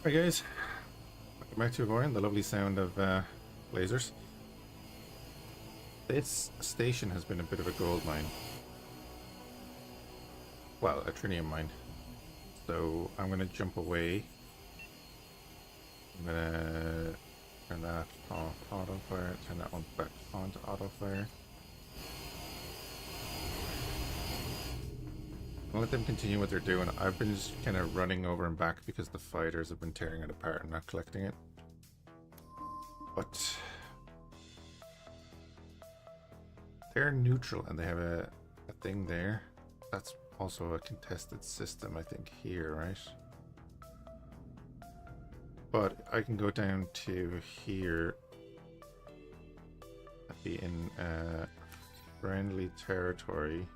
Hi guys, welcome back to Avorion, the lovely sound of lasers. This station has been a bit of a gold mine. Well, a trinium mine. So I'm going to jump away. I'm going to turn that off auto fire, turn that one back on to auto fire. I'll let them continue what they're doing. I've been just kind of running over and back because the fighters have been tearing it apart and not collecting it. But they're neutral and they have a thing there. That's also a contested system, I think, here, right? But I can go down to here and be in friendly territory.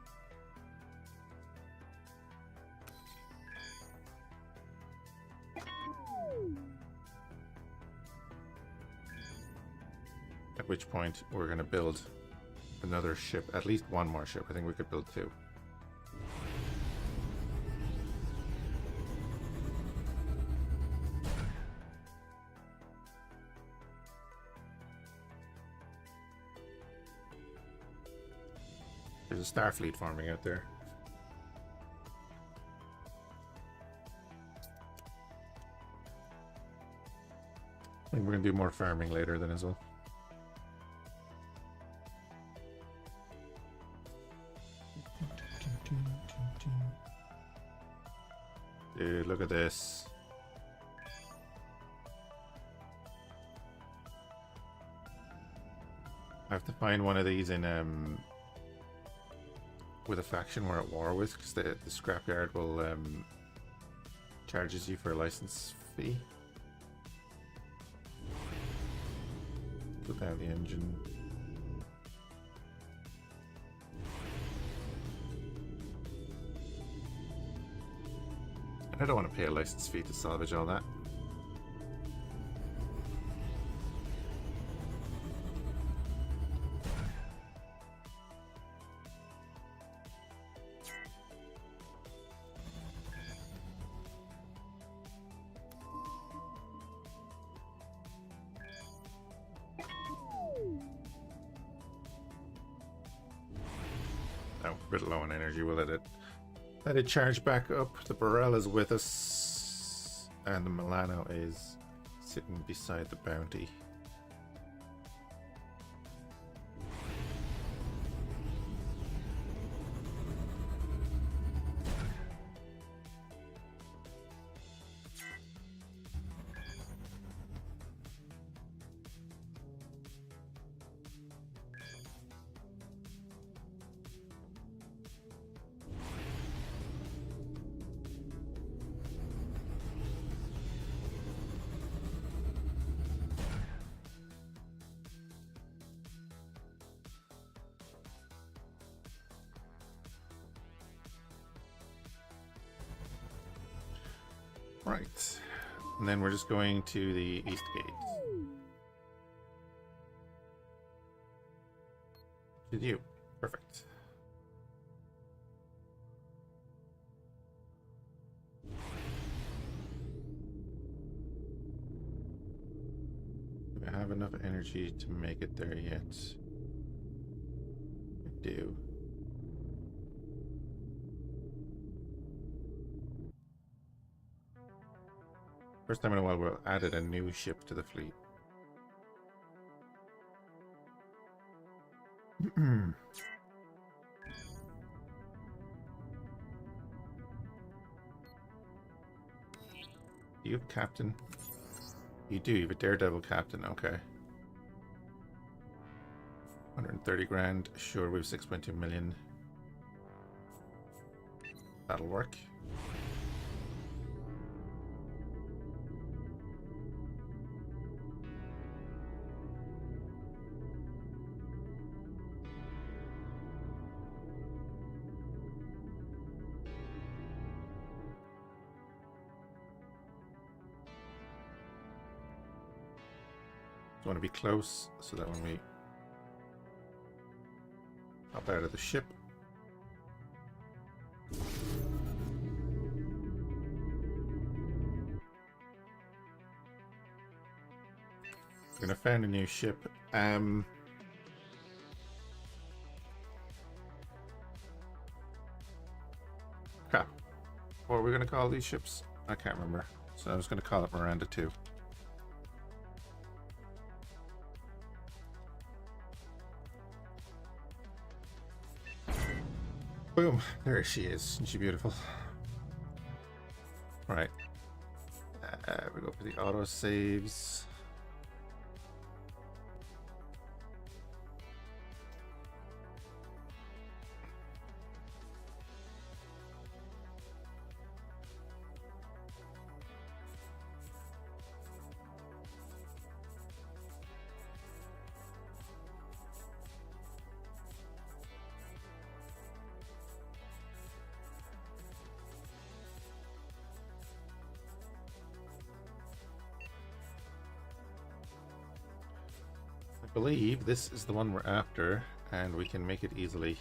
At which point we're going to build another ship, at least one more ship. I think we could build two. There's a Starfleet forming out there. I think we're going to do more farming later then as well. Dude, look at this. I have to find one of these in with a faction we're at war with, because the scrapyard will charges you for a license fee. Put down the engine. I don't want to pay a license fee to salvage all that. Oh, a bit low on energy. We'll let it charge back up. The Burrell is with us, and the Milano is sitting beside the Bounty. Right, and then we're just going to the East Gate. Did you? Perfect. Do I have enough energy to make it there yet? I do. First time in a while we'll added a new ship to the fleet. You have captain? You do, you have a daredevil captain, okay. 130 grand, sure, we have 6.2 million. That'll work. Want to be close so that when we hop out of the ship, We're gonna find a new ship. Crap. What are we gonna call these ships? I can't remember. So I was gonna call it Miranda 2. Boom! There she is. Isn't she beautiful? Right. We go for the auto saves. I believe this is the one we're after, and we can make it easily.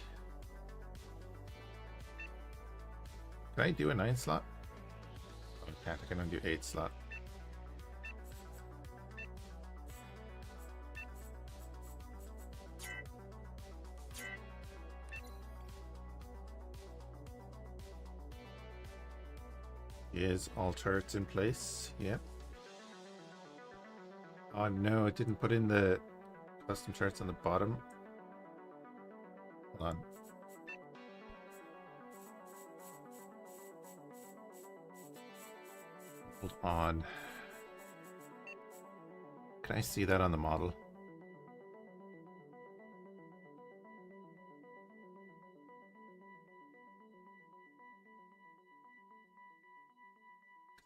Can I do a 9 slot? Oh, I can't. I can only do 8 slot. Is all turrets in place? Yep. Oh no, it didn't put in the custom turrets on the bottom. Hold on. Hold on. Can I see that on the model?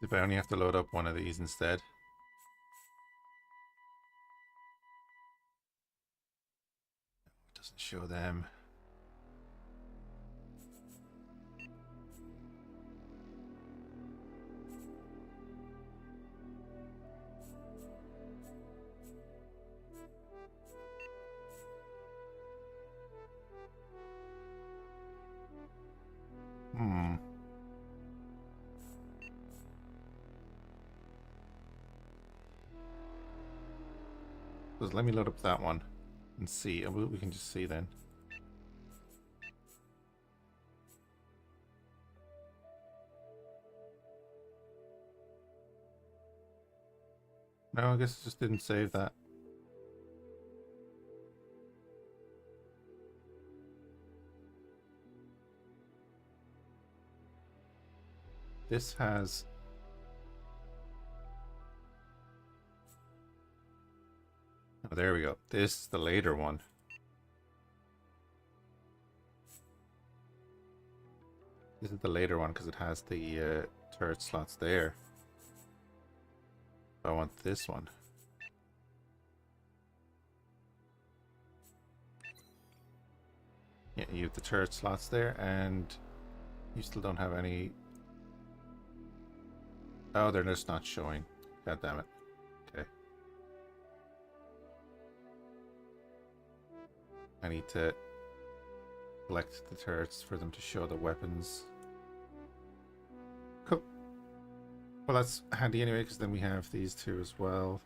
If I only have to load up one of these instead. It doesn't show them. So let me load up that one and see. We can just see then. No, I guess it just didn't save that. This has... Oh, there we go. This is the later one. This is the later one because it has the turret slots there. I want this one. Yeah, you have the turret slots there, and you still don't have any. Oh, they're just not showing. God damn it. Okay. I need to collect the turrets for them to show the weapons. Cool. Well, that's handy anyway, because then we have these two as well.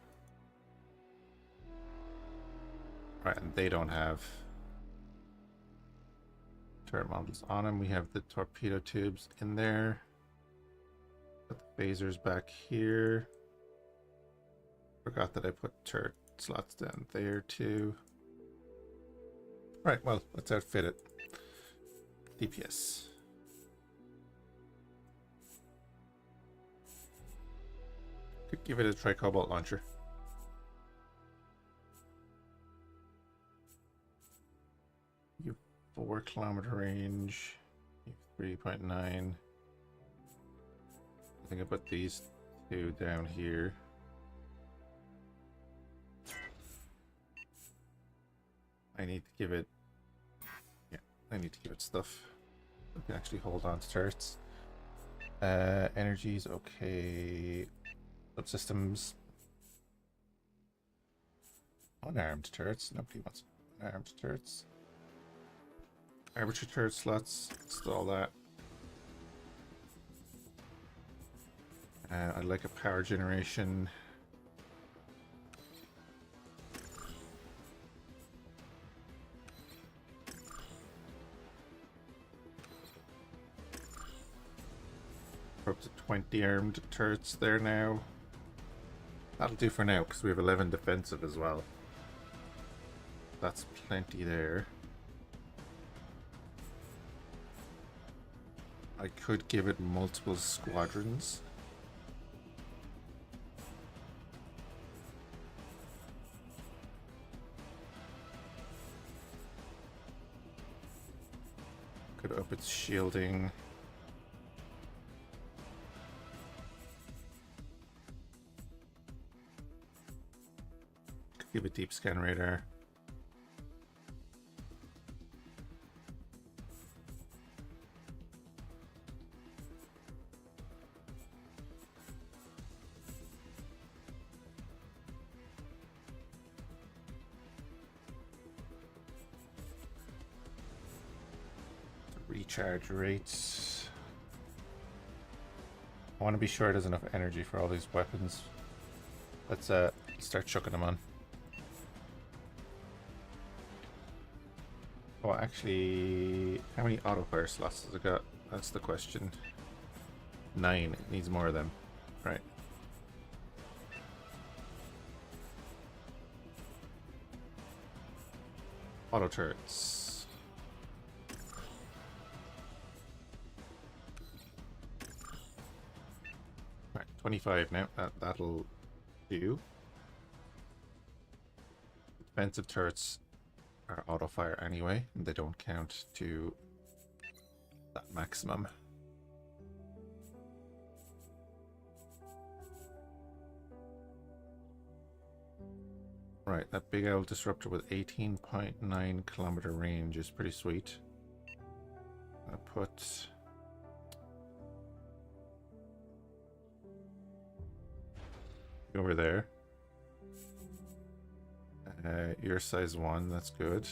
Right, and they don't have turret models on them. We have the torpedo tubes in there. Put the phasers back here. Forgot that I put turret slots down there too. Right, well, let's outfit it. DPS. Could give it a tri-cobalt launcher. You have 4-kilometer range. You have 3.9. I think I put these two down here. I need to give it... Yeah, I need to give it stuff. I can actually hold on to turrets. Energies, okay. Subsystems. Unarmed turrets. Nobody wants unarmed turrets. Arbitrary turret slots. Install that. I'd like a power generation. We're up to 20 armed turrets there now. That'll do for now, because we have 11 defensive as well. That's plenty there. I could give it multiple squadrons. Could up its shielding. Could give it deep scan radar. Recharge rates. I want to be sure there's enough energy for all these weapons. Let's start chucking them on. Oh, actually, how many auto fire slots does it got? That's the question. 9. It needs more of them. Right. Auto turrets. Right, 25 now. That'll do. Defensive turrets are auto fire anyway, and they don't count to that maximum. Right, that big old disruptor with 18.9 kilometer range is pretty sweet. I'll put over there. Your size 1, that's good.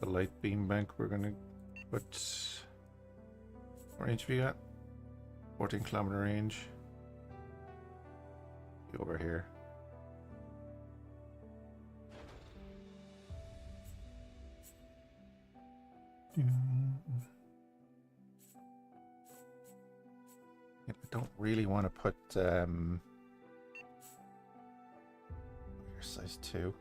The light beam bank we're gonna put. What range have you got? 14 kilometer range. Over here. I don't really want to put your size 2.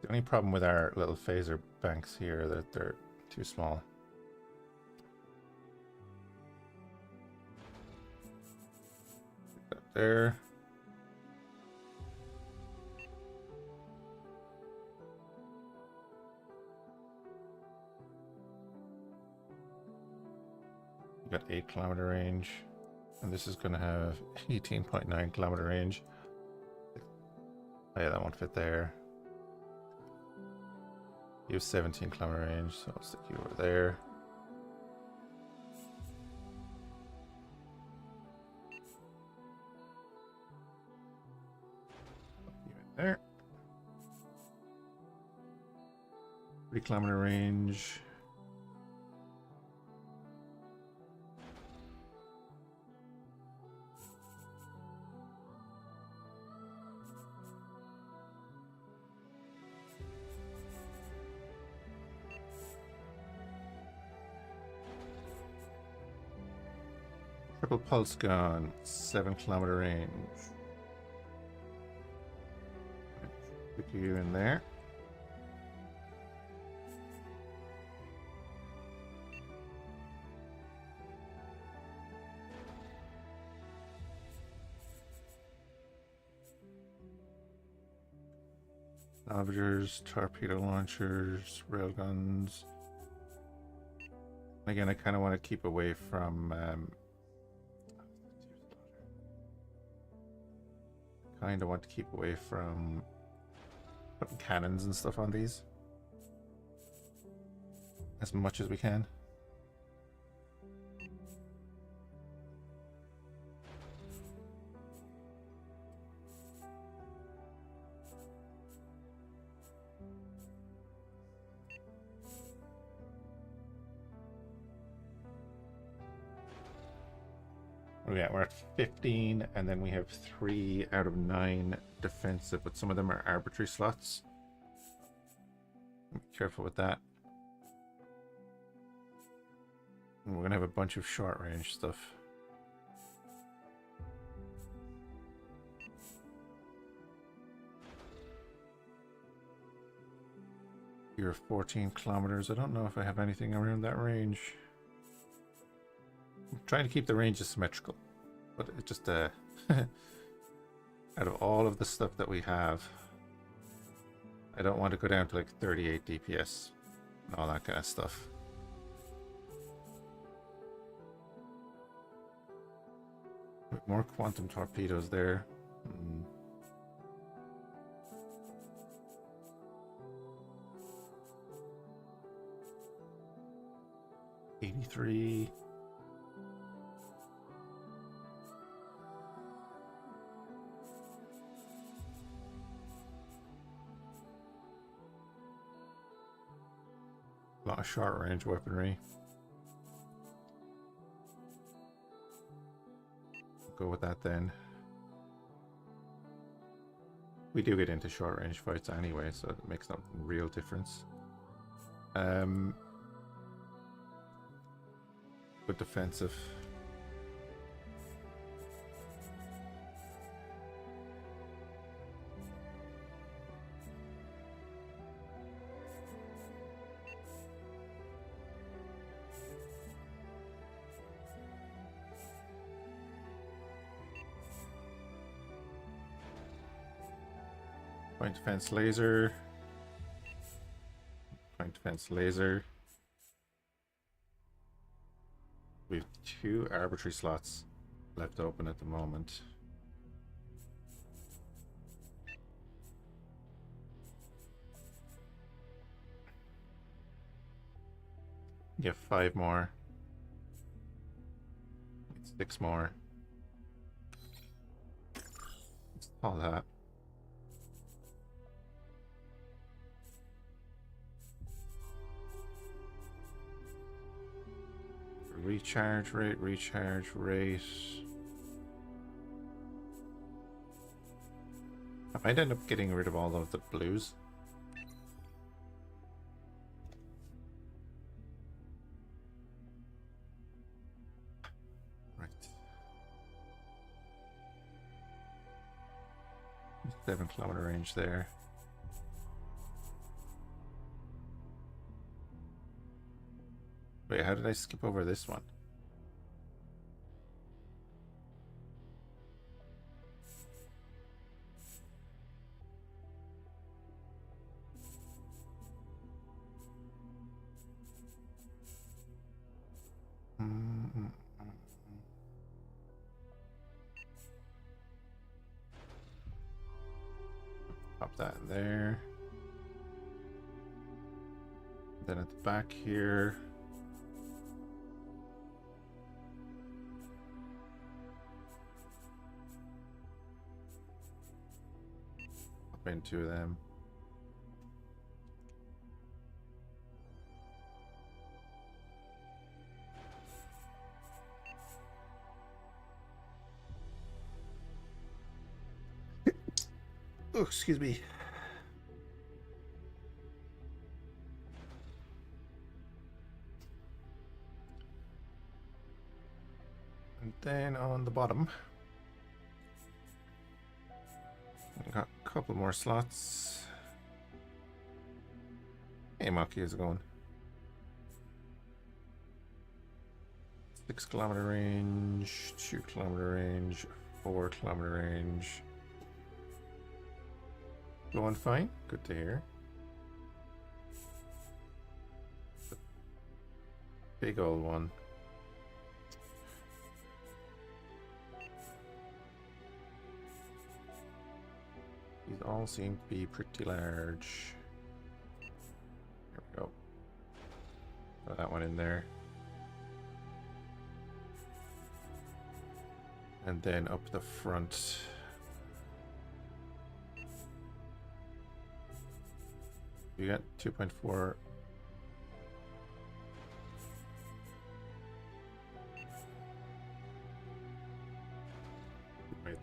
The only problem with our little phaser banks here that they're too small. Put that there. You got 8 kilometer range, and this is going to have 18.9 kilometer range. Oh yeah, that won't fit there. You have 17 kilometer range, so I'll stick you over there. You in there. 3 kilometer range. Triple pulse gun, 7 kilometer range. Stick you in there. Salvagers, torpedo launchers, railguns. Again, I kind of want to keep away from kind of want to keep away from putting cannons and stuff on these as much as we can. Yeah, we're at 15, and then we have 3 out of 9 defensive, but some of them are arbitrary slots. Be careful with that. And we're gonna have a bunch of short range stuff. You're 14 kilometers. I don't know if I have anything around that range. I'm trying to keep the range symmetrical, but it just out of all of the stuff that we have, I don't want to go down to like 38 DPS and all that kind of stuff. More quantum torpedoes there. 83. A lot of short range weaponry. Go with that then. We do get into short range fights anyway, so it makes no real difference. Good defensive. Point defense laser. Point defense laser. We have 2 arbitrary slots left open at the moment. You have 5 more. 6 more. All that. Recharge rate, recharge rate. I might end up getting rid of all of the blues. Right. 7-kilometer range there. Wait, how did I skip over this one? Pop that in there. Then at the back here. Into them. Oh, excuse me. And then on the bottom, got a couple more slots. Hey, Maki, how's it going? 6-kilometer range, 2-kilometer range, 4-kilometer range. Going fine. Good to hear. Big old one. These all seem to be pretty large. There we go. Throw that one in there. And then up the front. You got 2.4.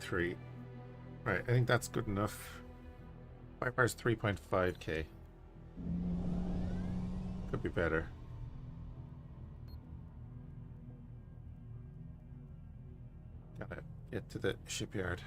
3. Right, I think that's good enough. Firepower's 3.5k. Could be better. Gotta get to the shipyard.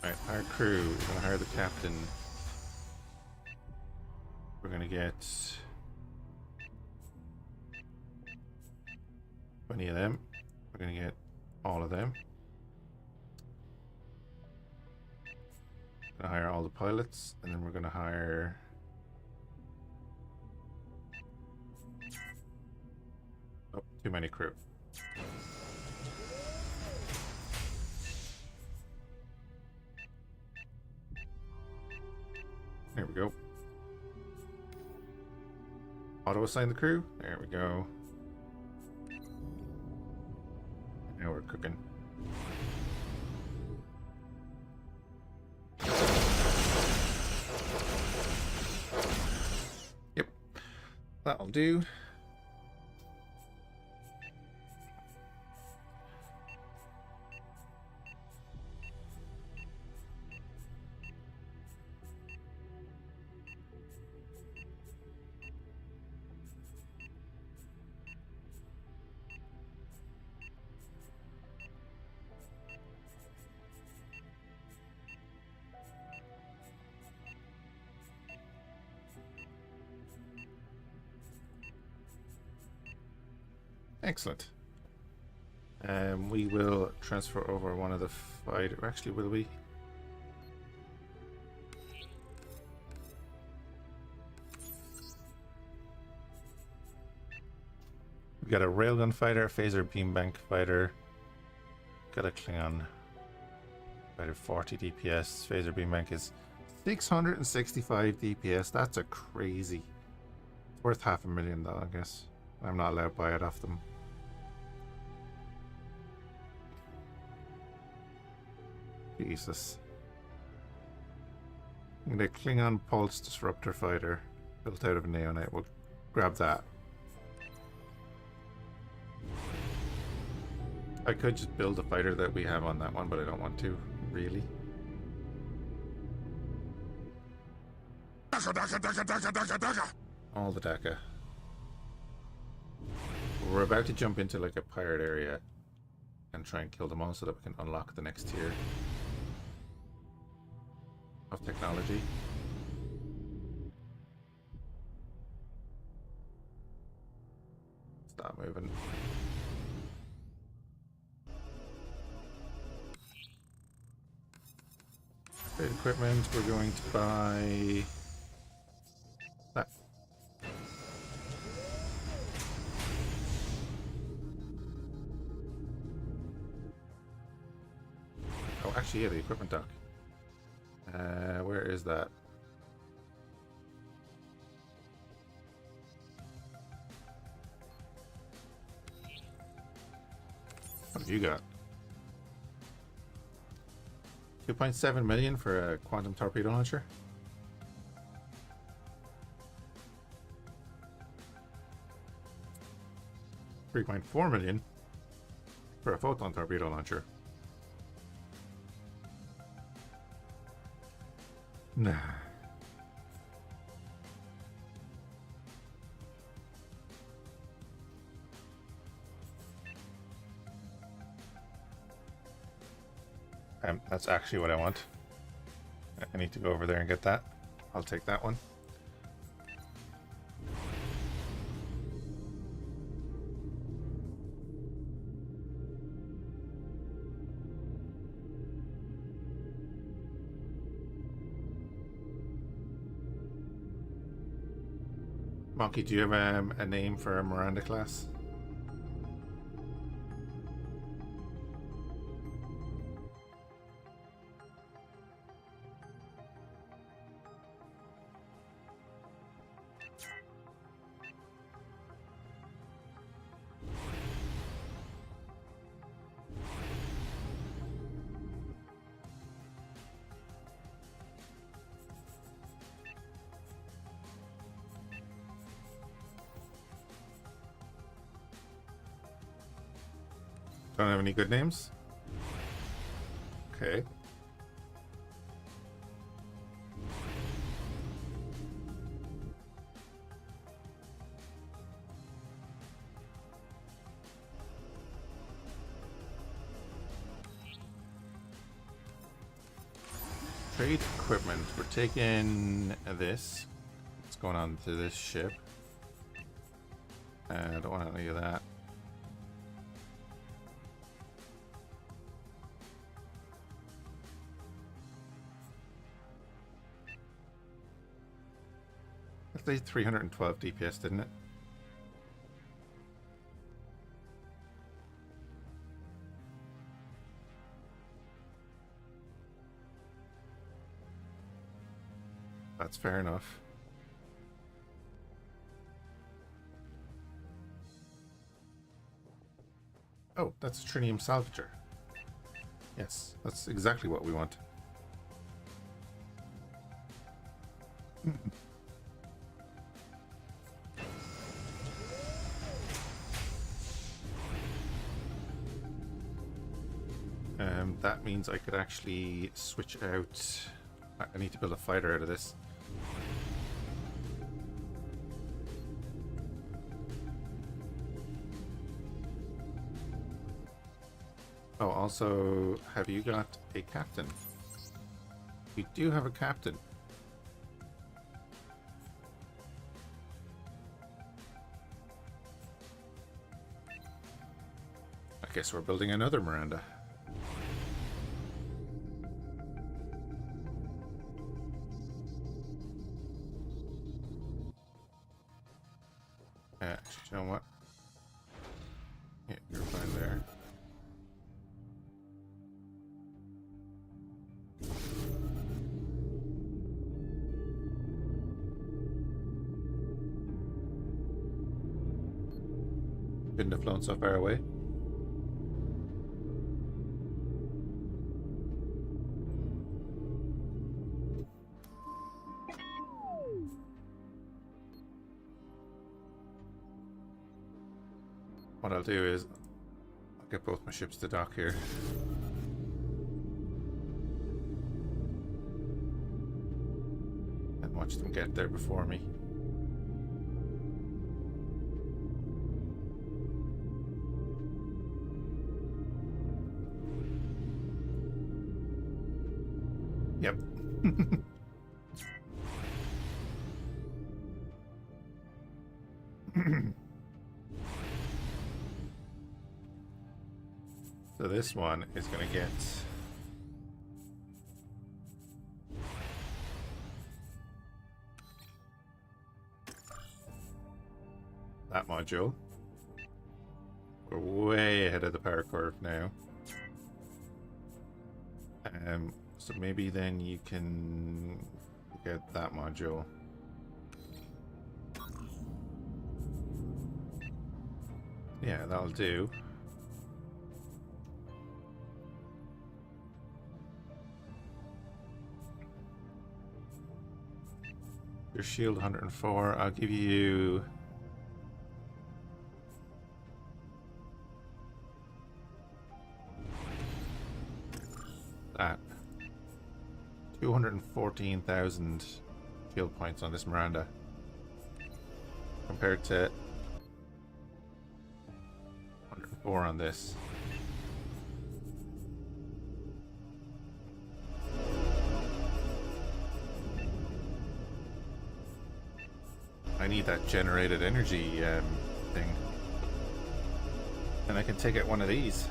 Alright, our crew, we're gonna hire the captain. We're gonna get 20 of them. We're gonna get all of them. Gonna hire all the pilots, and then we're gonna hire too many crew. There we go. Auto-assign the crew. There we go. Now we're cooking. Yep. That'll do. Excellent. We will transfer over one of the fighter. Actually, will we? We got a railgun fighter, phaser beam bank fighter. Got a Klingon fighter, 40 DPS. Phaser beam bank is 665 DPS. That's a crazy. It's worth $500,000 though, I guess. I'm not allowed to buy it off them. Jesus. The Klingon Pulse Disruptor Fighter, built out of Neonite. We'll grab that. I could just build the fighter that we have on that one, but I don't want to, really. All the DACA. We're about to jump into like a pirate area and try and kill them all so that we can unlock the next tier of technology. Stop moving. Trade equipment, we're going to buy that. Oh, actually, yeah, the equipment dock. Where is that? What have you got? 2.7 million for a quantum torpedo launcher? $3.4 million for a photon torpedo launcher. Nah. That's actually what I want. I need to go over there and get that. I'll take that one. Monkey, do you have a name for a Miranda class? Don't have any good names? Okay. Trade equipment. We're taking this. What's going on to this ship? I don't want any of that. That did 312 DPS, didn't it? That's fair enough. Oh, that's a Trinium Salvager. Yes, that's exactly what we want. That means I could actually switch out. I need to build a fighter out of this. Oh, also, have you got a captain? You do have a captain. I guess we're building another Miranda. Actually, you know what? Yeah, you're fine there. Couldn't have flown so far away. What I'll do is I'll get both my ships to dock here. And watch them get there before me. Yep. So this one is going to get that module. We're way ahead of the power curve now. So maybe then you can get that module. Yeah, that'll do. Your shield 104. I'll give you that. 214,000 shield points on this Miranda compared to 104 on this. I need that generated energy thing. And I can take out one of these.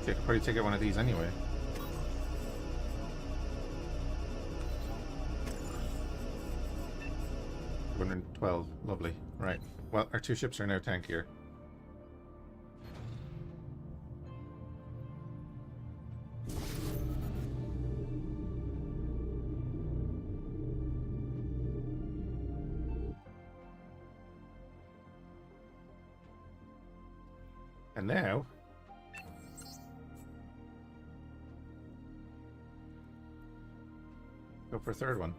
I could probably take out one of these anyway. 212. Lovely. Right. Well, our 2 ships are now tankier. And now... go for a third one.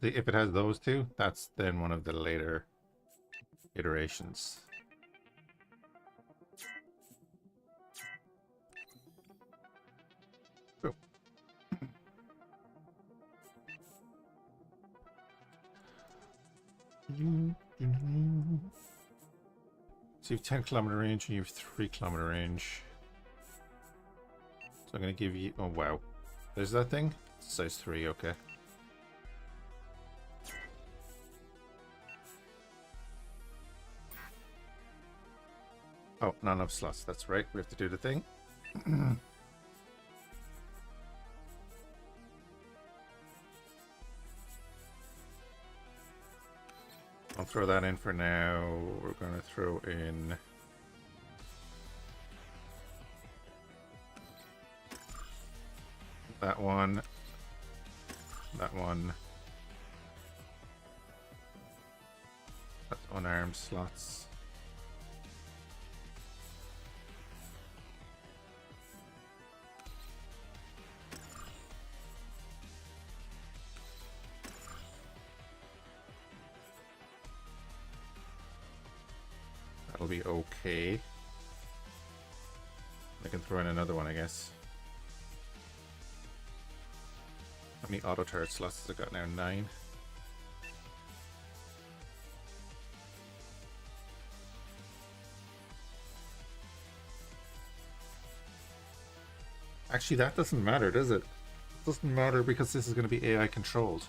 If it has those two, that's then one of the later iterations. Oh. So you have 10-kilometer range and you have 3-kilometer range. So I'm gonna give you... oh wow. There's that thing? Size 3, okay. Oh, not enough slots. That's right. We have to do the thing. I'll throw that in for now. We're going to throw in... that one. That one. That's unarmed slots. That'll be okay. I can throw in another one, I guess. How many auto turret slots has it got now? 9. Actually, that doesn't matter, does it? It doesn't matter because this is going to be AI controlled.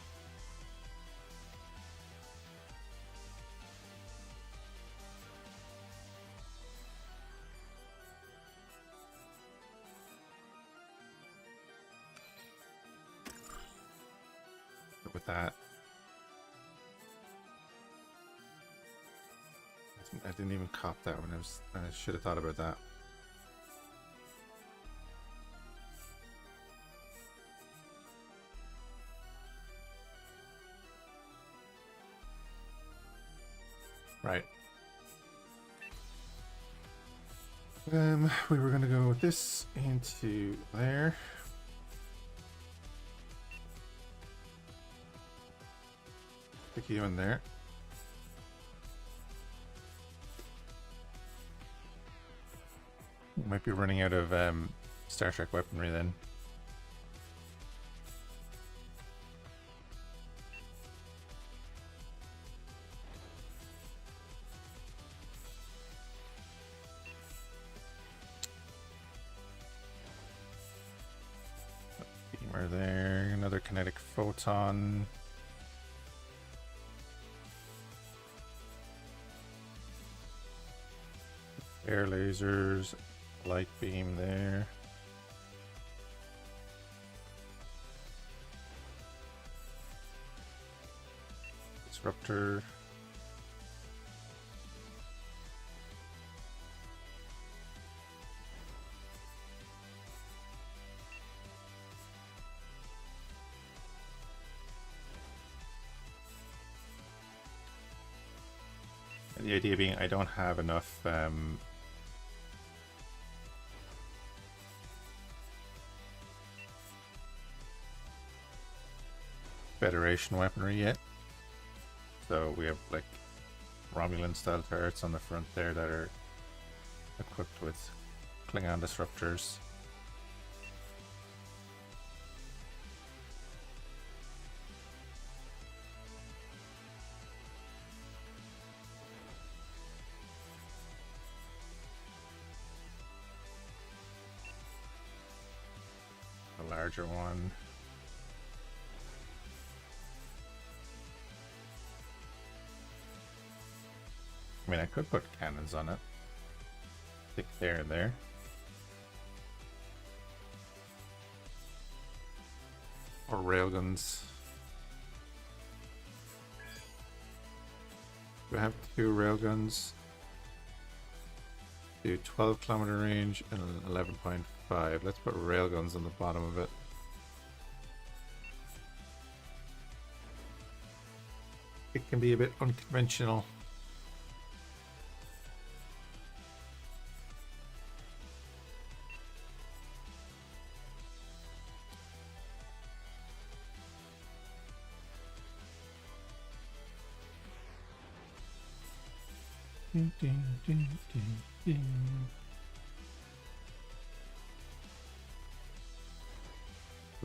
With that, I didn't even cop that one. I should have thought about that. Right. We were going to go with this into there. Stick you in there. Might be running out of Star Trek weaponry then. Beamer there, another kinetic photon. Air lasers, light beam there. Disruptor. And the idea being I don't have enough Federation weaponry yet. So we have like Romulan style turrets on the front there that are equipped with Klingon disruptors. larger one. I mean, I could put cannons on it. Stick there and there. Or railguns. Do I have 2 railguns? Do 12-kilometer range and 11.5. Let's put railguns on the bottom of it. It can be a bit unconventional.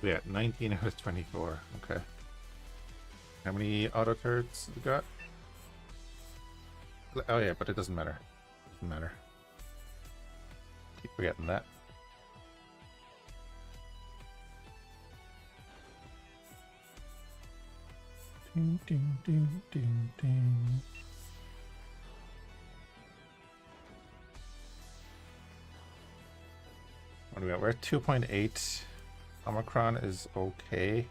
Yeah, 19 out of 24. Okay. How many auto turrets we got? Oh yeah, but it doesn't matter. Doesn't matter. Keep forgetting that. Ding, ding, ding, ding, ding. What do we got? We're at 2.8. Omicron is okay.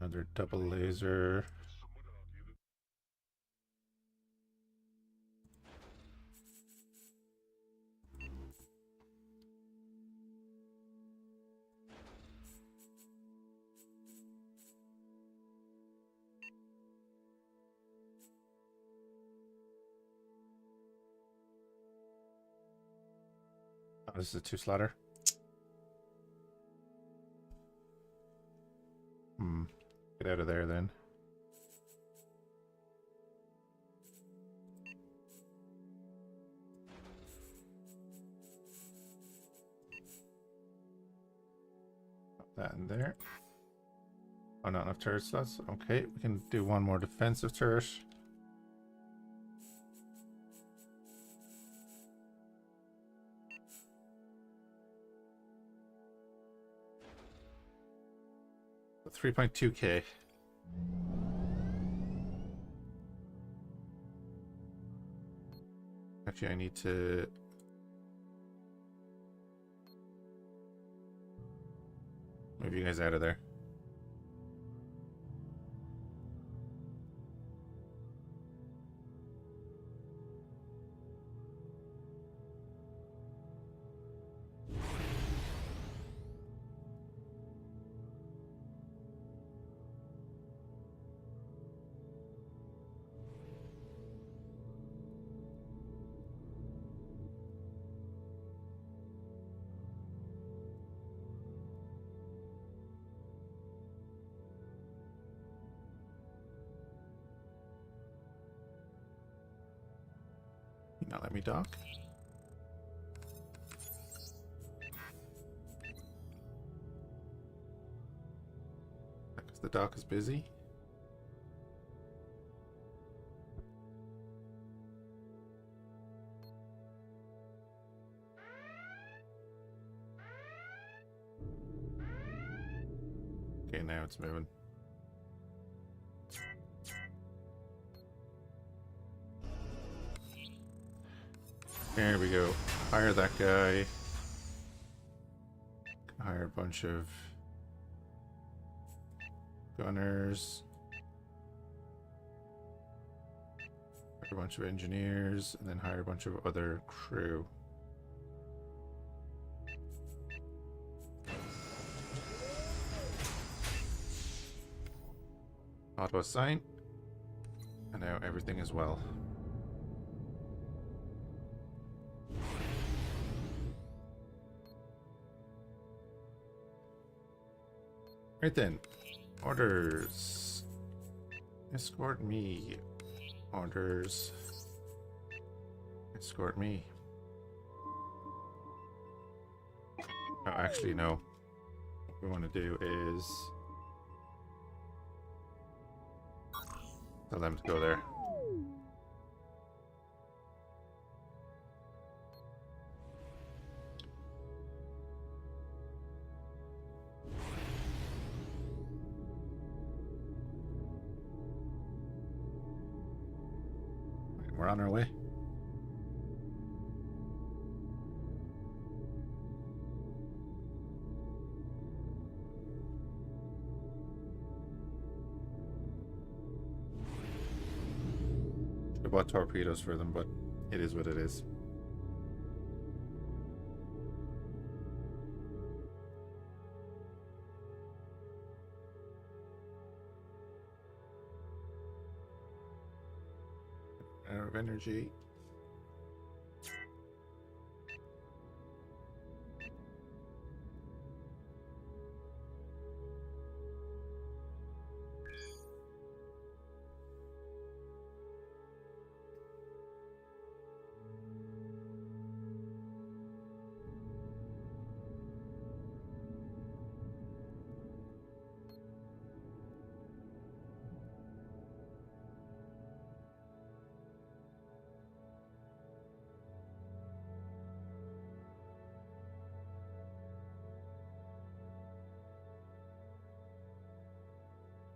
Another double laser. Oh, this is a 2 slaughter. Get out of there then. Put that in there. Oh, not enough turret slots. Okay, we can do one more defensive turret. $3.2K. Actually, I need to move you guys out of there. Not let me dock. Because the dock is busy. Okay, now it's moving. There we go. Hire that guy. Hire a bunch of gunners. Hire a bunch of engineers, and then hire a bunch of other crew. Auto assign. And now everything is well. Right then, orders. Escort me. Orders. Escort me. Oh, actually, no. What we want to do is Tell them to go there. We're on our way. Should have bought torpedoes for them, but it is what it is. Hour of energy.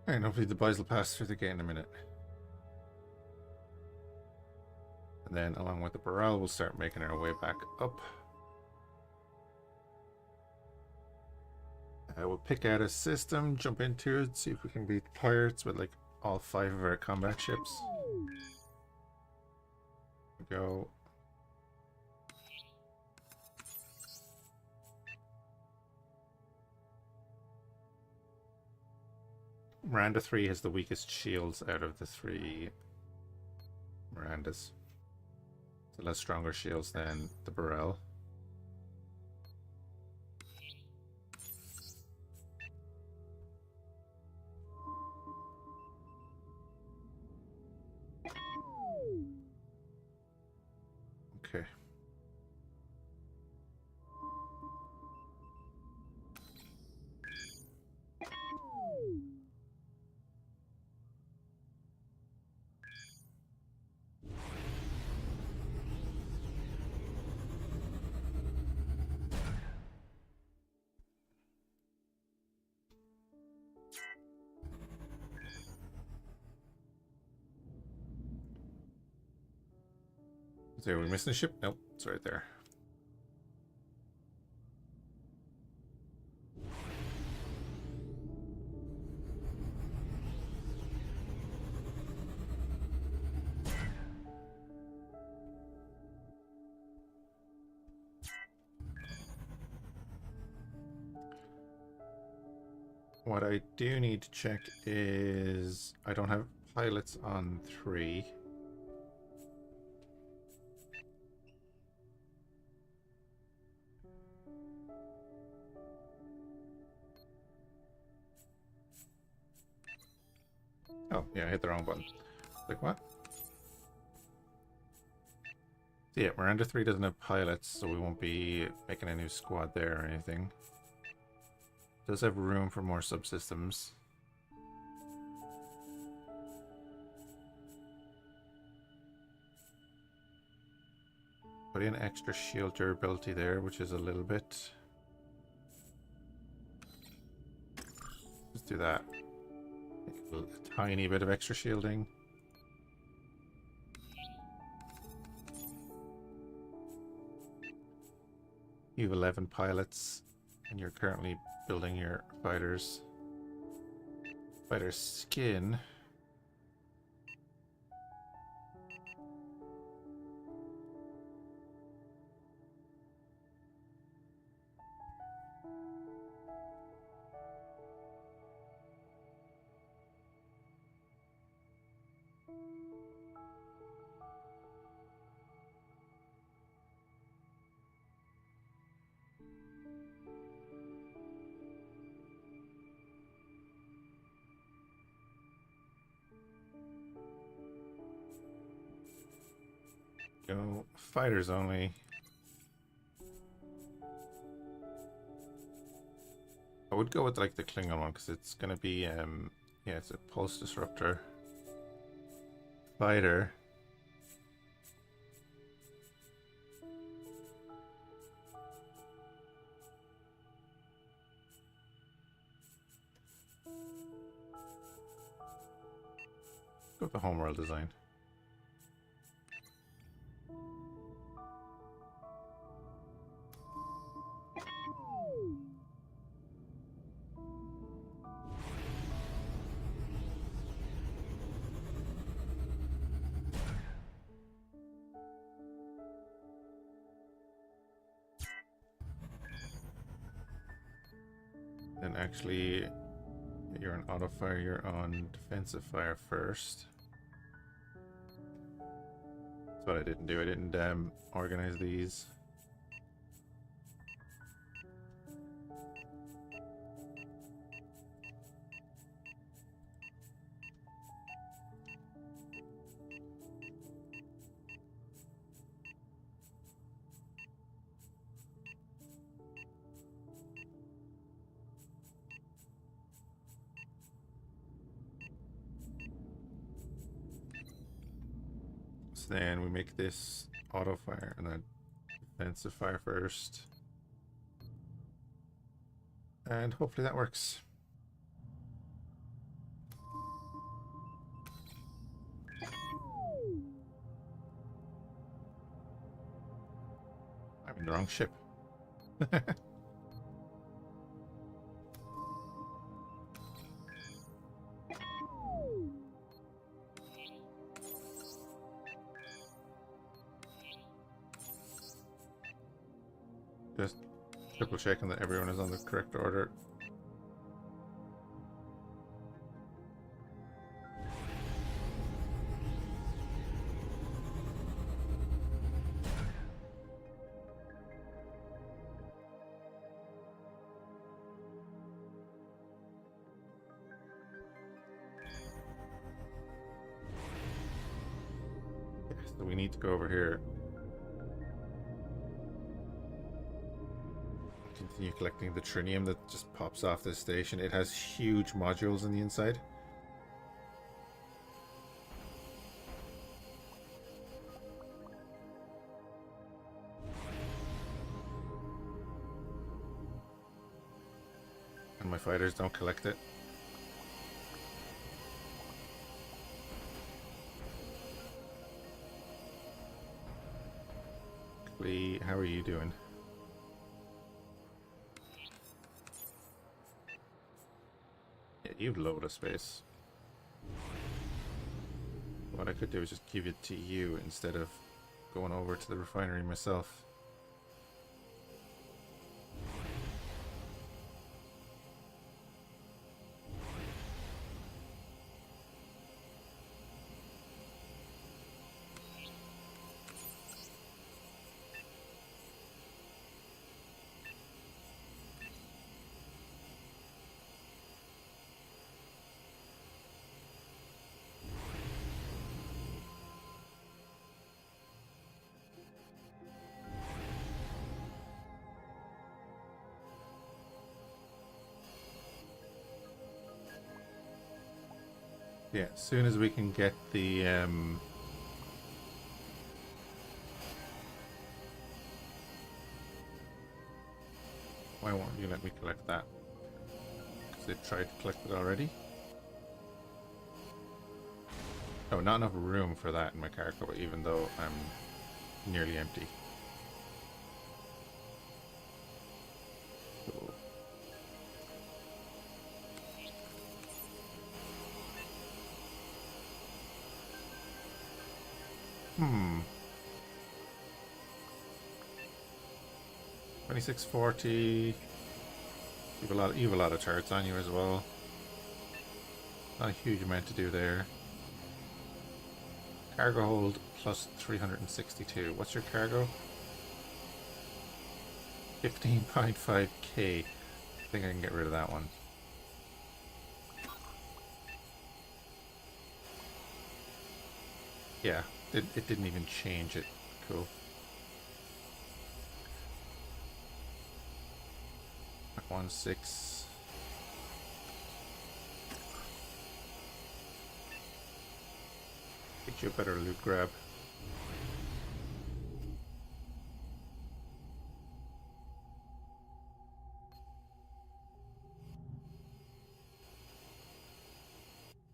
Alright, hopefully the boys will pass through the gate in a minute. And then along with the Baral, we'll start making our way back up. We'll pick out a system, jump into it, see if we can beat pirates with like all 5 of our combat ships. Go. Miranda 3 has the weakest shields out of the 3 Mirandas. So less stronger shields than the Burrell. Okay. Is there, are we missing a ship? Nope, it's right there. What I do need to check is I don't have pilots on 3. Oh, yeah, I hit the wrong button. Like what? So yeah, Miranda 3 doesn't have pilots, so we won't be making a new squad there or anything. Does have room for more subsystems. Put in extra shield durability there, which is a little bit. Let's do that. A tiny bit of extra shielding. You have 11 pilots, and you're currently building your fighters. Fighter skin. Go fighters only. I would go with like the Klingon one because it's gonna be yeah, it's a pulse disruptor. fighter. Go with the homeworld design. Then actually, you're on auto fire, you're on defensive fire first. That's what I didn't do. I didn't organize these. So then we make this auto fire and then defensive fire first. And hopefully that works. I'm in the wrong ship. Just triple checking that everyone is on the correct order. So we need to go over here. Continue collecting the trinium that just pops off this station. It has huge modules on the inside. And my fighters don't collect it. Lee, how are you doing? Yeah, you've load of space. What I could do is just give it to you instead of going over to the refinery myself. Yeah, as soon as we can get the why won't you let me collect that? Because they tried to collect it already. Oh, not enough room for that in my cargo, even though I'm nearly empty. Cool. 2640. You have a lot of turrets on you as well. Not a huge amount to do there. Cargo hold plus 362. What's your cargo? 15.5k. I think I can get rid of that one. Yeah, it didn't even change it. Cool. Mach 1.6. Get you a better loot grab.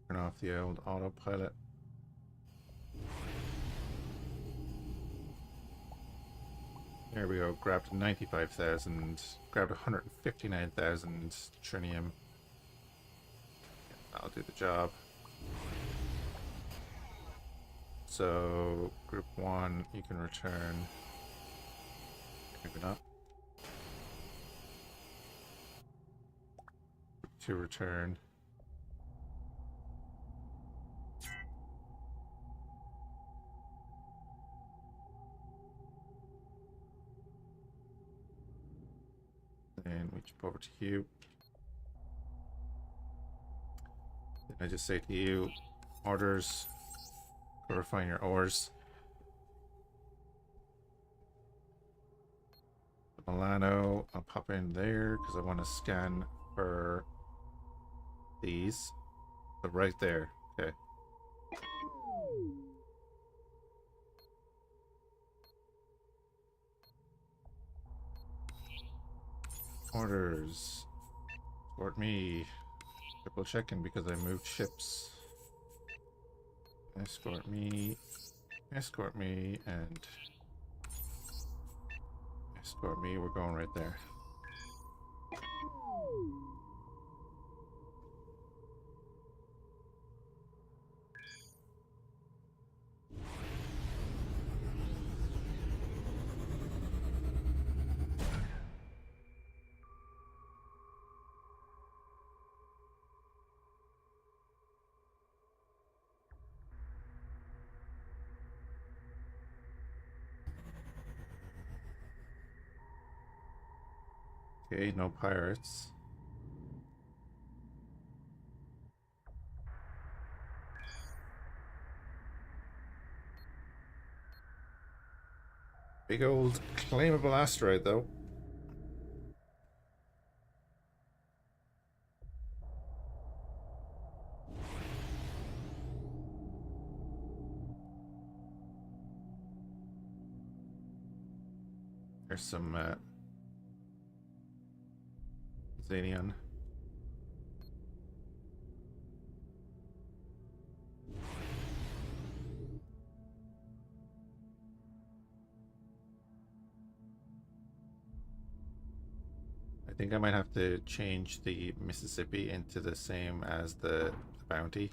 Turn off the old autopilot. There we go. Grabbed 95,000. Grabbed 159,000 trinium. That'll do the job. So, group 1, you can return. Maybe not. Group 2, return. And we jump over to you. Then I just say to you, orders, go refine your ores. Milano, I'll pop in there because I want to scan for these. But right there, okay. Orders. Escort me. Triple checking because I moved ships. Escort me. Escort me and escort me. We're going right there. Okay, no pirates. Big old claimable asteroid, though. There's some Xanion. I think I might have to change the Mississippi into the same as the bounty.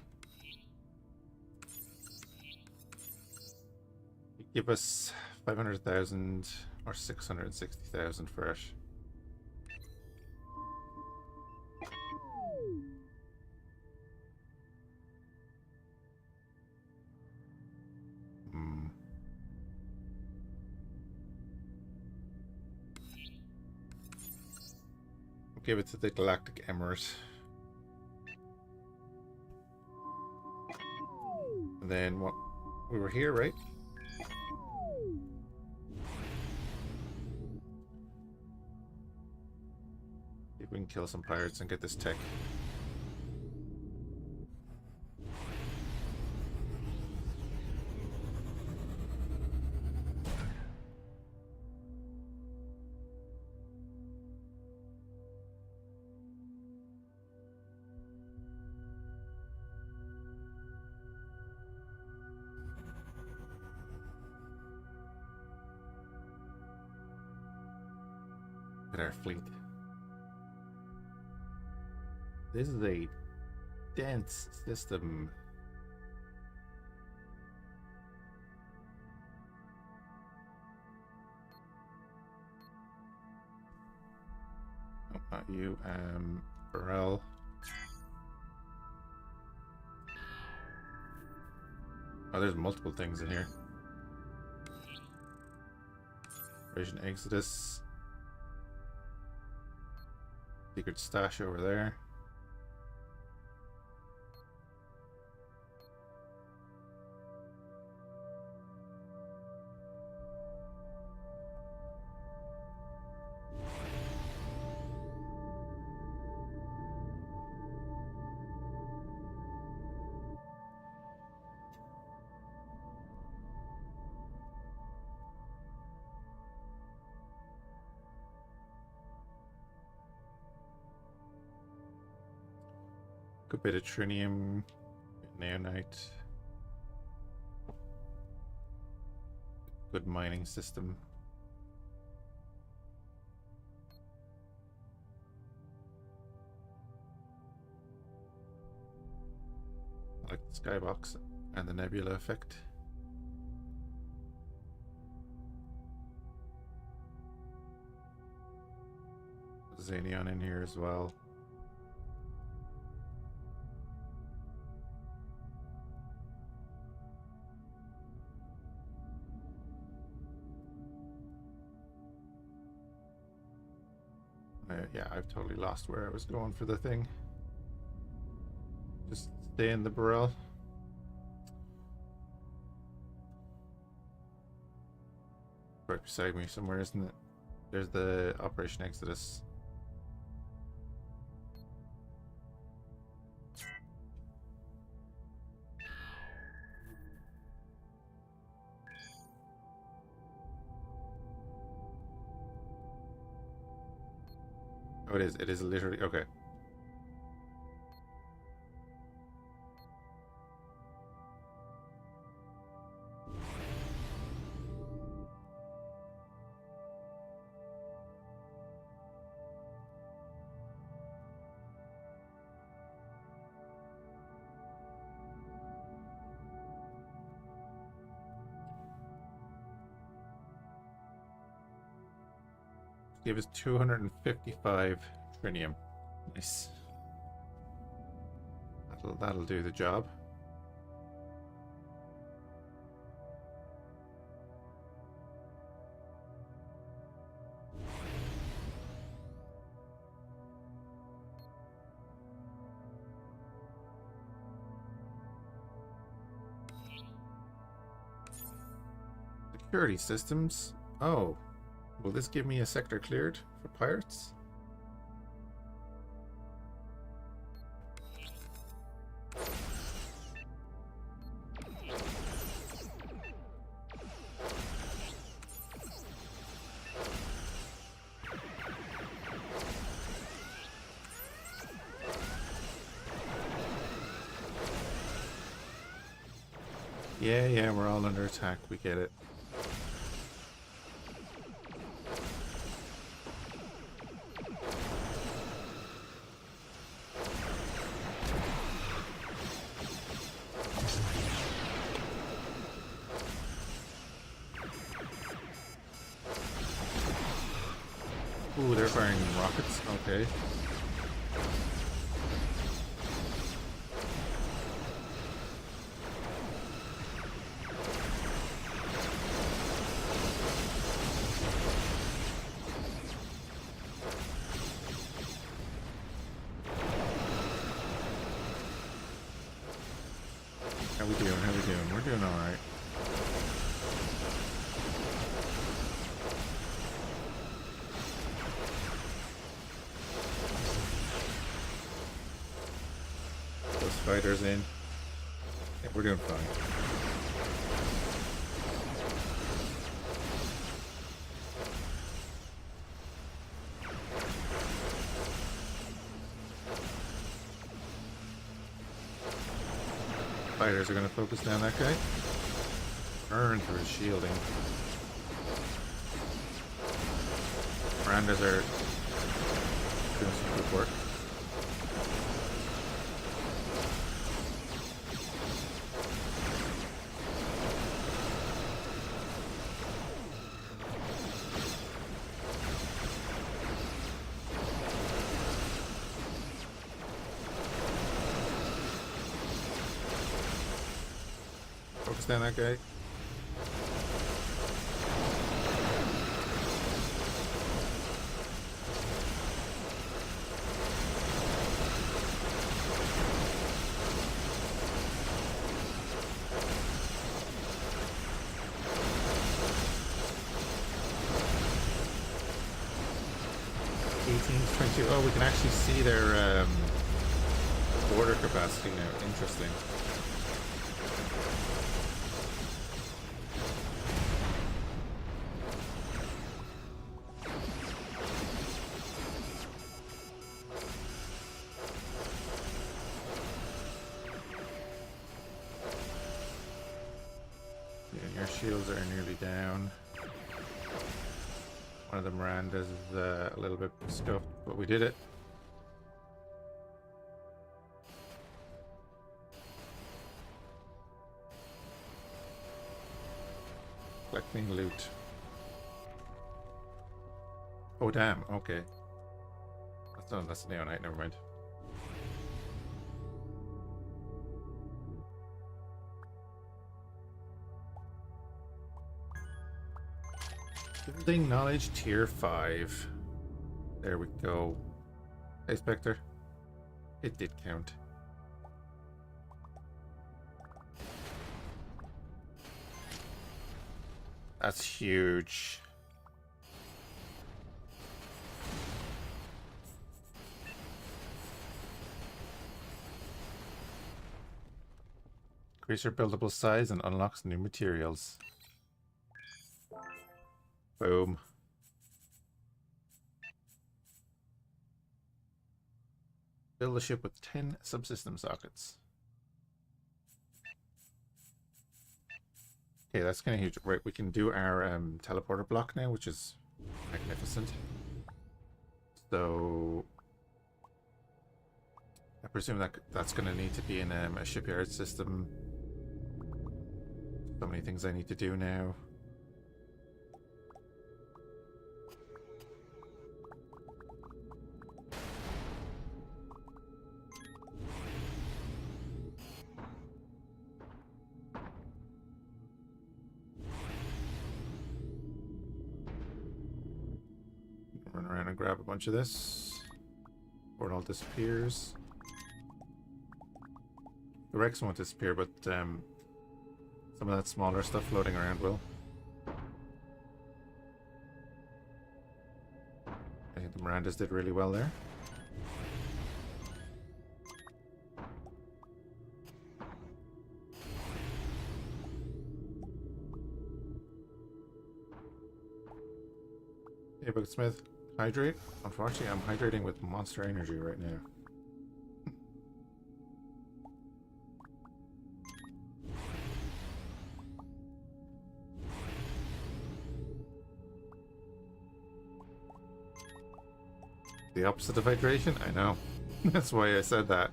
Give us 500,000 or 660,000 fresh. Give it to the Galactic Emirate. And then what? We were here, right? See if we can kill some pirates and get this tech. At our fleet. This is a dense system. Oh, not you, Burrell. Oh, there's multiple things in here. Vision Exodus. Secret stash over there. Good bit of trinium, neonite. Good mining system. I like the skybox and the nebula effect. Xenion in here as well. Yeah, I've totally lost where I was going for the thing. Just stay in the barrel. Right beside me somewhere, isn't it? There's the Operation Exodus. Oh, it is. It is literally... Okay. Gave us 255 trinium. Nice. That'll do the job. Security systems. Oh. Will this give me a sector cleared for pirates? Yeah, we're all under attack. We get it. Ooh, they're firing rockets. Okay. How we doing? How we doing? We're doing all right. Fighters in. Yeah, we're doing fine. Fighters are going to focus down that guy. Burn through his shielding. Mirandas are doing some good work. Focus down that guy. Oh, we can actually see their border capacity now. Interesting. shields are nearly down. One of the Mirandas is a little bit stuffed, but we did it. Collecting loot. Oh damn, okay. That's Neonite, never mind. Building knowledge tier 5. There we go. Hey Spectre. It did count. That's huge. Increase your buildable size and unlocks new materials. Boom. Build a ship with 10 subsystem sockets. Okay, that's kind of huge. Right, we can do our teleporter block now, which is magnificent. So I presume that that's going to need to be in a shipyard system. So many things I need to do now. Run around and grab a bunch of this before it all disappears. The Rex won't disappear, but some of that smaller stuff floating around will. I think the Mirandas did really well there. Hey, Bucksmith, hydrate? Unfortunately, I'm hydrating with Monster Energy right now. The opposite of hydration? I know. That's why I said that.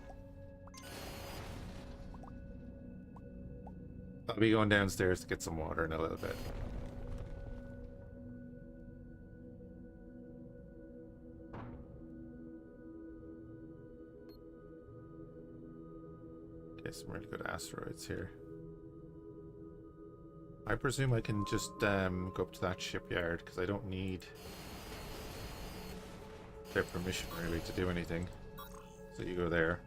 I'll be going downstairs to get some water in a little bit. Okay, some really good asteroids here. I presume I can just go up to that shipyard because I don't need their permission really to do anything. So you go there.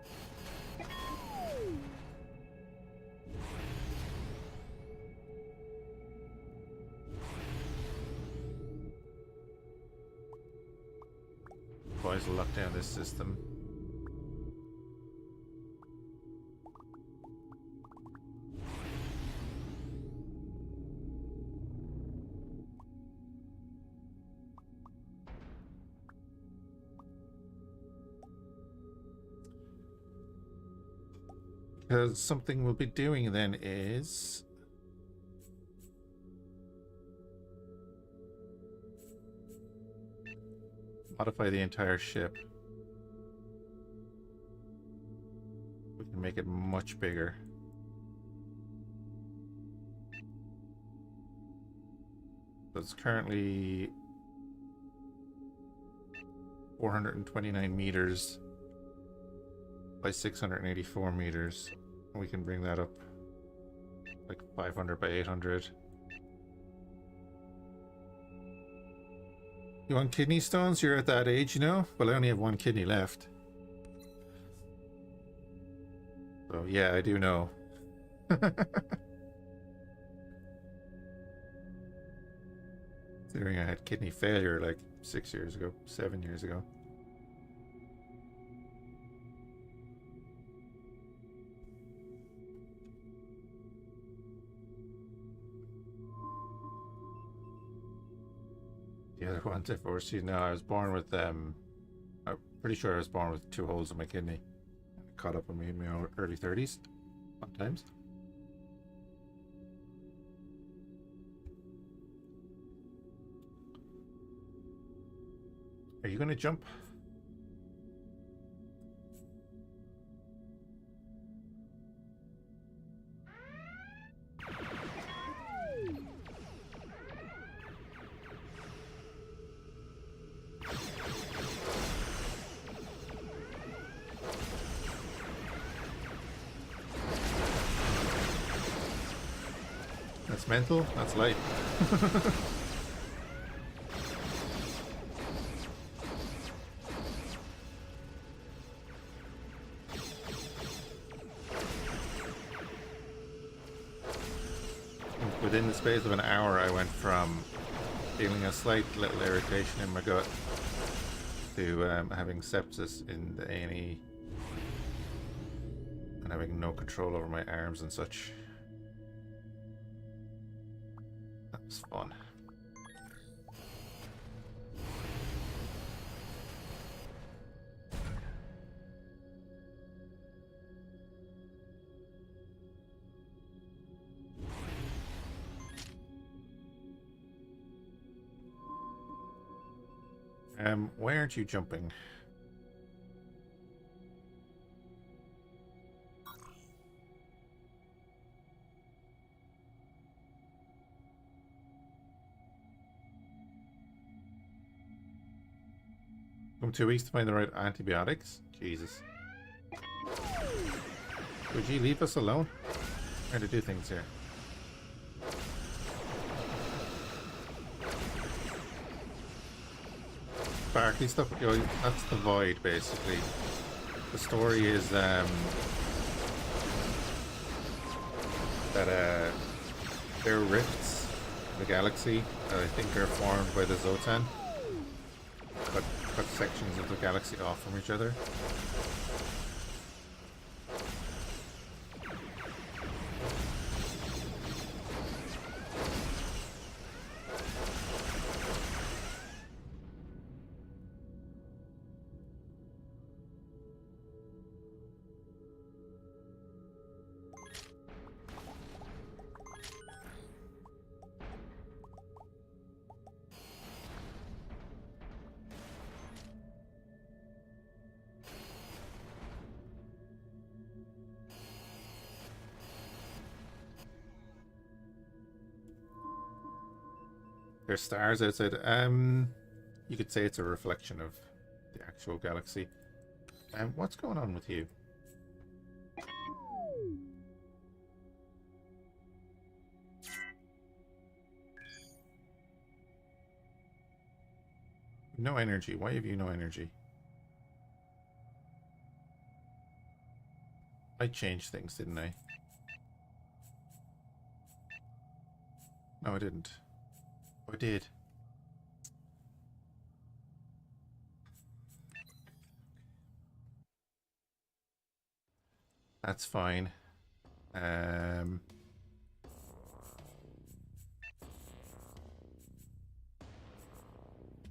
Boys will lock down this system. Because something we'll be doing then is modify the entire ship. We can make it much bigger. So it's currently 429 meters by 684 meters. We can bring that up like 500 by 800. You want kidney stones? You're at that age, you know? Well, I only have one kidney left. So yeah, I do know. Considering I had kidney failure like 6 years ago, 7 years ago. The other ones I foresee now, I was born with I'm pretty sure I was born with 2 holes in my kidney. It caught up on me in my early 30s sometimes. Are you gonna jump? That's mental, that's light. Within the space of an hour, I went from feeling a slight little irritation in my gut to having sepsis in the A&E and having no control over my arms and such. That was fun. Why aren't you jumping? Come 2 weeks to find the right antibiotics? Jesus. Would you leave us alone? I'm trying to do things here. Sparkly stuff, that's the void basically. The story is that there are rifts in the galaxy that I think are formed by the Zotan. Cut sections of the galaxy off from each other. There's stars outside. You could say it's a reflection of the actual galaxy. What's going on with you? No energy. Why have you no energy? I changed things, didn't I? No, I didn't. I did. That's fine.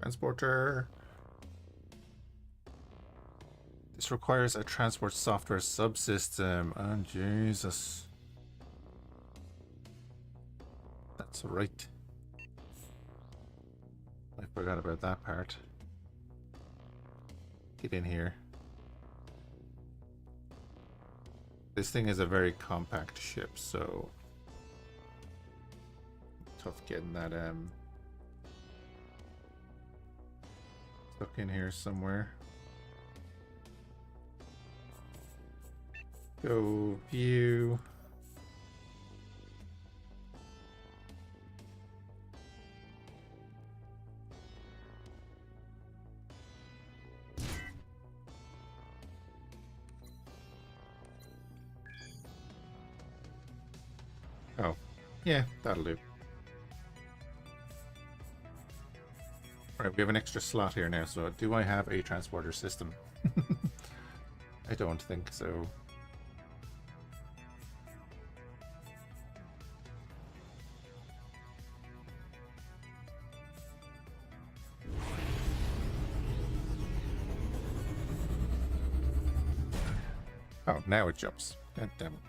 Transporter. This requires a transport software subsystem. Oh, Jesus. That's right. I forgot about that part. Get in here. This thing is a very compact ship, so tough getting that stuck in here somewhere. Go view. Oh, yeah, that'll do. Alright, we have an extra slot here now, so do I have a transporter system? I don't think so. Oh, now it jumps. God damn it.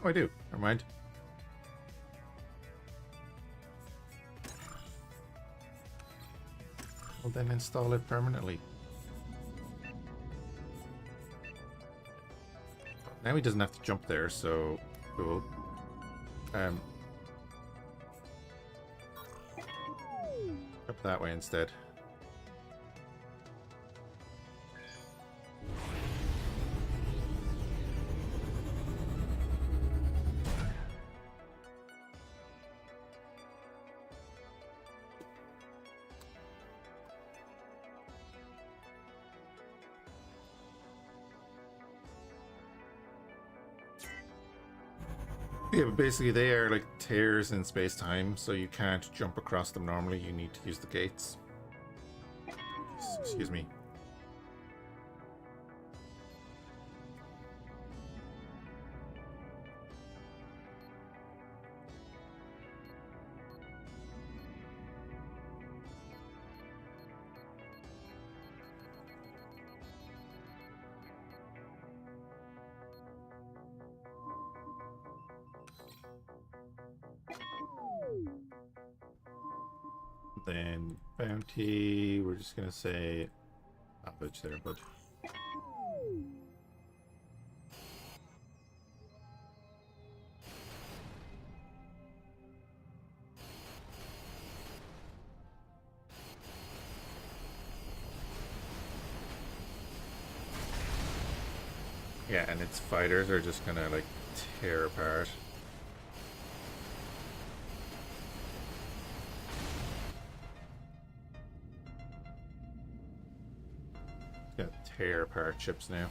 Oh, I do. Never mind. Well, then install it permanently. Now he doesn't have to jump there, so cool. Up that way instead. Yeah, but basically they are like tears in space-time, so you can't jump across them normally. You need to use the gates. Excuse me. Then bounty, we're just gonna say salvage there, but yeah, and its fighters are just gonna like tear apart. Gonna tear apart ships now.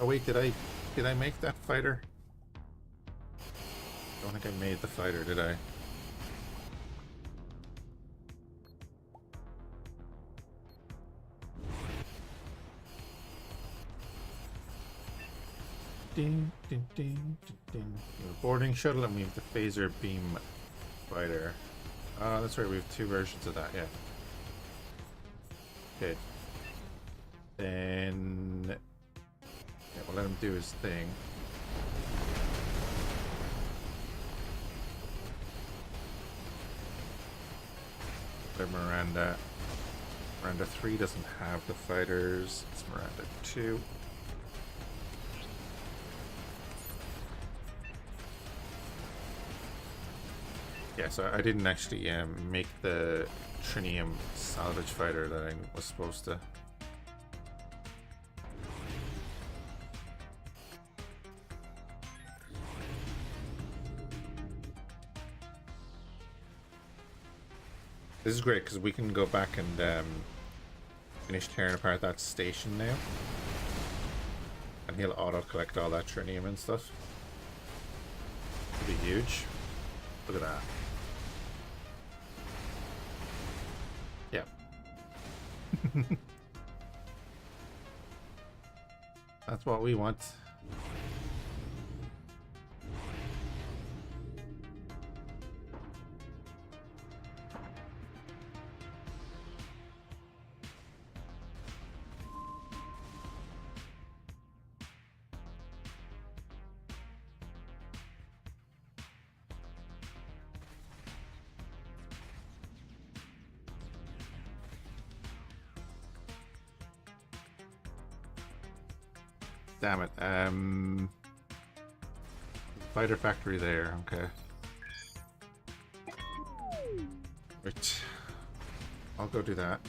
Oh wait, did I make that fighter? I don't think I made the fighter, did I? Ding, ding, ding, ding, ding. We have a boarding shuttle and we have the phaser beam fighter. Oh, that's right, we have two versions of that, yeah. Okay. Then... yeah, we'll let him do his thing. Miranda. Miranda 3 doesn't have the fighters. It's Miranda 2. Yeah, so I didn't actually make the Trinium salvage fighter that I was supposed to. This is great because we can go back and finish tearing apart that station now. And he'll auto-collect all that trinium and stuff. It'll be huge. Look at that. Yeah. That's what we want. Damn it. Fighter factory there, okay. Right. I'll go do that.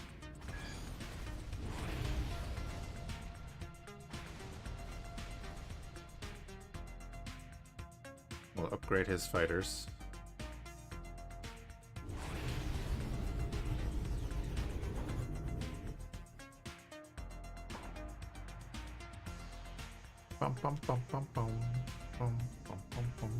We'll upgrade his fighters. Bum bum bum bum bum bum bum bum bum.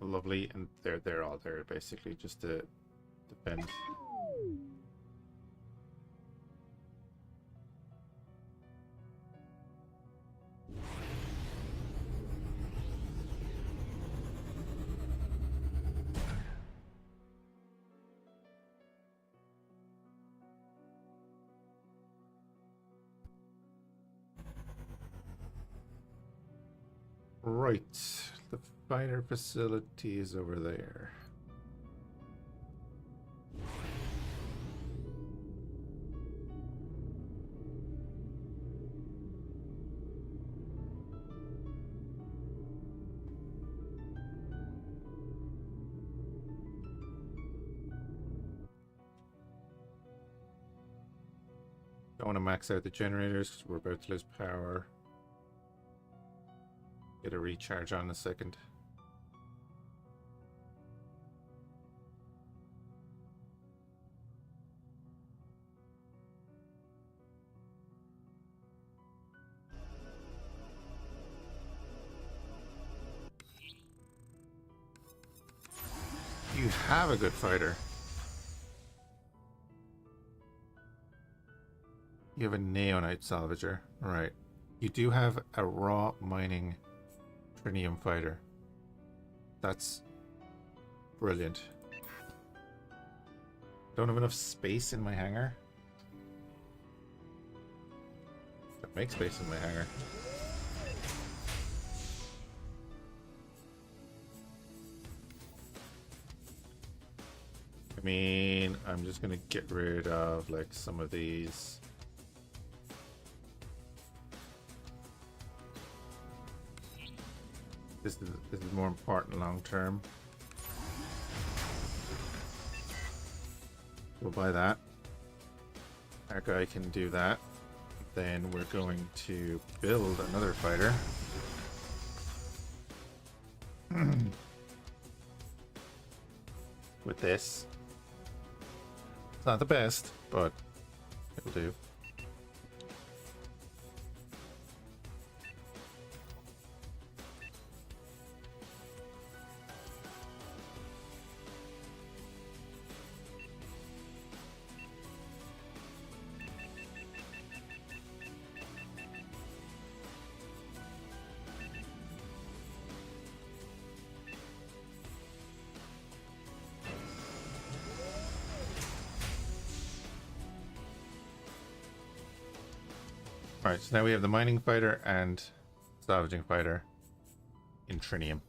lovely, and they're all there basically just to defend. Right, the fighter facility is over there. Don't want to max out the generators because we're about to lose power. Get a recharge on in a second. You have a good fighter. You have a Neonite Salvager. Right. You do have a raw mining Trinium fighter. That's brilliant. Don't have enough space in my hangar. Don't make space in my hangar. I mean, I'm just gonna get rid of like some of these. This is more important long term. We'll buy that. Our guy can do that. Then we're going to build another fighter. With this. It's not the best, but it'll do. Alright, so now we have the mining fighter and salvaging fighter in Trinium.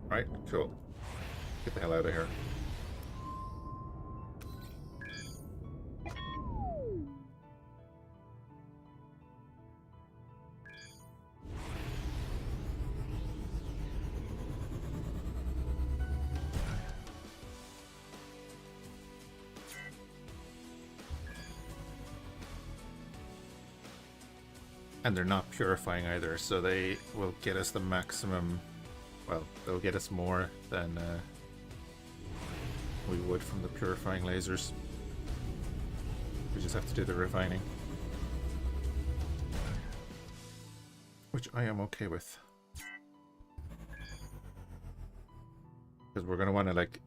Right, cool. Get the hell out of here. And they're not purifying either, so they will get us the maximum. Well, they'll get us more than we would from the purifying lasers. We just have to do the refining, which I am okay with, because we're going to want to like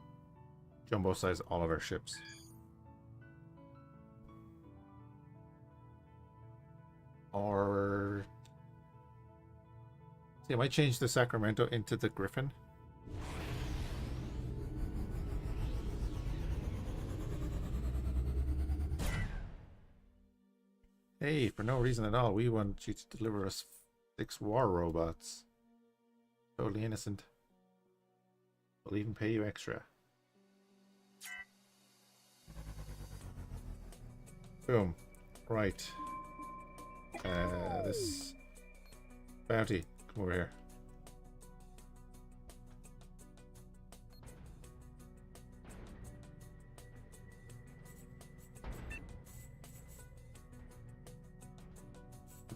jumbo size all of our ships. Or see, I might change the Sacramento into the Griffin. Hey, for no reason at all, we want you to deliver us 6 war robots. Totally innocent. We'll even pay you extra. Boom. Right. This bounty, come over here.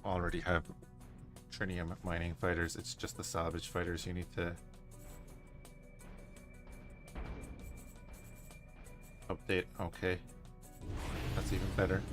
Already have Trinium mining fighters, it's just the salvage fighters you need to update. Okay, that's even better.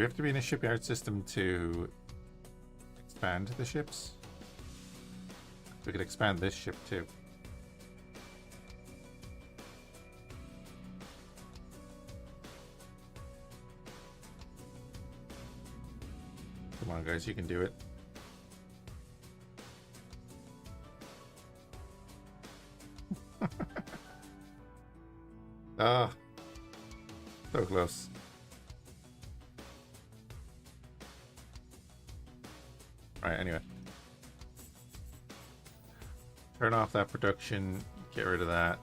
we have to be in a shipyard system to expand the ships? We could expand this ship too. Come on, guys, you can do it. Ah, so close. Alright, anyway. Turn off that production, get rid of that.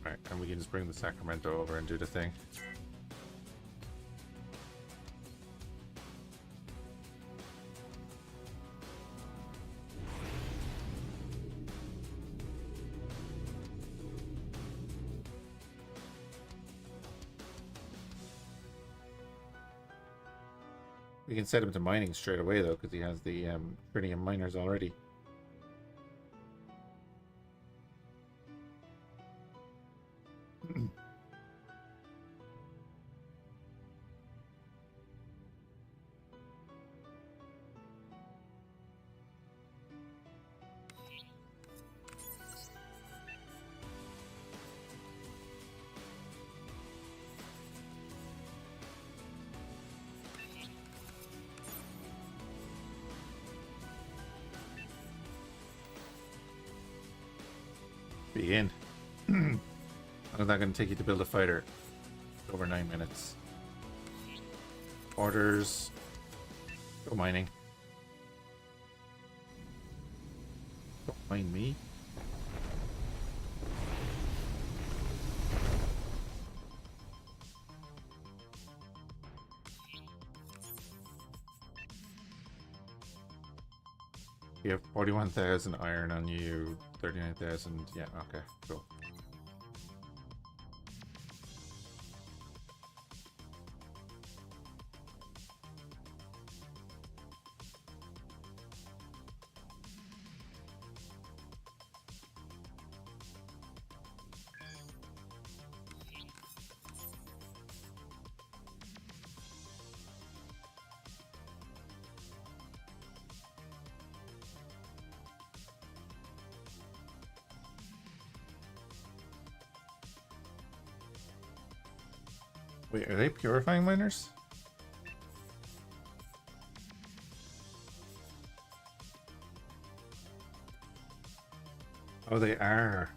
Alright, and we can just bring the Sacramento over and do the thing. We can set him to mining straight away, though, because he has the tritium miners already. Begin. How long is that going to take you to build a fighter? Over 9 minutes. Orders. Go mining. Don't mind me. You have 41,000 iron on you, 39,000. Yeah, okay, cool. Wait, are they purifying miners? Oh, they are.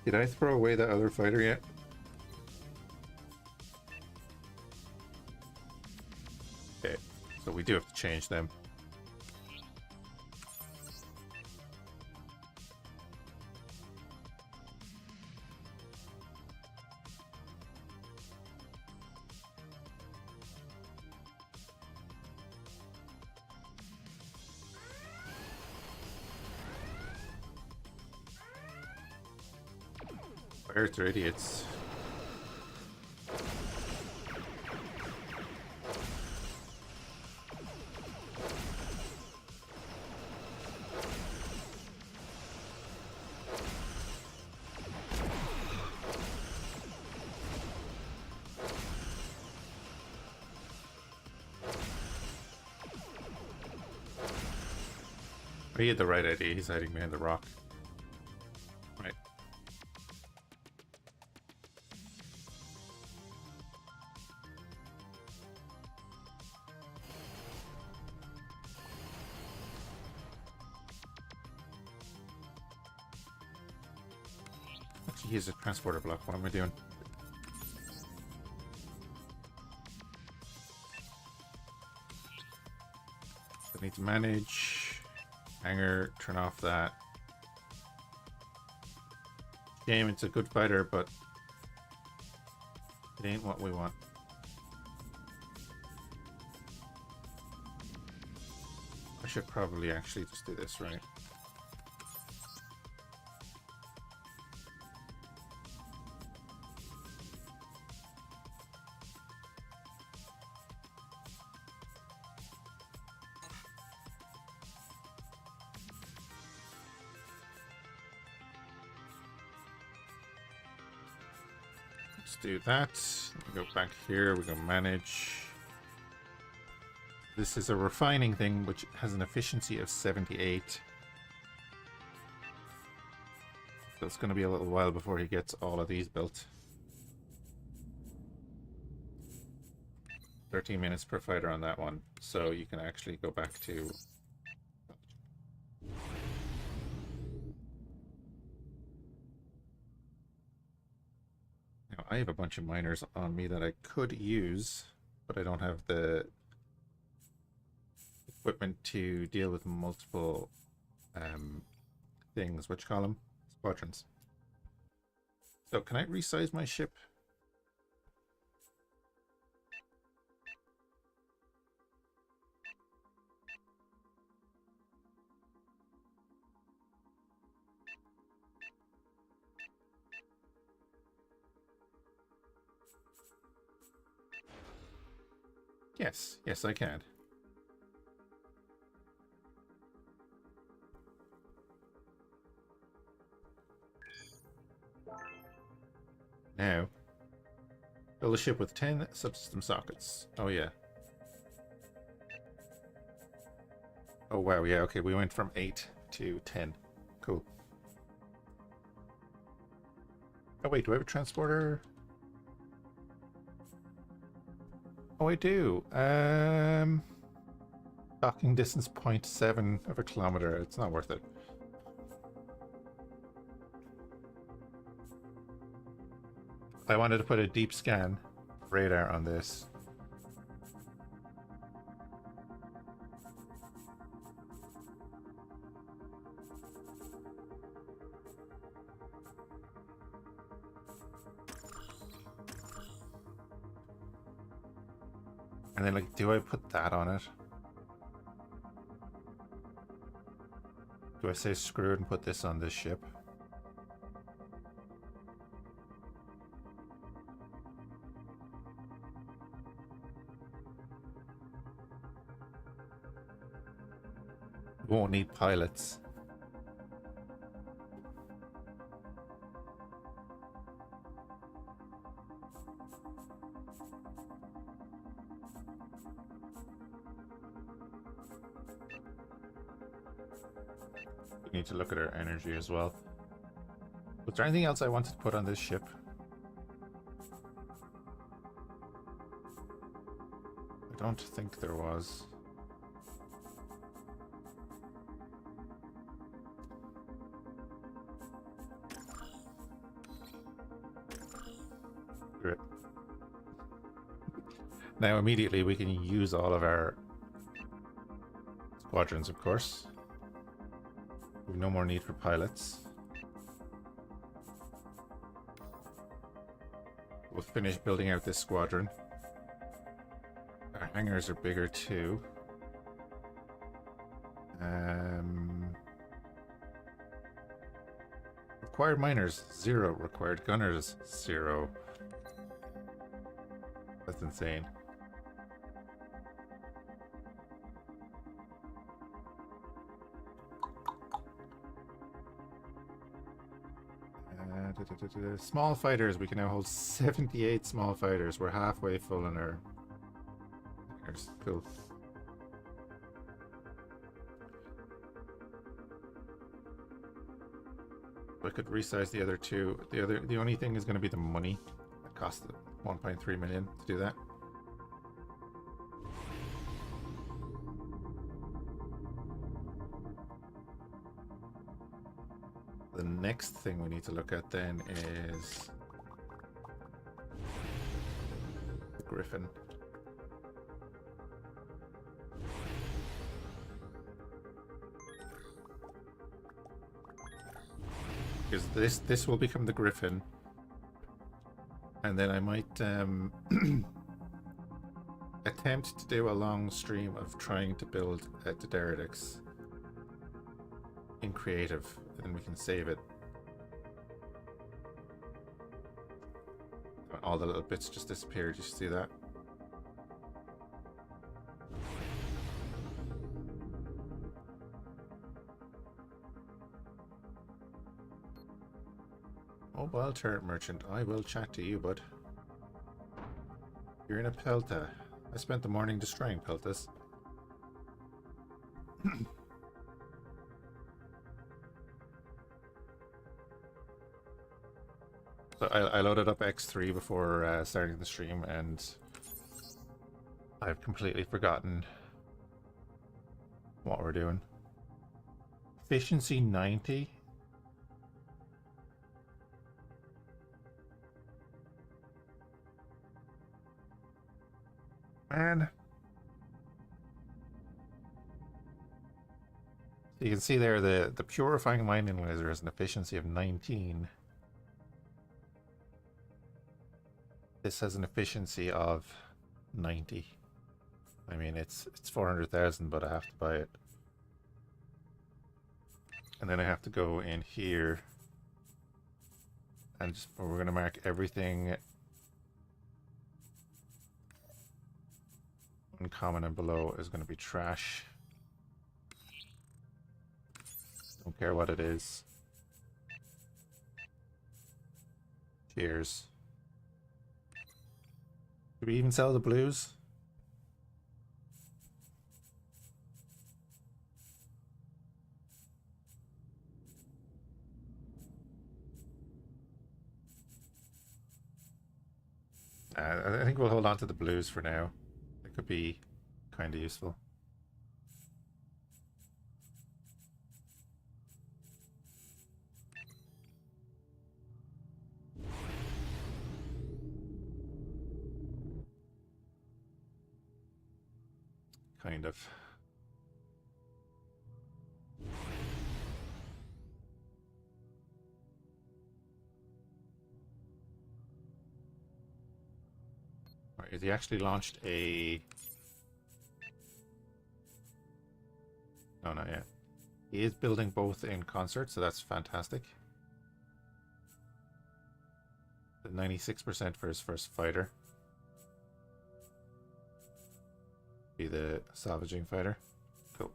Did I throw away that other fighter yet? Okay, so we do have to change them. Pirates are idiots. He had the right idea. He's hiding behind the rock. Right. Actually, he's a transporter block. What am I doing? I need to manage. Hangar, turn off that. Game, it's a good fighter, but it ain't what we want. I should probably actually just do this, right? Let's do that. We go back here, we go manage. This is a refining thing which has an efficiency of 78. So it's going to be a little while before he gets all of these built. 13 minutes per fighter on that one. So you can actually go back to... Now, I have a bunch of miners on me that I could use, but I don't have the equipment to deal with multiple things. What you call them? Squadrons. So can I resize my ship? Yes, yes I can. Now, build a ship with 10 subsystem sockets. Oh yeah. Oh wow, yeah, okay, we went from 8 to 10. Cool. Oh wait, do I have a transporter? Oh, I do. Docking distance 0.7 of a kilometer. It's not worth it. I wanted to put a deep scan radar on this. And then, like, do I put that on it? Do I say screw it and put this on this ship? Won't need pilots. We need to look at our energy as well. Was there anything else I wanted to put on this ship? I don't think there was. Great. Now immediately we can use all of our squadrons, of course. We have no more need for pilots. We'll finish building out this squadron. Our hangars are bigger too. Required miners, 0. Required gunners, 0. That's insane. Small fighters, we can now hold 78 small fighters. We're halfway full in our hangars. Cool. I could resize the other two. The only thing is going to be the money. It cost 1.3 million to do that. The next thing we need to look at then is the Griffin. Because this will become the Griffin, and then I might attempt to do a long stream of trying to build a Daenerys in creative, and we can save it. All the little bits just disappeared. You see that? Mobile turret merchant, I will chat to you, bud. You're in a Pelta. I spent the morning destroying Peltas. So I loaded up X3 before starting the stream, and I've completely forgotten what we're doing. Efficiency 90. Man. So you can see there the purifying mining laser has an efficiency of 19. This has an efficiency of 90. I mean, it's 400,000, but I have to buy it. And then I have to go in here and we're going to mark everything uncommon and below is going to be trash. Don't care what it is. Cheers. Do we even sell the blues? I think we'll hold on to the blues for now. It could be kind of useful. Kind of. Right, he actually launched a... No, not yet. He is building both in concert, so that's fantastic. The 96% for his first fighter. Be the salvaging fighter. Cool.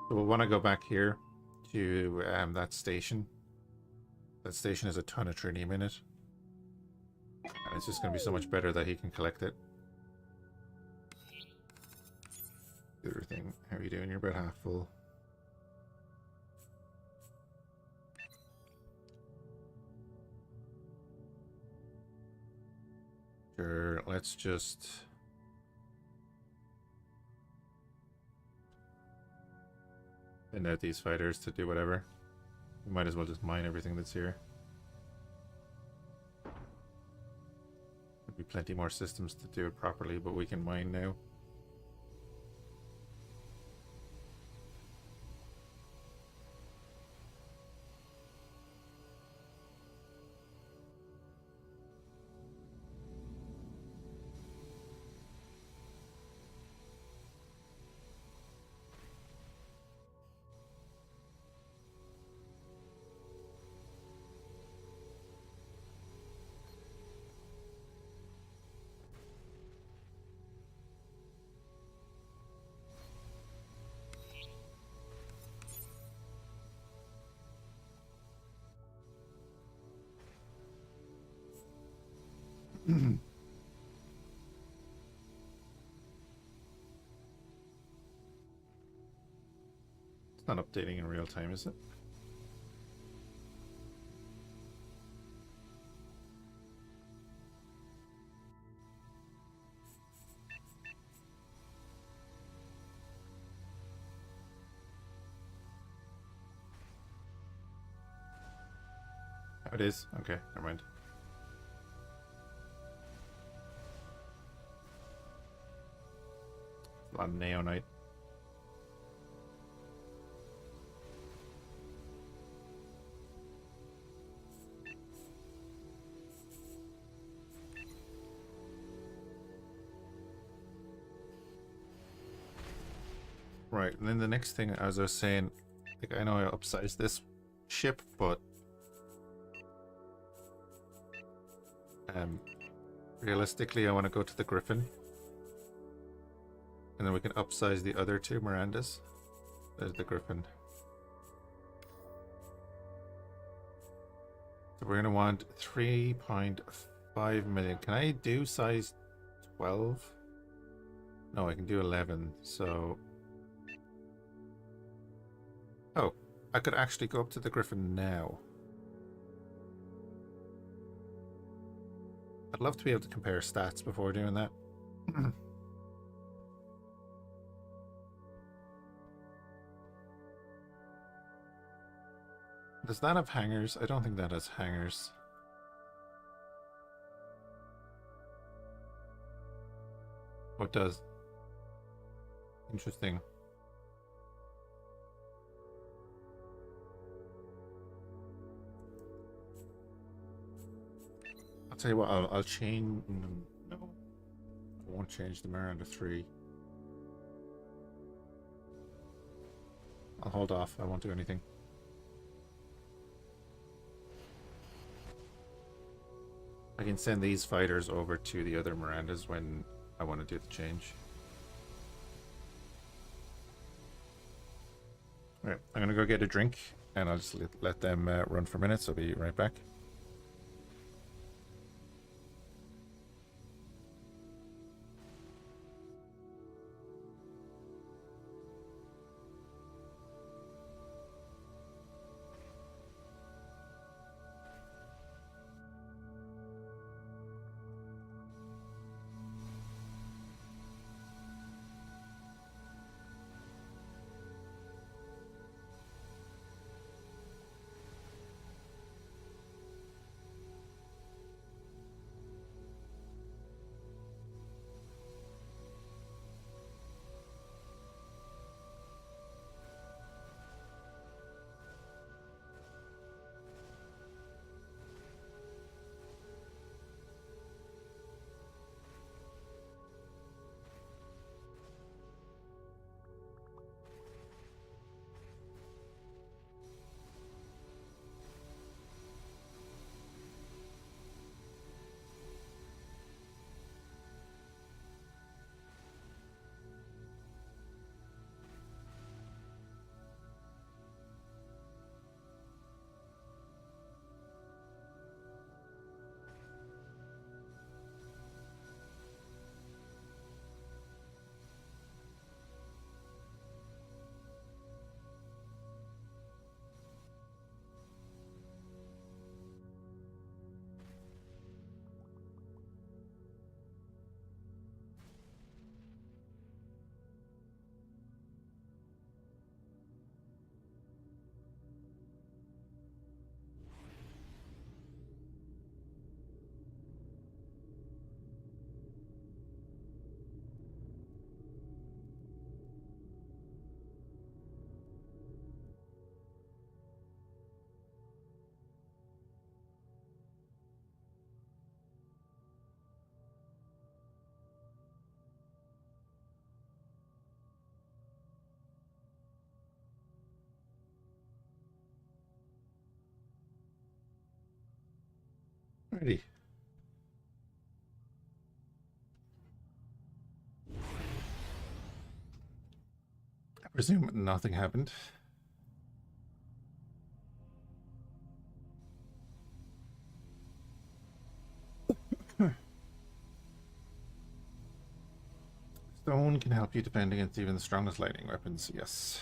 So we'll want to go back here to that station. That station has a ton of trinium in it. And it's just going to be so much better that he can collect it. The other thing, how are you doing? You're about half full. Sure, let's just... send out these fighters to do whatever. We might as well just mine everything that's here. There'll be plenty more systems to do it properly, but we can mine now. It's not updating in real time, is it? Oh, it is? Okay, never mind. A lot of neonite. Right, and then the next thing, as I was saying, like I know I upsized this ship, but realistically I want to go to the Griffin. And then we can upsize the other two Mirandas. There's the Griffin. So we're going to want 3.5 million. Can I do size 12? No, I can do 11. So... Oh, I could actually go up to the Griffin now. I'd love to be able to compare stats before doing that. Does that have hangers? I don't think that has hangers. Oh, it does. Interesting. I'll tell you what, I'll change... No. I won't change the Mirror to 3. I'll hold off. I won't do anything. I can send these fighters over to the other Mirandas when I want to do the change. Alright, I'm going to go get a drink, and I'll just let them run for minutes. I'll be right back. Alrighty. I presume nothing happened. Stone can help you defend against even the strongest lightning weapons, yes.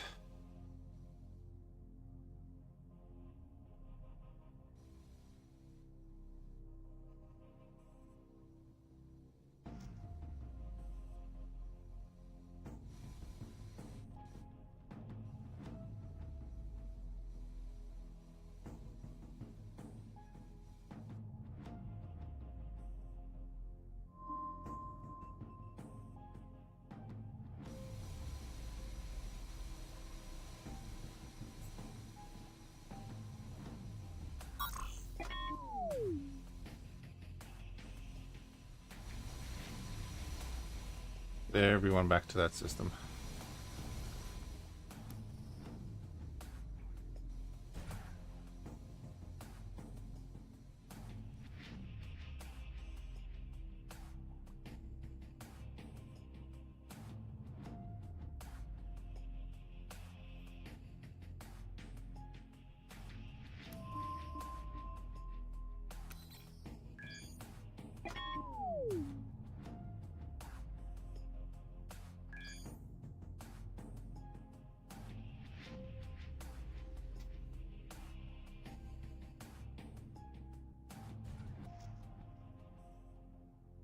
Everyone back to that system.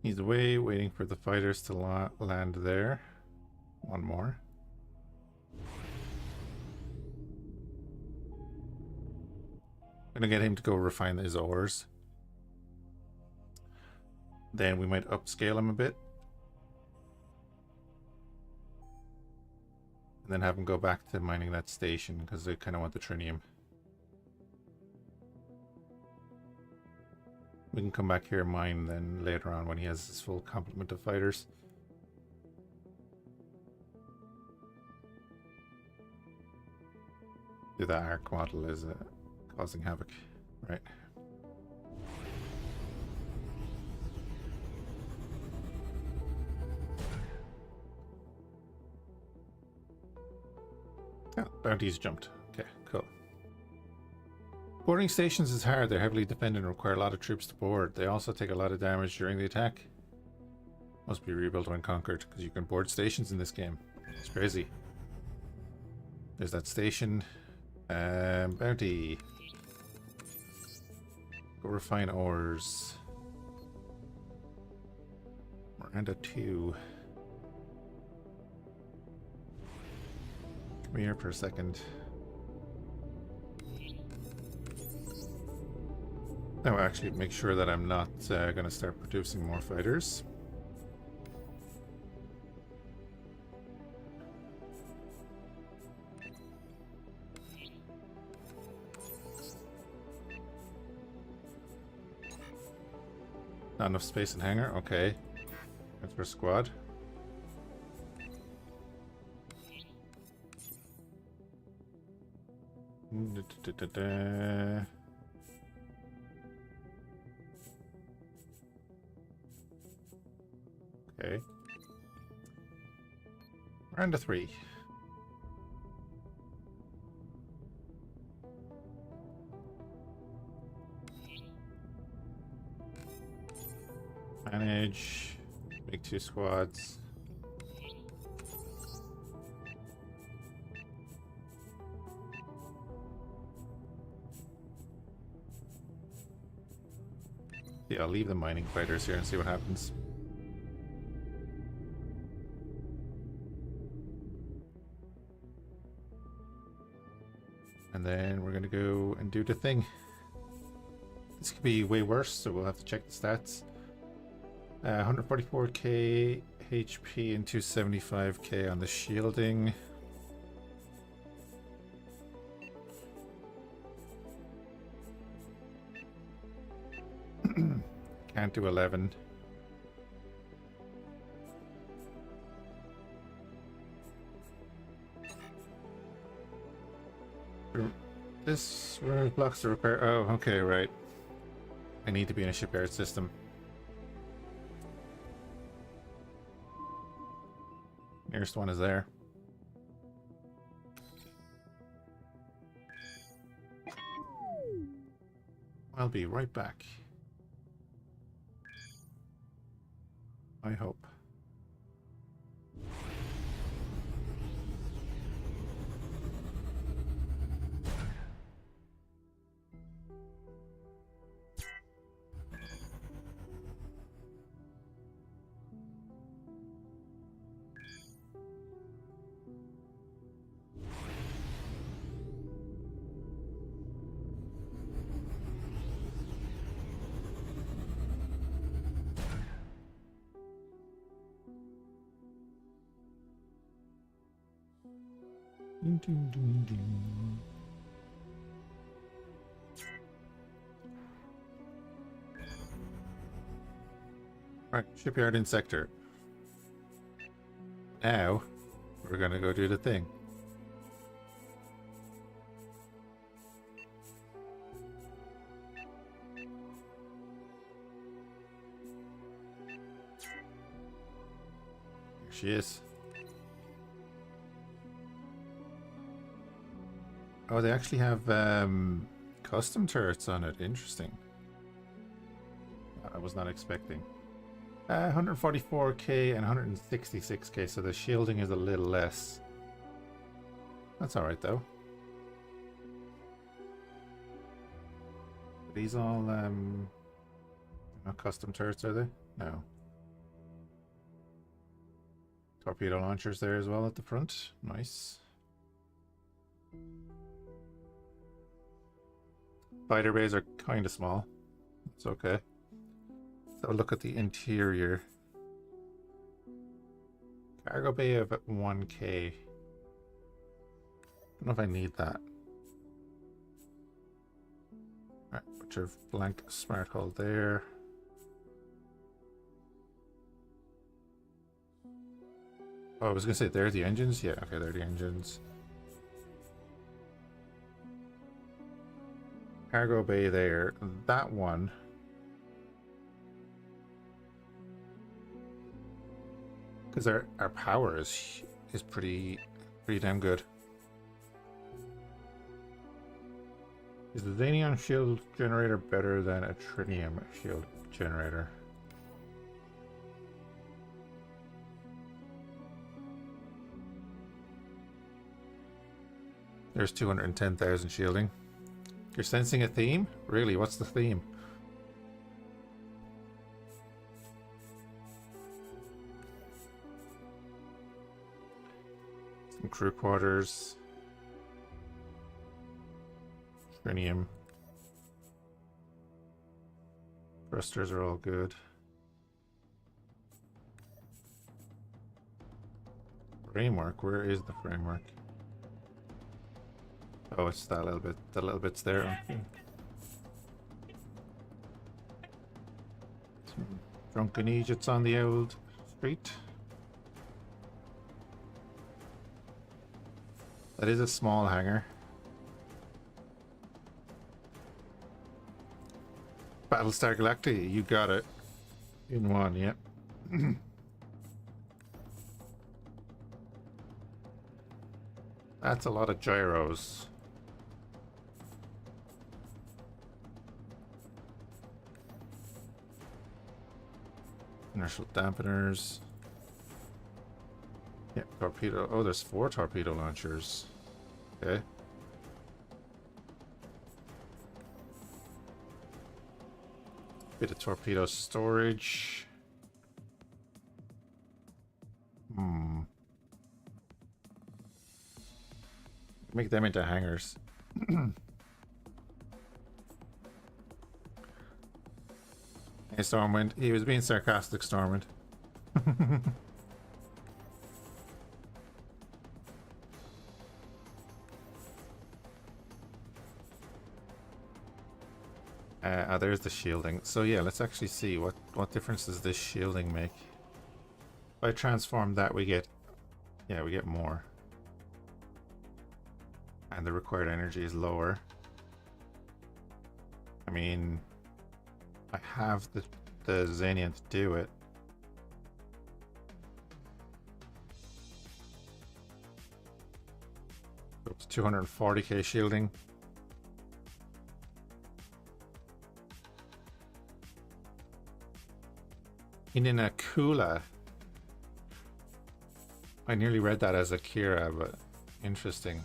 He's away, waiting for the fighters to land there. One more. Gonna get him to go refine his ores. Then we might upscale him a bit. And then have him go back to mining that station because they kind of want the trinium. We can come back here and mine then later on when he has his full complement of fighters. Do that arc model is causing havoc, right? Oh, bounties jumped. Okay, cool. Boarding stations is hard. They're heavily defended and require a lot of troops to board. They also take a lot of damage during the attack. Must be rebuilt when conquered, because you can board stations in this game. It's crazy. There's that station. Bounty. Go refine ores. Miranda 2. Come here for a second. Now actually make sure that I'm not going to start producing more fighters. Not enough space in hangar? Okay. That's for squad. Okay. Round of 3. Manage. Make 2 squads. Yeah, I'll leave the mining fighters here and see what happens. And then we're gonna go and do the thing. This could be way worse, so we'll have to check the stats. 144k HP and 275k on the shielding. Can't do 11. This blocks the repair. Oh, okay, right. I need to be in a shipyard system. Nearest one is there. I'll be right back. I hope. Right, shipyard in sector. Now, we're gonna go do the thing. Here she is. Oh, they actually have custom turrets on it. Interesting. I was not expecting. 144k and 166k, so the shielding is a little less. That's alright though. Are these all not custom turrets, are they? No. Torpedo launchers there as well at the front. Nice. Fighter bays are kind of small. It's okay. So look at the interior. Cargo bay of 1K. Don't know if I need that. Alright, put your blank smart hull there. Oh, I was gonna say they're the engines? Yeah, okay, they're the engines. Cargo bay there. That one. Because our power is pretty damn good. Is the Xenion shield generator better than a Tritium shield generator? There's 210,000 shielding. You're sensing a theme? Really, what's the theme? Some crew quarters. Trinium. Thrusters are all good. Framework, where is the framework? Oh, it's that little bit. The little bit's there. Some drunken Egypts on the old street. That is a small hangar. Battlestar Galactica, you got it. In one, yep. That's a lot of gyros. Inertial dampeners. Yep, torpedo. Oh, there's 4 torpedo launchers. Okay. Bit of torpedo storage. Make them into hangars. Hey, Stormwind. He was being sarcastic, Stormwind. There's the shielding. So yeah, let's actually see what difference does this shielding make. If I transform that, we get more. And the required energy is lower. I mean, I have the Xenion to do it. Up to 240k shielding. Inakula. I nearly read that as Akira, but interesting.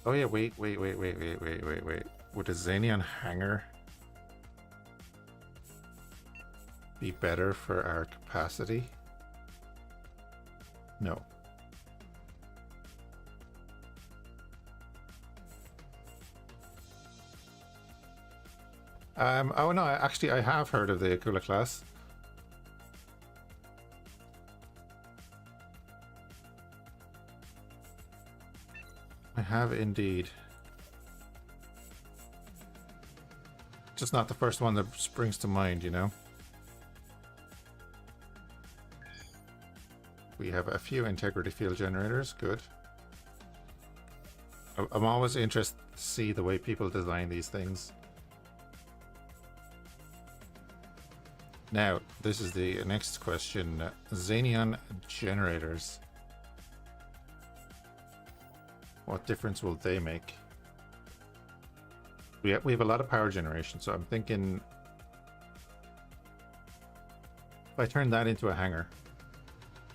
Oh yeah, wait. Would a Xenion hangar be better for our capacity? No. Oh no, actually I have heard of the Akula class. I have indeed. Just not the first one that springs to mind, you know? We have a few integrity field generators, good. I'm always interested to see the way people design these things. Now, this is the next question. Xenion generators. What difference will they make? We have a lot of power generation, so I'm thinking if I turn that into a hangar,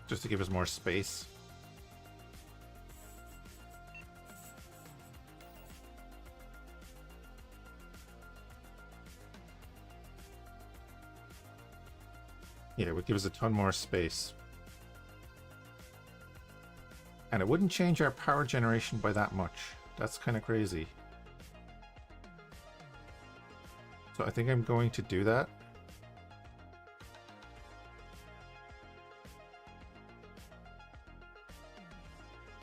just to give us more space. Yeah, it would give us a ton more space. And it wouldn't change our power generation by that much. That's kind of crazy. So I think I'm going to do that.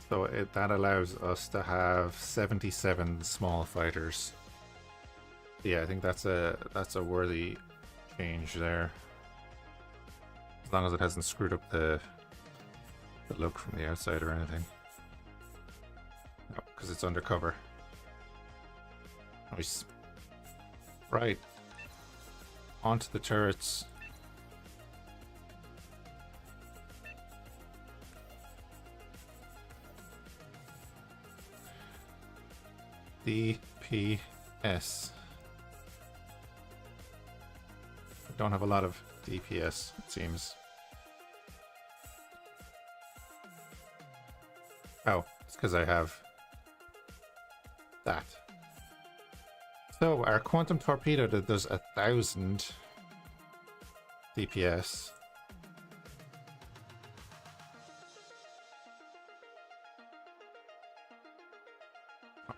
So that allows us to have 77 small fighters. Yeah, I think that's a worthy change there. As long as it hasn't screwed up the look from the outside or anything. No, because it's undercover. Nice. Right. Onto the turrets. DPS. I don't have a lot of DPS, it seems. Oh, it's because I have that. So our quantum torpedo that does 1,000 DPS.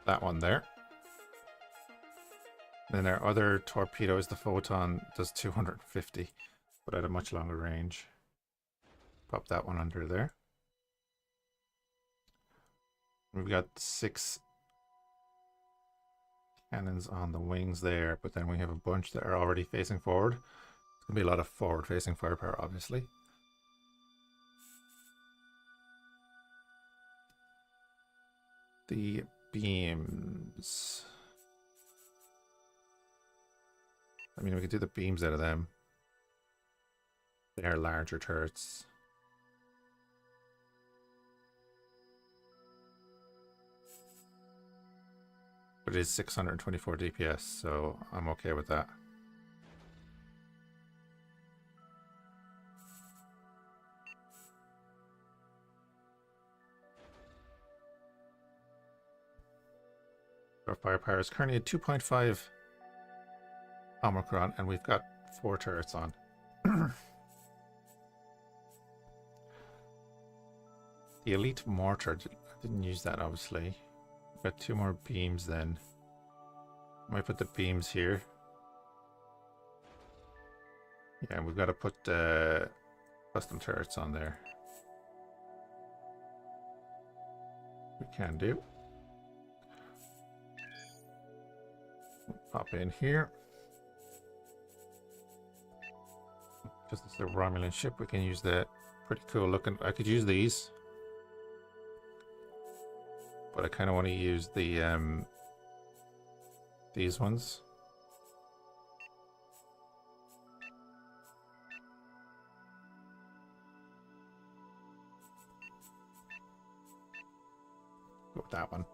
That one there. Then our other torpedo is the photon, does 250, but at a much longer range. Pop that one under there. We've got 6 cannons on the wings there, but then we have a bunch that are already facing forward. It's going to be a lot of forward-facing firepower, obviously. The beams. I mean, we could do the beams out of them. They are larger turrets. But it is 624 DPS, so I'm okay with that. Our firepower is currently at 2.5 Omicron, and we've got 4 turrets on. The elite mortar, I didn't use that obviously. Got 2 more beams then. I might put the beams here. Yeah, we've got to put custom turrets on there. We can do. Pop in here. Just as a Romulan ship, we can use the pretty cool looking. I could use these, but I kind of want to use the these ones. Go with that one.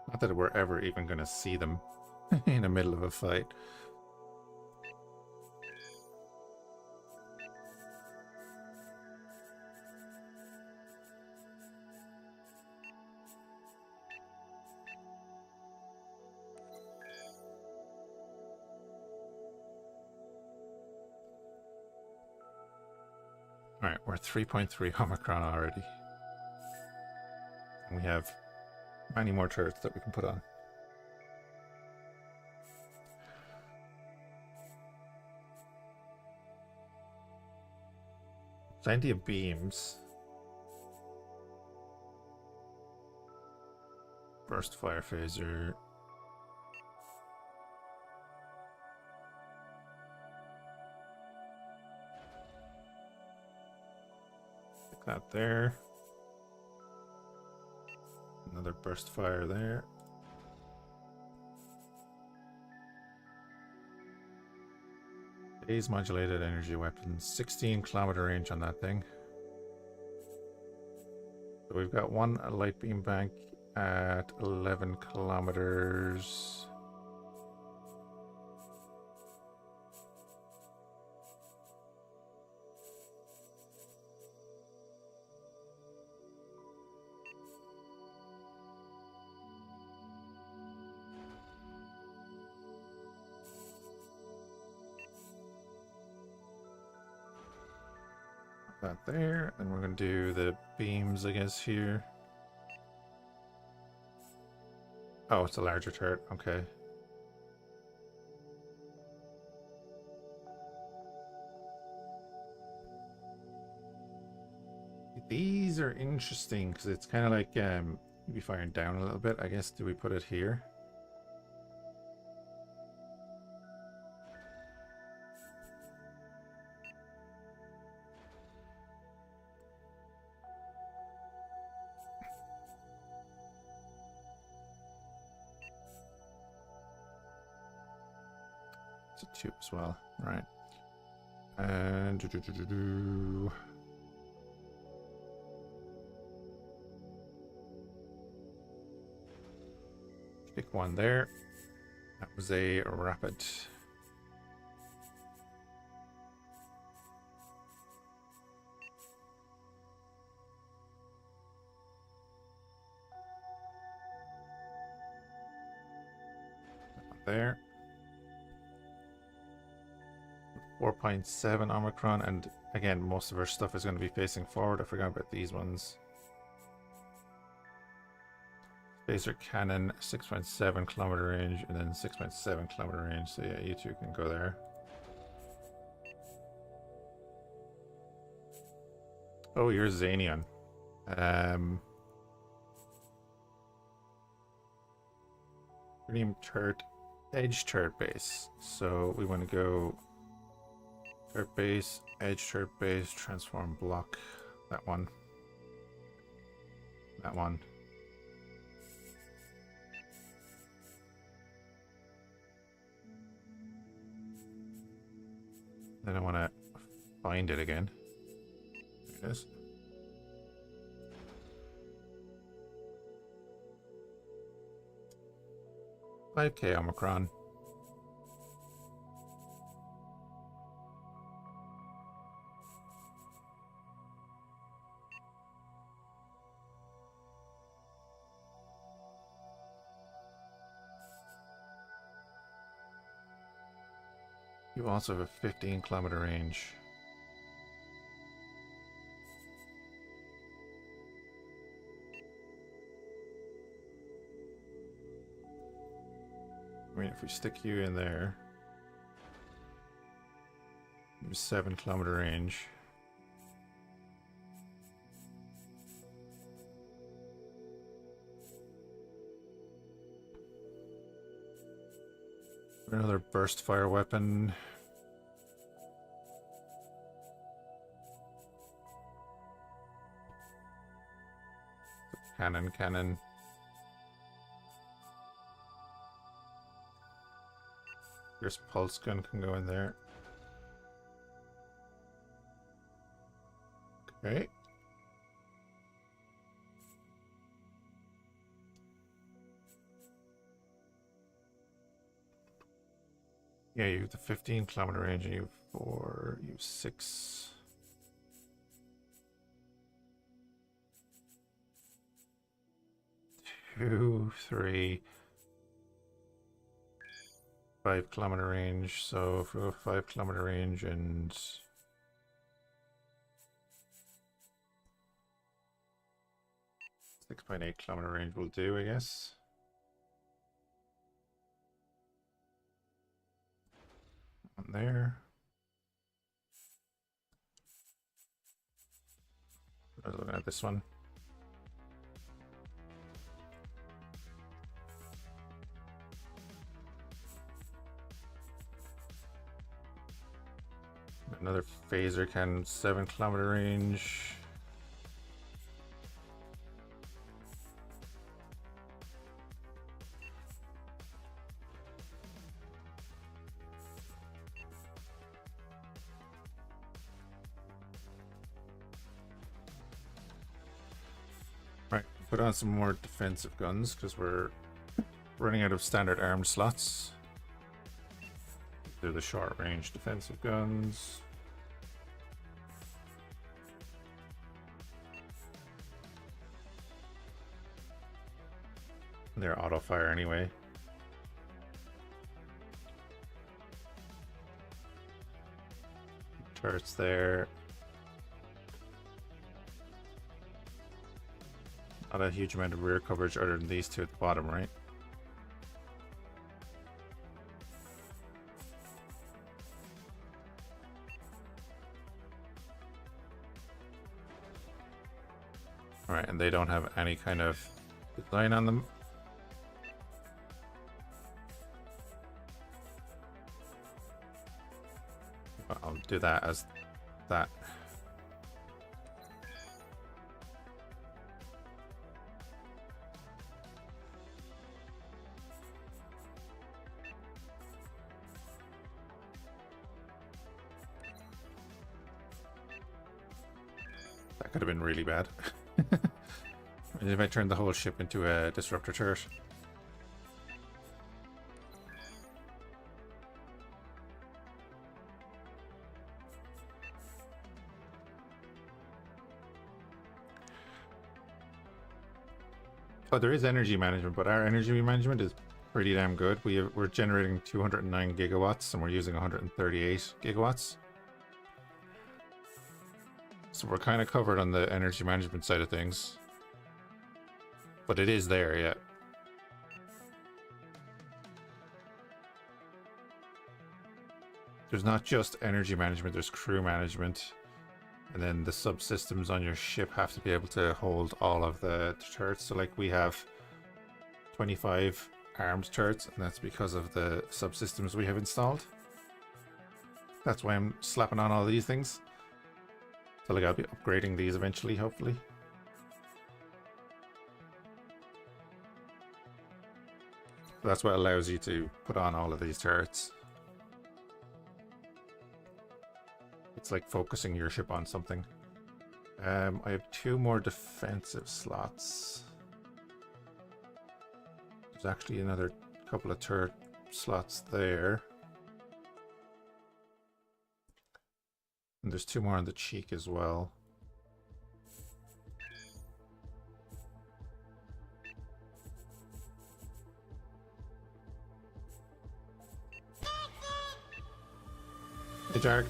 Not that we're ever even going to see them in the middle of a fight. Alright, we're 3.3 Omicron already. And we have many more turrets that we can put on. Plenty of beams. Burst fire phaser. Stick that there. Another burst fire there. Phase modulated energy weapon, 16-kilometer range on that thing. So we've got one light beam bank at 11 kilometers. That there, and we're going to do the beams, I guess, here. Oh, it's a larger turret. Okay. These are interesting because it's kind of like you'd be firing down a little bit. I guess, do we put it here? It's a tube as well, right? And pick one there. That was a rapid. There. 4.7 Omicron, and again, most of our stuff is going to be facing forward. I forgot about these ones. Phaser cannon, 6.7 kilometer range, and then 6.7 kilometer range. So yeah, you two can go there. Oh, you're Xanion. Premium turret, edge turret base. So we want to go turret base, edge turret base, transform block. That one. That one. Then I want to find it again. There it is. $5K Omicron. You also have a 15 kilometer range. I mean, if we stick you in there, 7 kilometer range. Another burst fire weapon. Cannon. Here's pulse gun can go in there. Okay. Yeah, you have the 15 kilometer range, and you have 4, you have 6. Two, 3, 5 kilometer range. So if we go 5 kilometer range and 6.8 kilometer range will do, I guess. On there. I was looking at this one. Another phaser cannon, 7 kilometer range. Right, put on some more defensive guns because we're running out of standard armed slots. They're the short range defensive guns. They're auto fire anyway. Turrets there. Not a huge amount of rear coverage other than these two at the bottom, right? Alright, and they don't have any kind of design on them. I'll do that as that. That could have been really bad. If I turned the whole ship into a disruptor turret. Oh, there is energy management, but our energy management is pretty damn good. We're generating 209 gigawatts and we're using 138 gigawatts. So we're kind of covered on the energy management side of things. But it is there, yeah. There's not just energy management, there's crew management. And then the subsystems on your ship have to be able to hold all of the turrets. So like we have 25 armed turrets, and that's because of the subsystems we have installed. That's why I'm slapping on all these things. So like I'll be upgrading these eventually, hopefully. So that's what allows you to put on all of these turrets. It's like focusing your ship on something. I have 2 more defensive slots. There's actually another couple of turret slots there. And there's 2 more on the cheek as well. Hey, Jarek.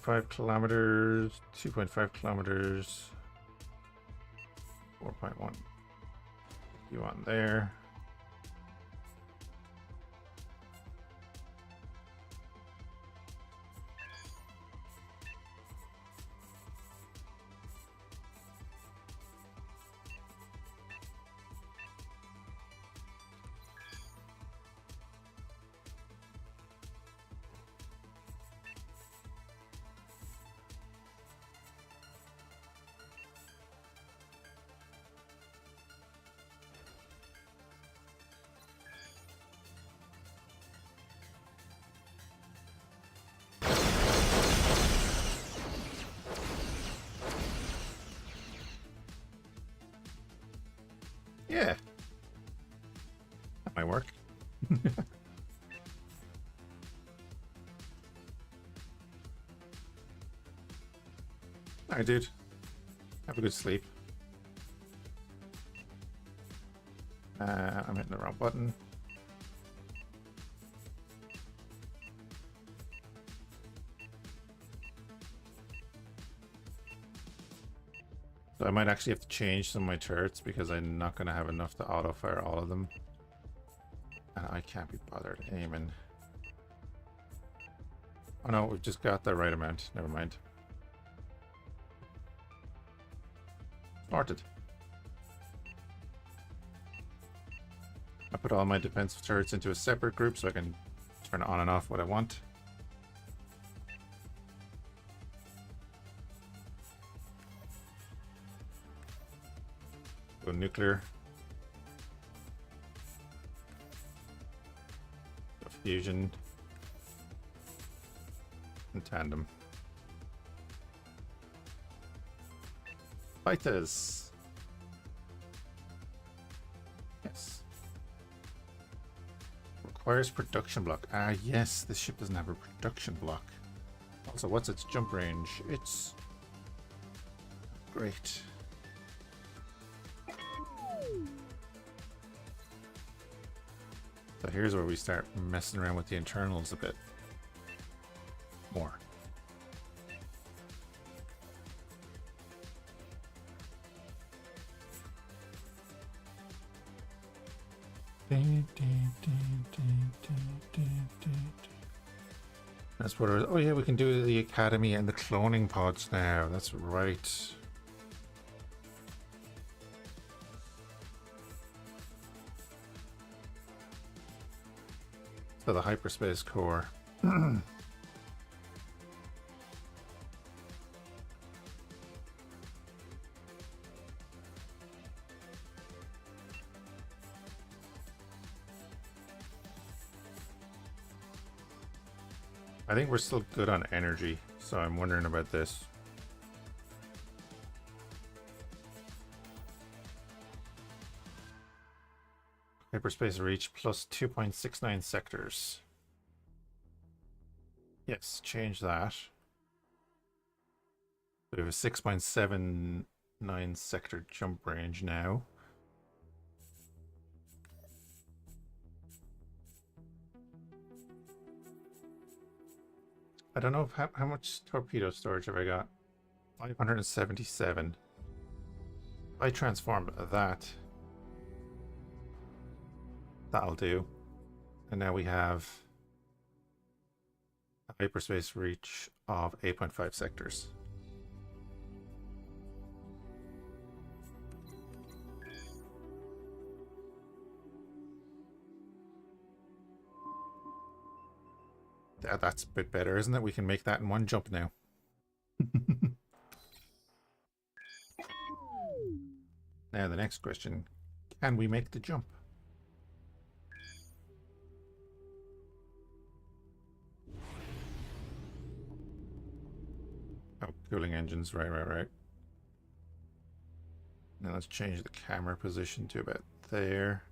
.5 kilometers, 2.5 kilometers, 4.1. You on there. Yeah. That might work. Alright, dude. Have a good sleep. I'm hitting the wrong button. So I might actually have to change some of my turrets because I'm not going to have enough to auto-fire all of them. And I can't be bothered aiming. Oh no, we've just got the right amount. Never mind. Sorted. I put all my defensive turrets into a separate group so I can turn on and off what I want. Go nuclear. Go fusion. And tandem. Fighters. Yes. Requires production block. Ah, yes, this ship doesn't have a production block. Also, what's its jump range? It's great. So here's where we start messing around with the internals a bit more. That's what. Oh yeah, we can do the academy and the cloning pods now. That's right. So the hyperspace core. I think we're still good on energy, so I'm wondering about this. Hyperspace reach plus 2.69 sectors. Yes, change that. We have a 6.79 sector jump range now. I don't know if how much torpedo storage have I got? 577. If I transform that, that'll do. And now we have a hyperspace reach of 8.5 sectors. That's a bit better, isn't it? We can make that in one jump now. Now the next question, can we make the jump? Oh, cooling engines, right. Now let's change the camera position to about there.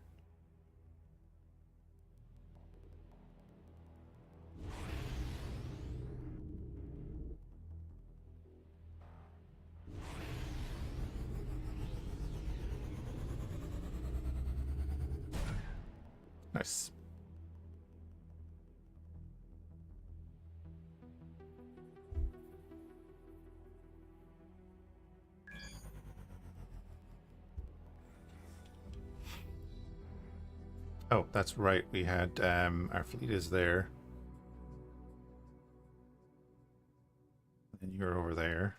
Nice. Oh, that's right. We had our fleet is there. And you're over there.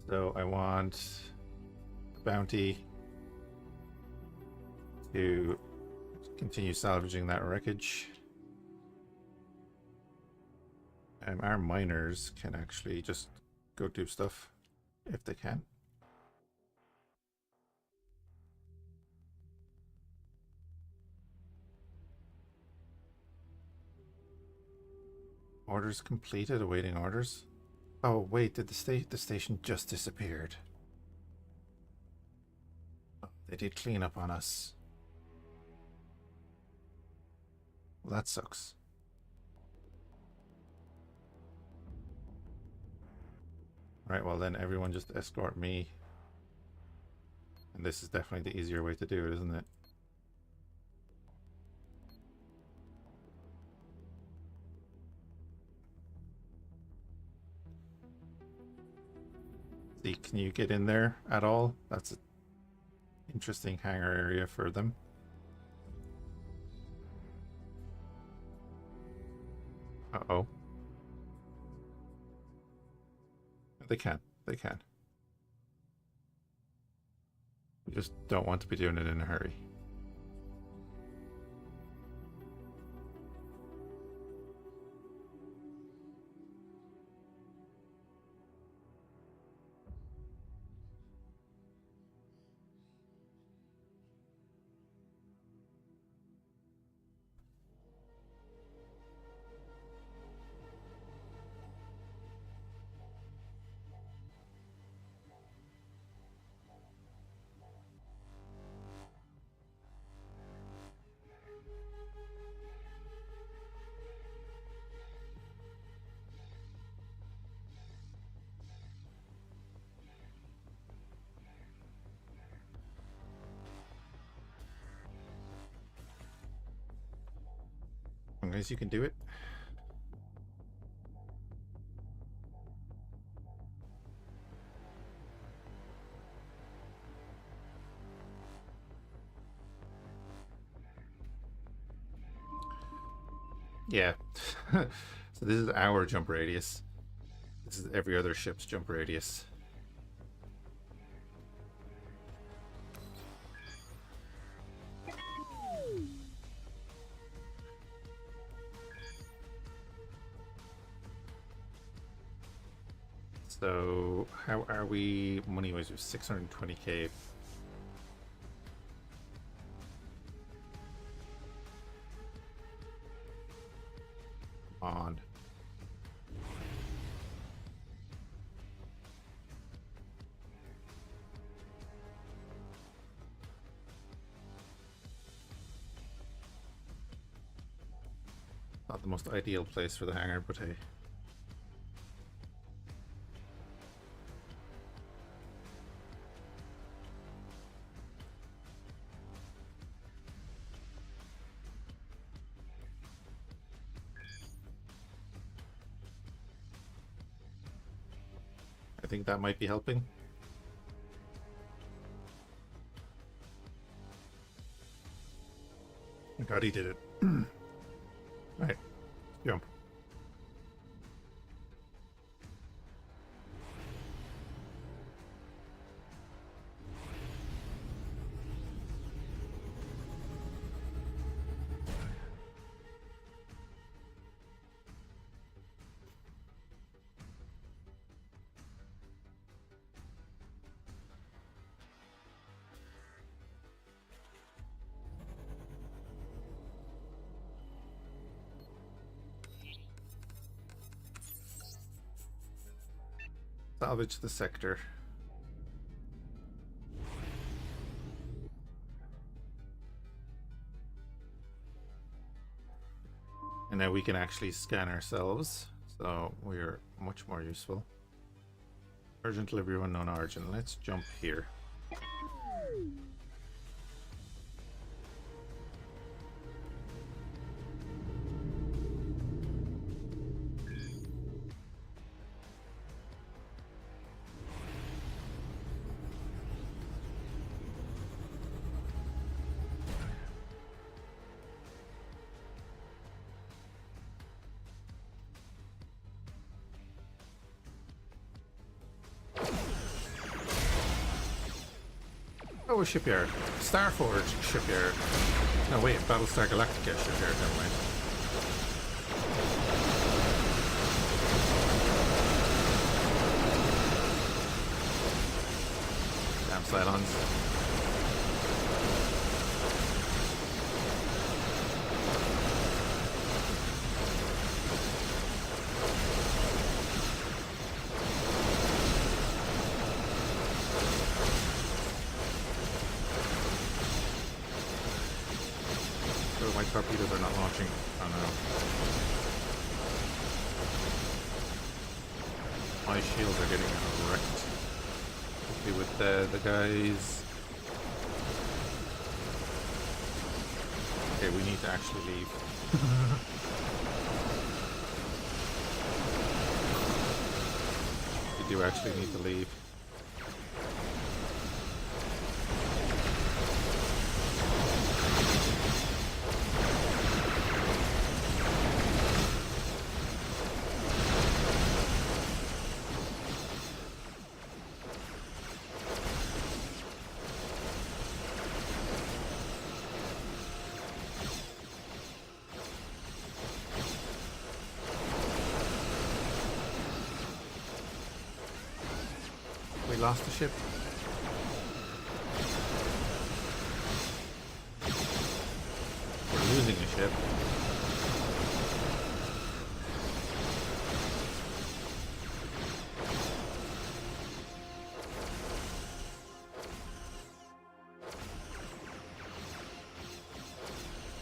So I want bounty to continue salvaging that wreckage. Our miners can actually just go do stuff if they can. Orders completed, awaiting orders. Oh wait, did the station just disappeared? Oh, they did clean up on us. Well, that sucks. Right, well then everyone just escort me. And this is definitely the easier way to do it, isn't it? See, can you get in there at all? That's an interesting hangar area for them. Uh-oh. They can. They can. We just don't want to be doing it in a hurry. long as you can do it. Yeah. So this is our jump radius. This is every other ship's jump radius. So how are we money-wise? With 620k. On. Not the most ideal place for the hangar, but hey. I think that might be helping. Oh God, he did it. Right, jump. Salvage the sector. And now we can actually scan ourselves, so we're much more useful. Urgent delivery unknown origin. Let's jump here. Oh, a shipyard. Starforge shipyard. No, wait, Battlestar Galactica shipyard, never mind. Damn Cylons. Torpedoes are not launching. Oh no. My shields are getting wrecked. Okay, with the guys. Okay, we need to actually leave. We do actually need to leave. Lost the ship. We're losing a ship.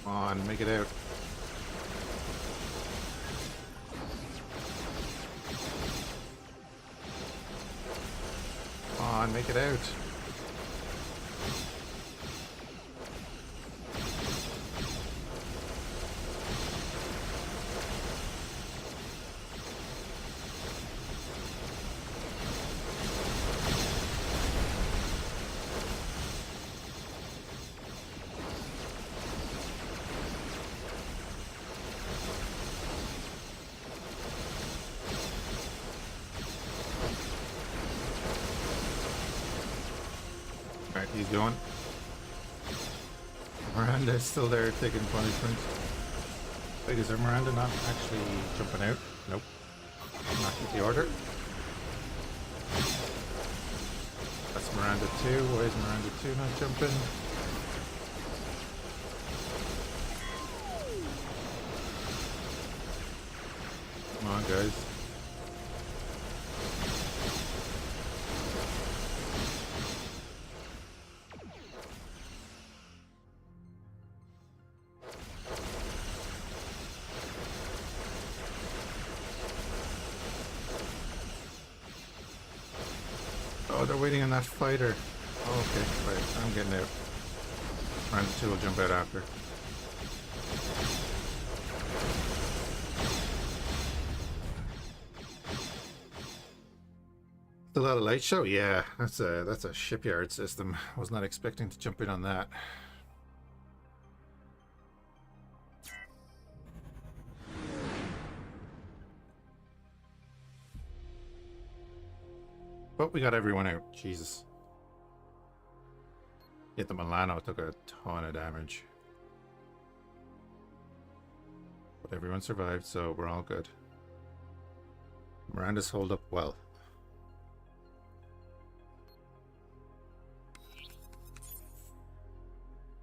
Come on, make it out. Make it out. Alright, he's going. Miranda's still there taking punishment. Wait, is there Miranda not actually jumping out? Nope. Not with the order. That's Miranda 2. Why is Miranda 2 not jumping? Come on, guys. Oh, they're waiting on that fighter. Oh, okay, right. I'm getting out. Miranda 2 will jump out after. Still out of light show? Yeah, that's a shipyard system. I was not expecting to jump in on that. But we got everyone out. Jesus. Yet the Milano took a ton of damage. But everyone survived, so we're all good. Miranda's hold up well.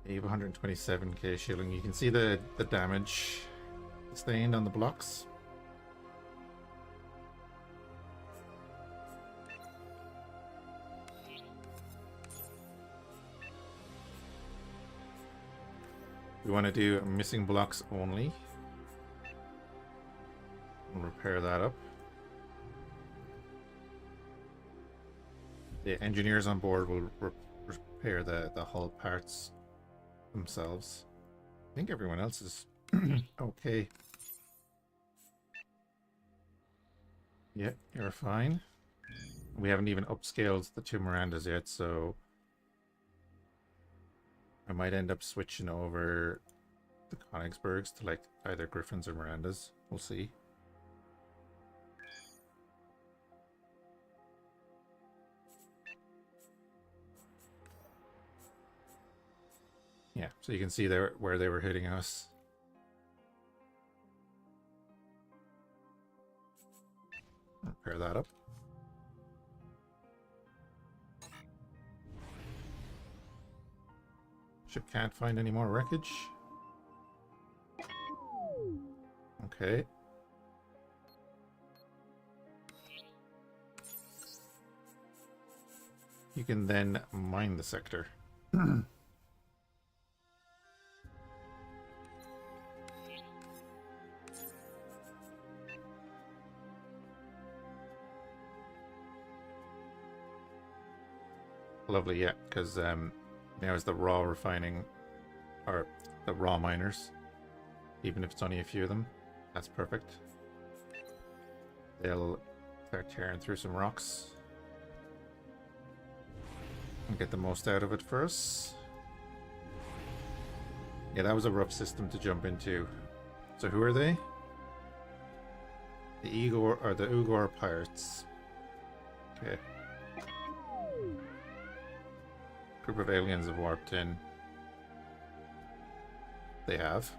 You have 127k shielding. You can see the damage sustained on the blocks. We want to do missing blocks only. And repair that up. The engineers on board will repair the hull parts themselves. I think everyone else is okay. Yeah, you're fine. We haven't even upscaled the 2 Mirandas yet, so I might end up switching over the Königsbergs to like either Griffins or Mirandas. We'll see. Yeah, so you can see there where they were hitting us. Repair that up. Ship can't find any more wreckage. Okay. You can then mine the sector. Lovely, yeah, because now is the raw refining, or the raw miners, even if it's only a few of them. That's perfect. They'll start tearing through some rocks and get the most out of it for us. Yeah, that was a rough system to jump into. So who are they? The Igor or the Ugor pirates. Okay. Group of aliens have warped in. They have.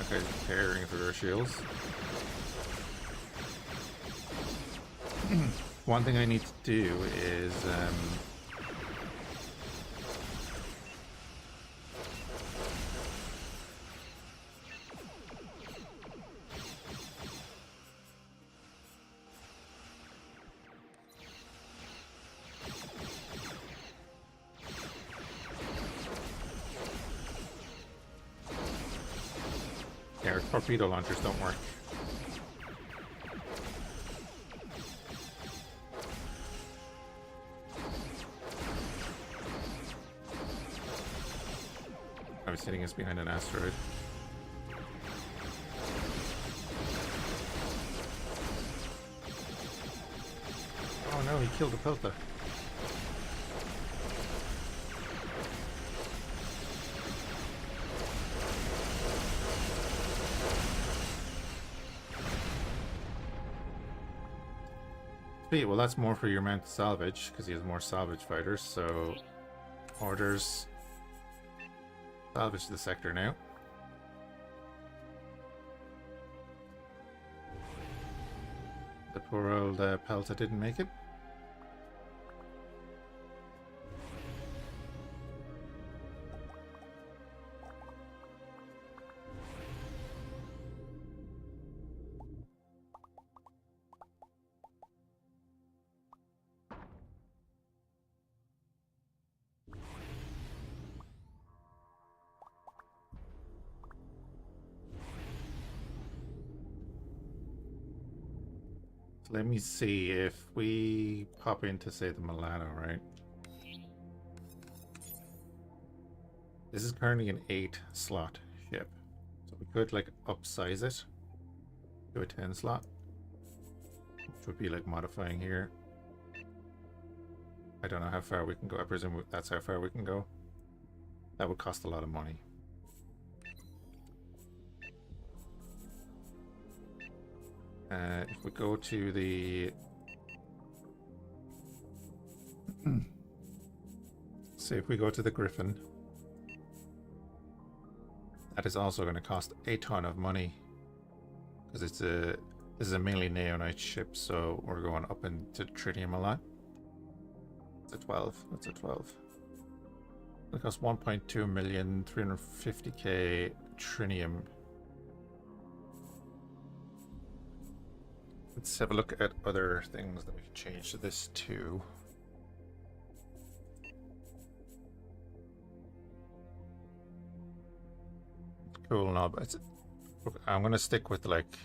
Okay, tearing through their shields. One thing I need to do is yeah, our torpedo launchers don't work. it's hitting us behind an asteroid. Oh no, he killed the Pilta. Sweet, well that's more for your man to salvage, because he has more salvage fighters, so orders salvage the sector now. The poor old Pelta didn't make it. Let me see if we pop into, say, the Milano, right? This is currently an 8-slot ship. So we could, like, upsize it to a 10-slot. Which would be, like, modifying here. I don't know how far we can go. I presume that's how far we can go. That would cost a lot of money. If we go to the... say if we go to the Griffin, that is also going to cost a ton of money. Because this is a mainly Neonite ship, so we're going up into Tritium a lot. It's a 12. That's a 12. It costs 1.2 million, 350k Trinium. Let's have a look at other things that we can change to this too. Cool and all, but I'm gonna stick with like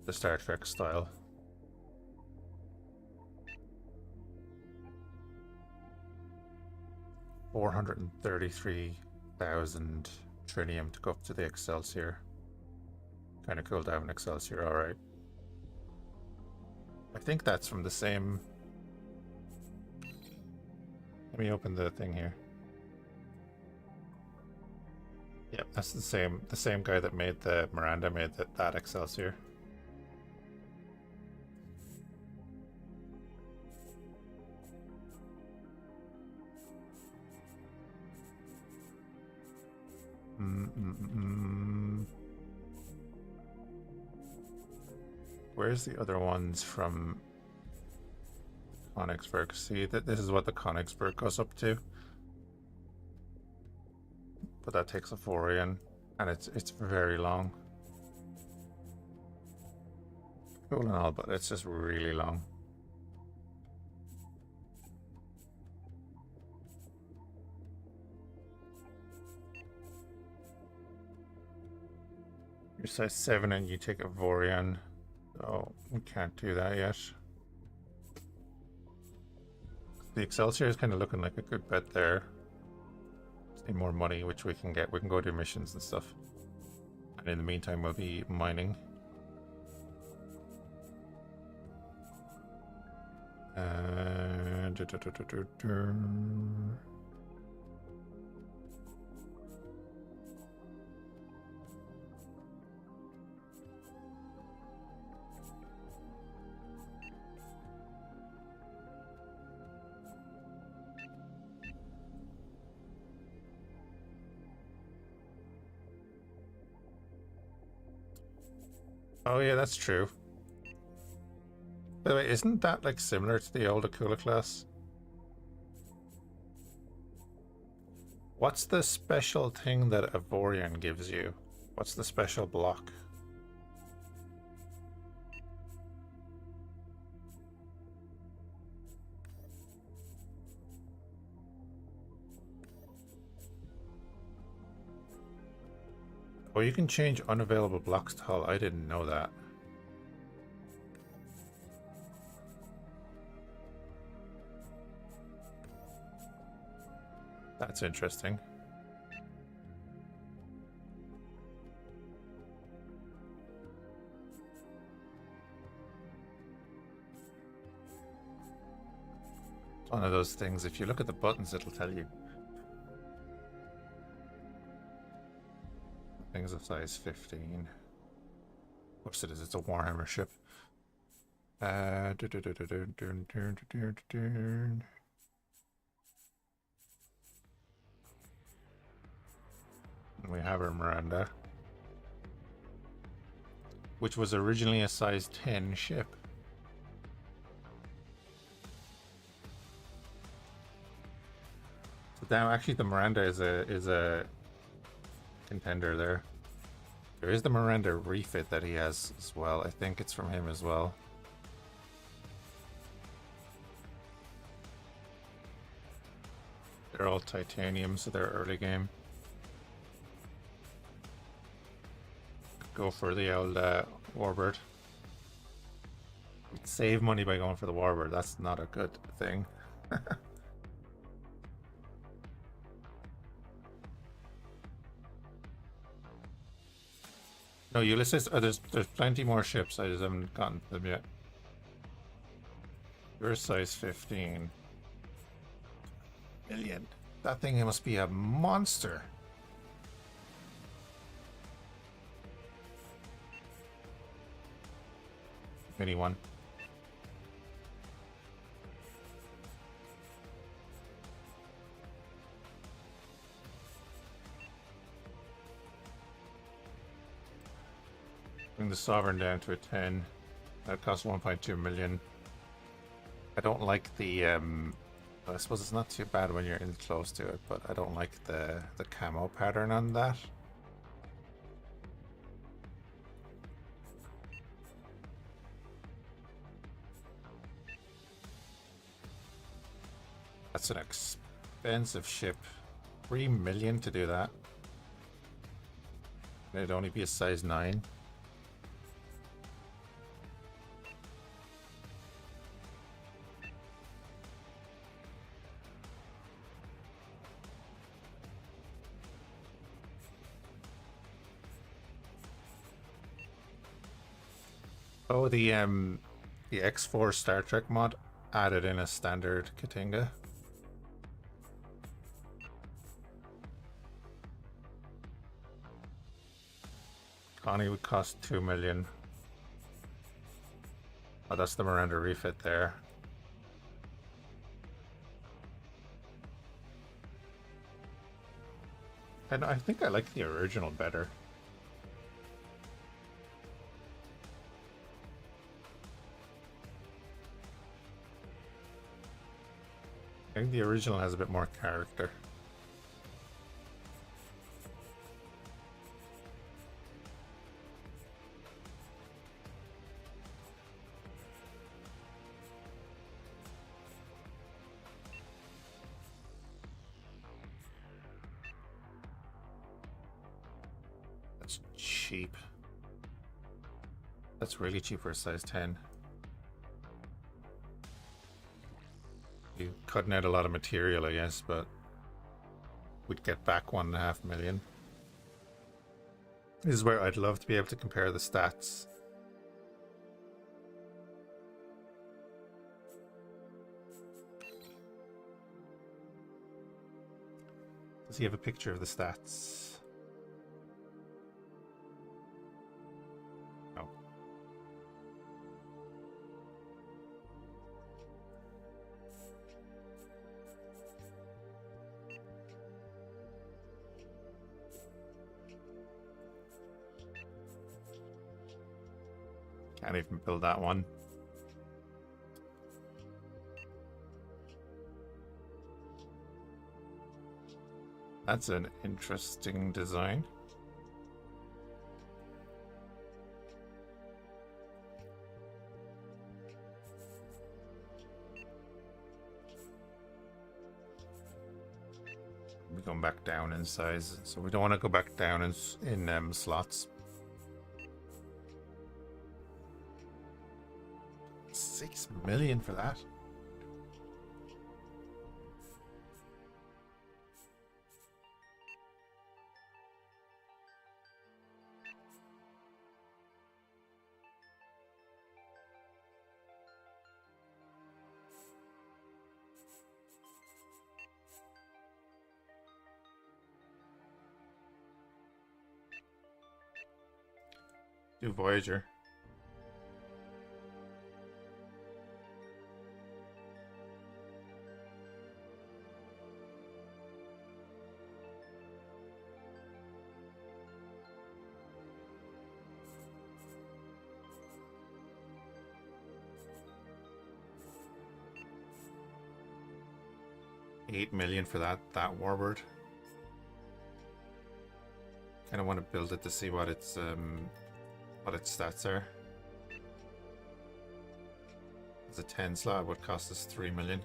the Star Trek style. $433,000 Trinium to go up to the Excelsior. Kind of cool to have an Excelsior, alright. I think that's from the same... Let me open the thing here. Yep, that's the same guy that made the Miranda made that Excelsior. Where's the other ones from Königsberg? See, that this is what the Königsberg goes up to. But that takes Avorion, and it's very long. Cool and all, but it's just really long. You're size 7 and you take Avorion. Oh, we can't do that yet. The Excelsior is kind of looking like a good bet there. Just need more money, which we can get. We can go do missions and stuff. And in the meantime, we'll be mining. Oh yeah, that's true. By the way, isn't that like similar to the old Akula class? What's the special thing that Avorion gives you? What's the special block? Oh, you can change unavailable blocks to hull. I didn't know that. That's interesting. One of those things, if you look at the buttons, it'll tell you. Things of size 15. Of course it is, it's a Warhammer ship. We have our Miranda, which was originally a size 10 ship. So now actually the Miranda is a contender there. There is the Miranda refit that he has as well. I think it's from him as well. They're all titanium, so they're early game. Go for the old Warbird. Save money by going for the Warbird. That's not a good thing. No, Ulysses. There's plenty more ships. I just haven't gotten to them yet. You're size 15 million. That thing must be a monster. Mini one. Bring the Sovereign down to a 10. That costs 1.2 million. I don't like the I suppose it's not too bad when you're in close to it, but I don't like the camo pattern on that. That's an expensive ship. 3 million to do that. It'd only be a size 9. Oh, the X4 Star Trek mod added in a standard Katinga. Connie would cost 2 million. Oh, that's the Miranda refit there. And I think I like the original better. I think the original has a bit more character. That's cheap. That's really cheap for a size 10. You're cutting out a lot of material, I guess, but we'd get back 1.5 million. This is where I'd love to be able to compare the stats. Does he have a picture of the stats? No. Can't even build that one. That's an interesting design. We're going back down in size, so we don't want to go back down in slots. 6 million for that. Do Voyager. $8 million for that warbird. Kind of want to build it to see what its stats are. As a 10 slot would cost us 3 million.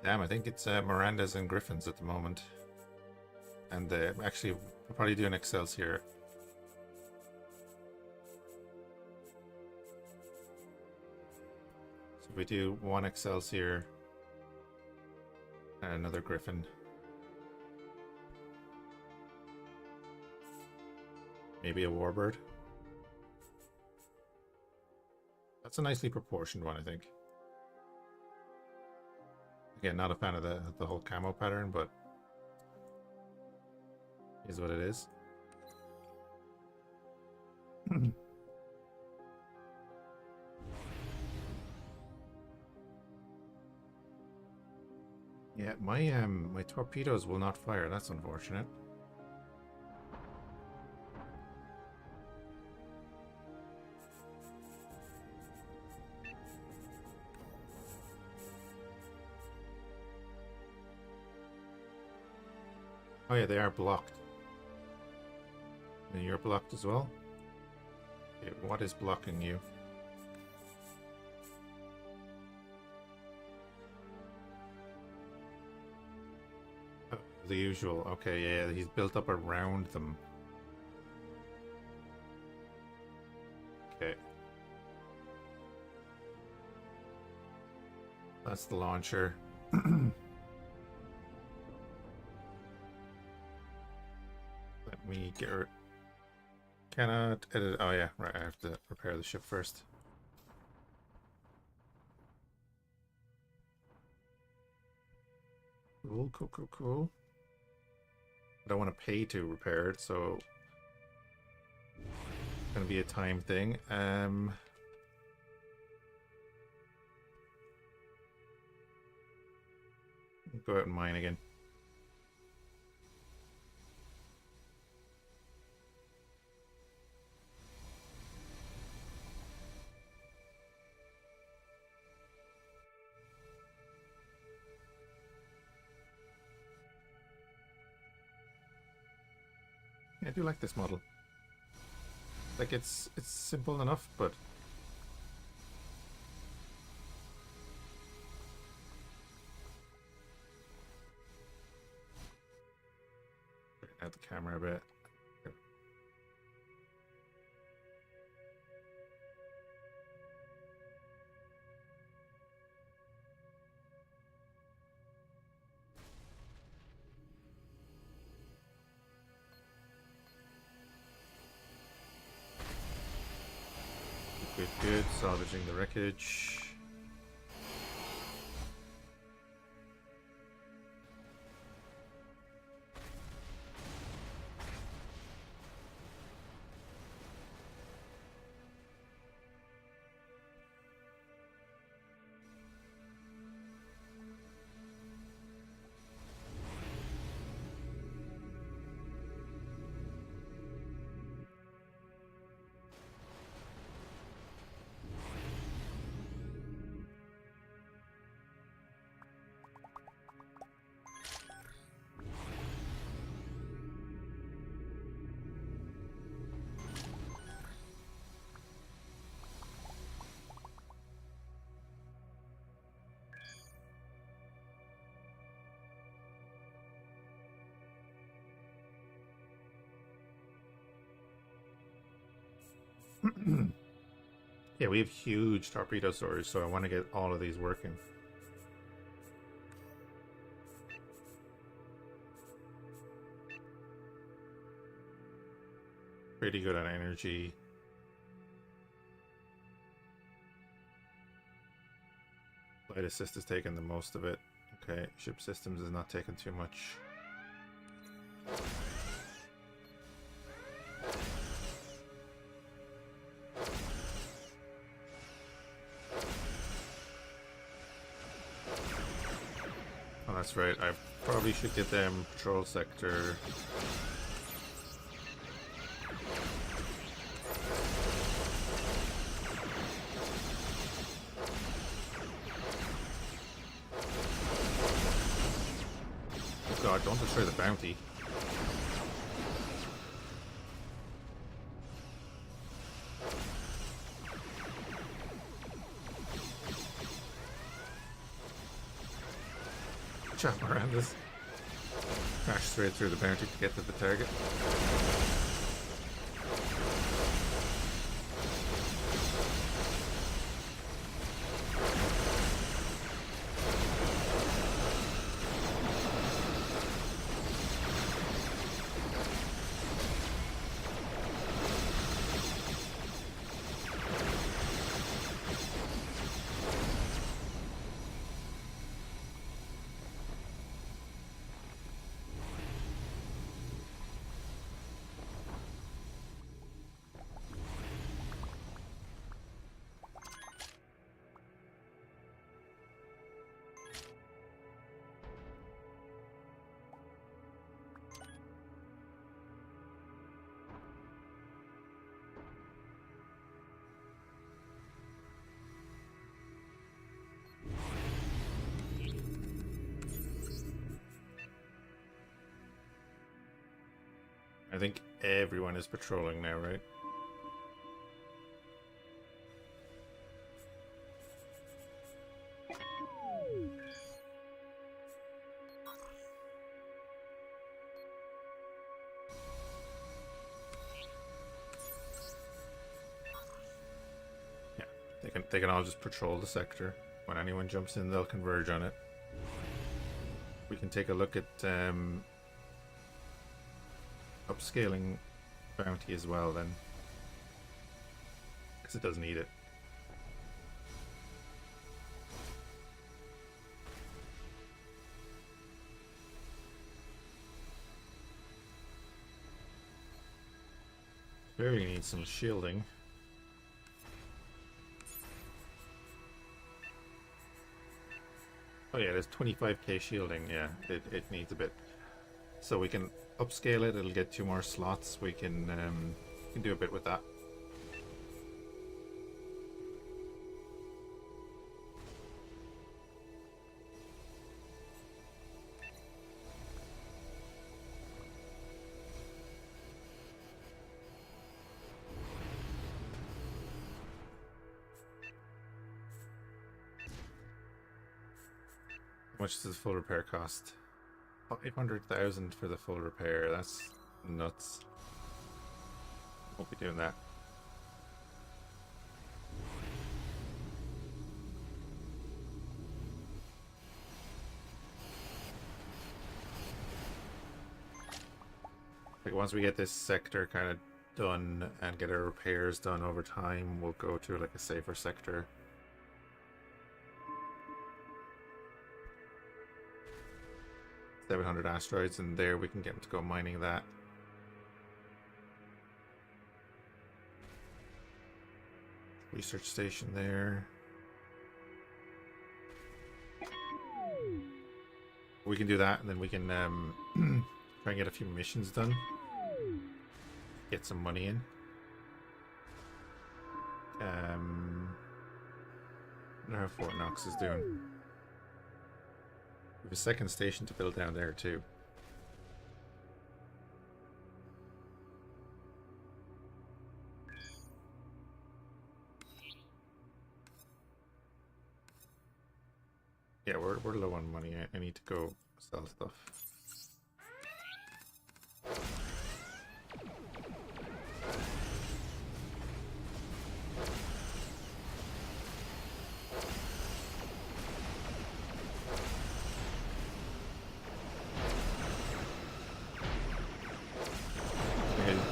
Damn, I think it's Miranda's and Griffins at the moment. And actually, we'll probably do an Excelsior. So we do one Excelsior and another Griffin. Maybe a Warbird. That's a nicely proportioned one, I think. Again, not a fan of the whole camo pattern, but is what it is. Yeah, my torpedoes will not fire. That's unfortunate. Oh yeah, they are blocked. And you're blocked as well? Okay, what is blocking you? Oh, the usual. Okay, yeah, he's built up around them. Okay. That's the launcher. Let me get her. Cannot edit. Oh yeah, right. I have to prepare the ship first. Cool, cool, cool, cool. I don't want to pay to repair it, so it's gonna be a time thing. Go out and mine again. I do like this model. Like it's simple enough, but out the camera a bit. Good, good. Salvaging the wreckage. Yeah, we have huge torpedo storage, so I want to get all of these working. Pretty good on energy. Flight assist is taking the most of it. Okay, ship systems is not taking too much. Oh, that's right. I probably should get them patrol sector. Oh god, don't destroy the bounty. Chop around this. Crash straight through the bounty to get to the target. I think everyone is patrolling now, right? Yeah, they can all just patrol the sector. When anyone jumps in, they'll converge on it. We can take a look at upscaling bounty as well then, because it does need it. Very needs some shielding. Oh yeah, there's 25k shielding. Yeah, it needs a bit. So we can upscale it, it'll get 2 more slots. We can do a bit with that. How much does the full repair cost? 500,000 for the full repair. That's nuts. Won't be doing that. Like once we get this sector kind of done and get our repairs done over time, we'll go to like a safer sector. $700 asteroids, and there we can get them to go mining that. Research station there. We can do that, and then we can try and get a few missions done. Get some money in. I don't know how Fort Knox is doing. We have a second station to build down there too. Yeah, we're low on money. I need to go sell stuff.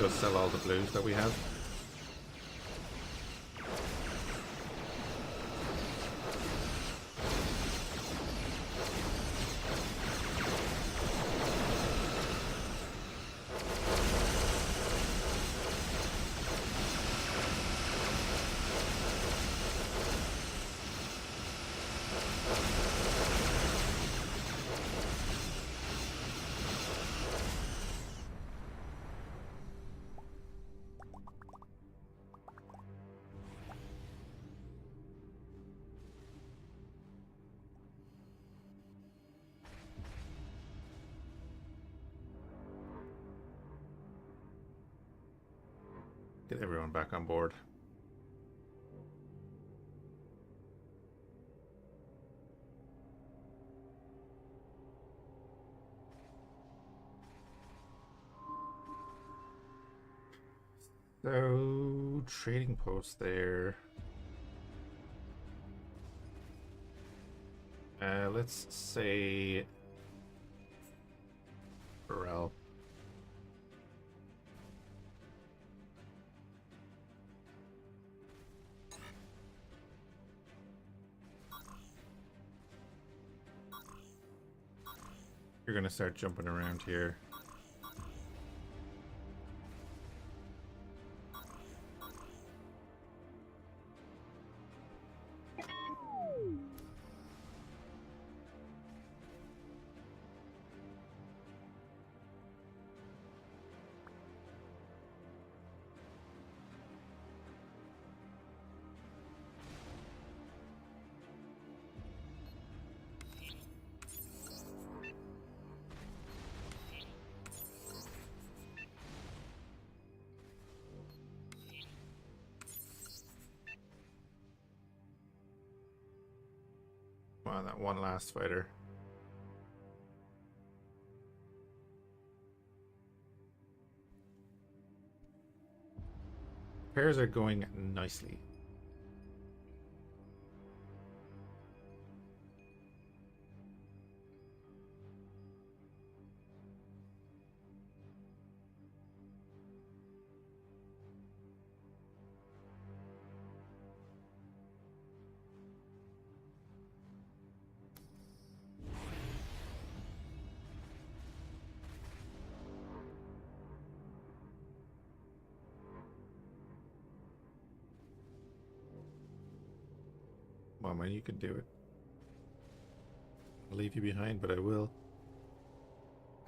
Go sell all the blues that we have. Get everyone back on board. So, trading post there. Let's say Burrell. You're gonna start jumping around here. Wow, that one last fighter. Pairs are going nicely. Well, man, you can do it. I'll leave you behind, but I will.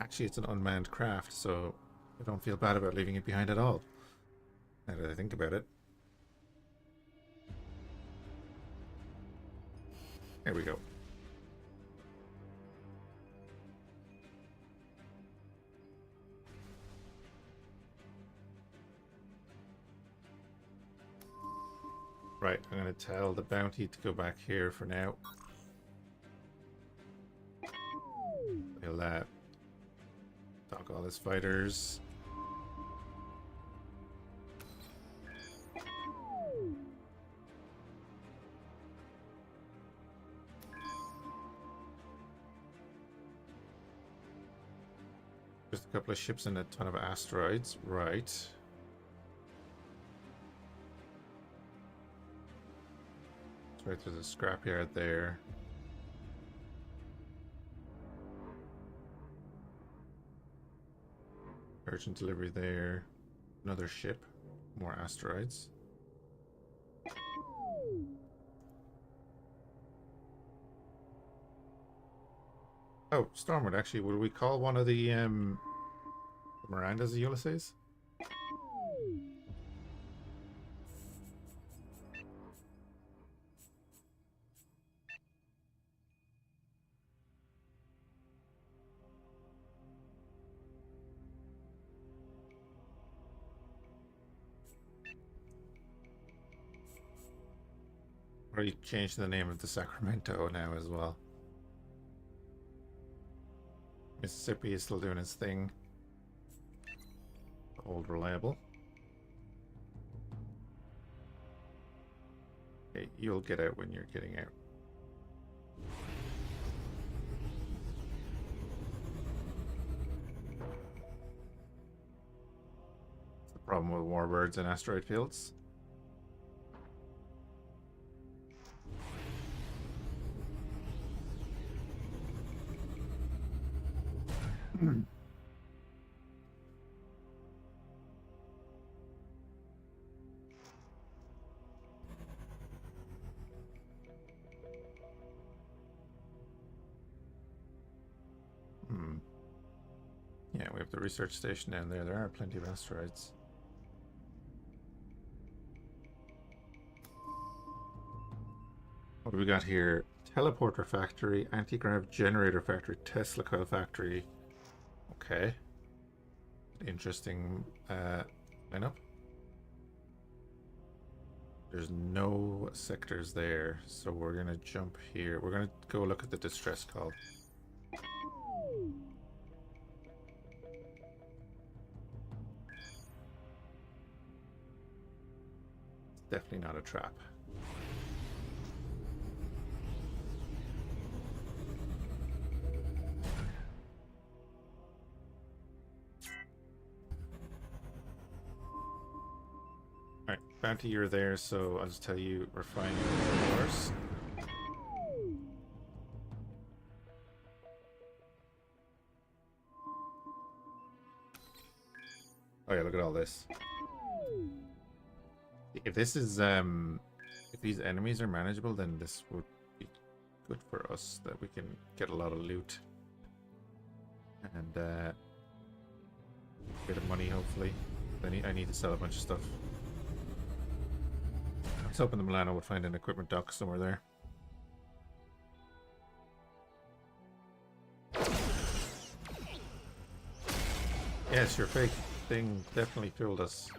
Actually, it's an unmanned craft, so I don't feel bad about leaving it behind at all. Now that I think about it. There we go. Right, I'm going to tell the bounty to go back here for now. We'll dock all his fighters. Just a couple of ships and a ton of asteroids. Right. Right, there's a scrapyard there. Urgent delivery there. Another ship. More asteroids. Oh, Stormwood, actually, will we call one of the Mirandas a Ulysses? Or you change the name of the Sacramento now as well. Mississippi is still doing its thing. Old reliable. Okay, you'll get out when you're getting out. It's the problem with warbirds and asteroid fields. Yeah, we have the research station down there. There are plenty of asteroids. What do we got here? Teleporter factory, anti-grav generator factory, Tesla coil factory. Okay. Interesting lineup. There's no sectors there, so we're gonna jump here. We're gonna go look at the distress call. It's definitely not a trap. Alright, Bounty, you're there, so I'll just tell you, refining yours. Oh yeah, look at all this. If this is, if these enemies are manageable, then this would be good for us, that we can get a lot of loot. And, a bit of money, hopefully. I need to sell a bunch of stuff. I was hoping the Milano would find an equipment dock somewhere there. Yes, your fake thing definitely fooled us.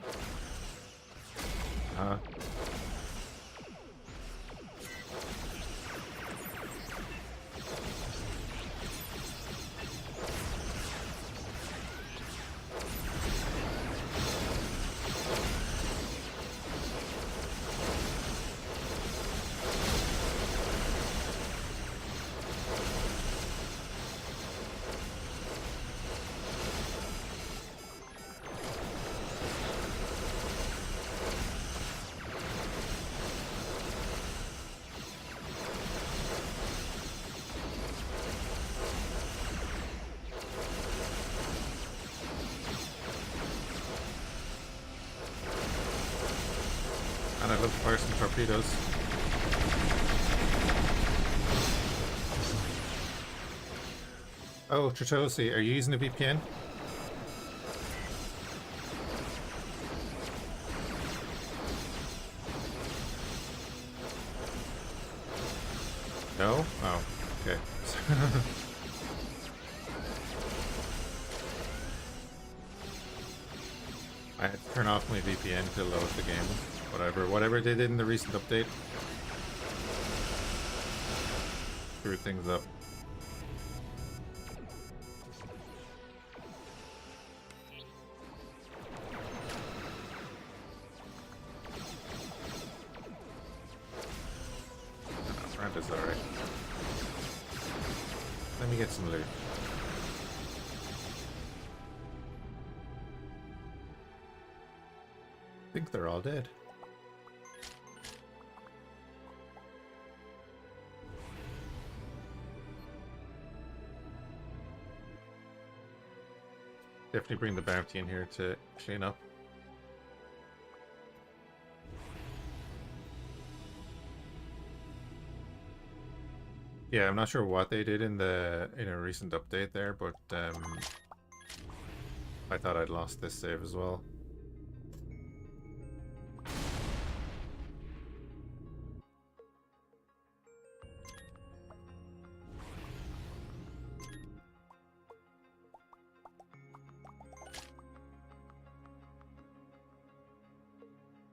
And I'd love to fire some torpedoes. Oh, Tritosi, are you using a VPN? No? Oh, okay. I had to turn off my VPN to load the game. Whatever they did in the recent update. Screwed things up. Randa's alright. Let me get some loot. I think they're all dead. Definitely bring the bounty in here to clean up. Yeah, I'm not sure what they did in a recent update there, but I thought I'd lost this save as well.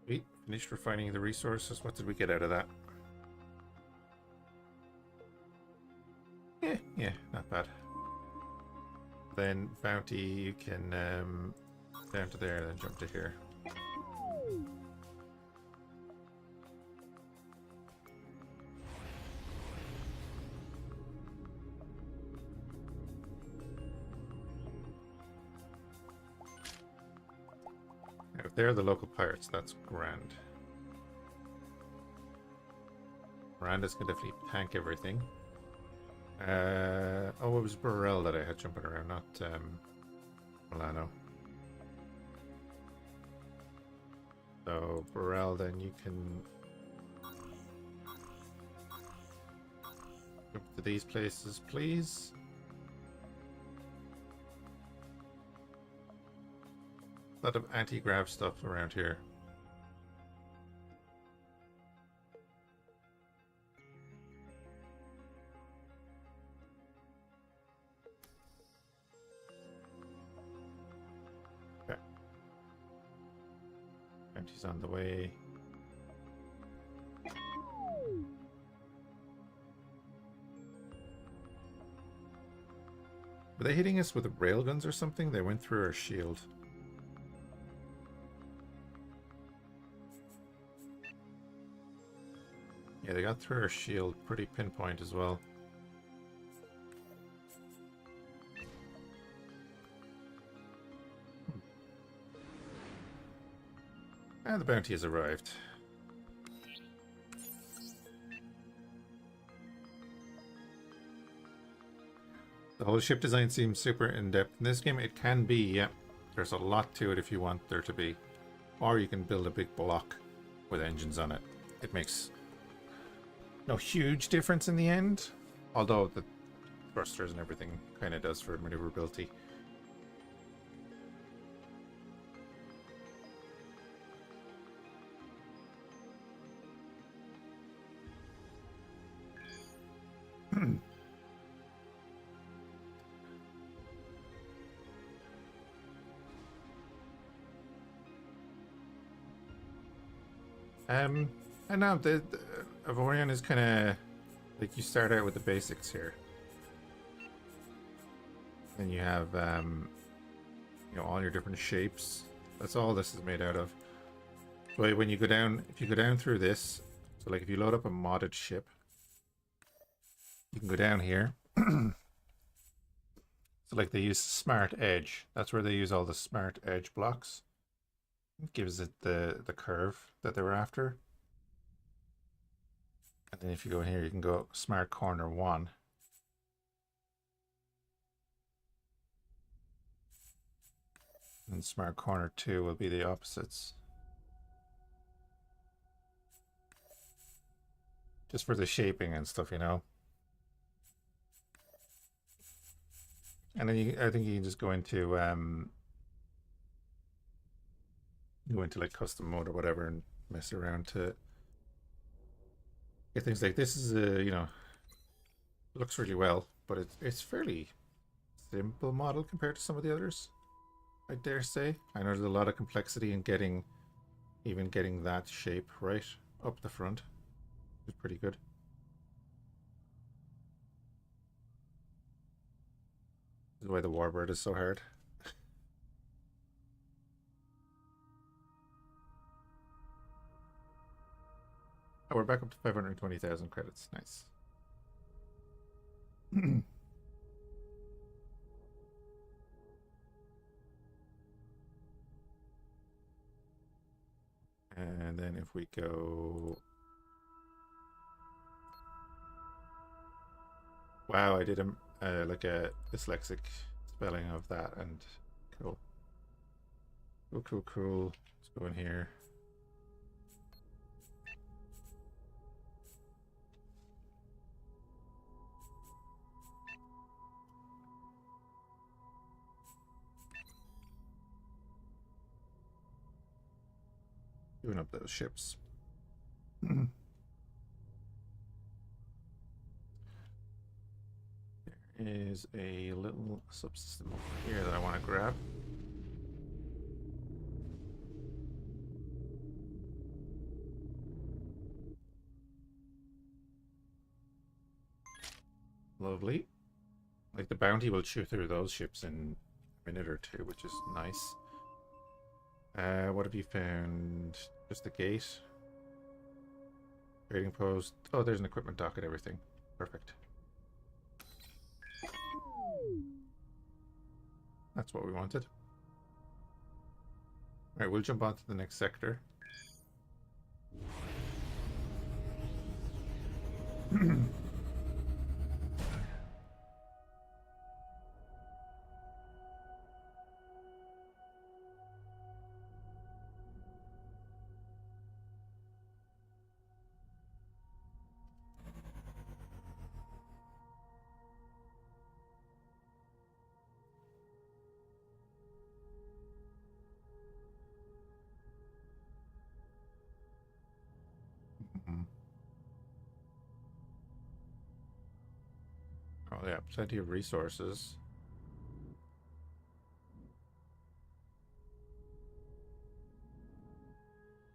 We finished refining the resources. What did we get out of that? Yeah, not bad. Then bounty, you can down to there, then jump to here. Now, if they're the local pirates, that's grand. Miranda's can definitely tank everything. Oh, it was Burrell that I had jumping around, not Milano. So Burrell, then you can jump to these places, please. A lot of anti-grav stuff around here. Okay. Bounty's on the way. Were they hitting us with railguns or something? They went through our shield. Yeah, they got through our shield pretty pinpoint as well. And the bounty has arrived. The whole ship design seems super in-depth. In this game, it can be, yeah. There's a lot to it if you want there to be. Or you can build a big block with engines on it. It makes no huge difference in the end. Although the thrusters and everything kind of does for maneuverability. And now the Avorion is kind of like you start out with the basics here. Then you have, you know, all your different shapes. That's all this is made out of. So when you go down, if you go down through this, so like if you load up a modded ship, you can go down here. So like they use Smart Edge. That's where they use all the Smart Edge blocks. It gives it the curve that they were after. And then if you go in here, you can go Smart Corner 1. And Smart Corner 2 will be the opposites. Just for the shaping and stuff, you know. And then I think you can just go into like custom mode or whatever and mess around to get things like this. Is a, you know, looks really well, but it's fairly simple model compared to some of the others, I dare say. I know there's a lot of complexity in getting that shape right up the front. It's pretty good. This is why the Warbird is so hard. Oh, we're back up to 520,000 credits. Nice. And then if we go... Wow, I did like a dyslexic spelling of that, and cool. Cool. Let's go in here. Doing up those ships. There is a little subsystem over here that I want to grab. Lovely. Like the bounty will chew through those ships in a minute or two, which is nice. What have you found? Just the gate. Trading post. Oh, there's an equipment dock and everything. Perfect. That's what we wanted. Alright, we'll jump on to the next sector. Oh yeah, plenty of resources.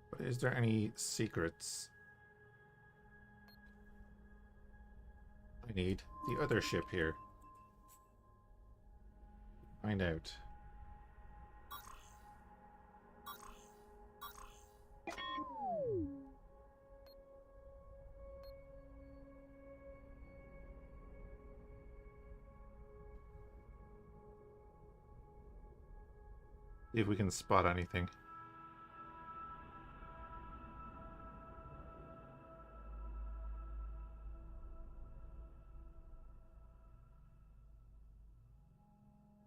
But is there any secrets? I need the other ship here. Find out. See if we can spot anything.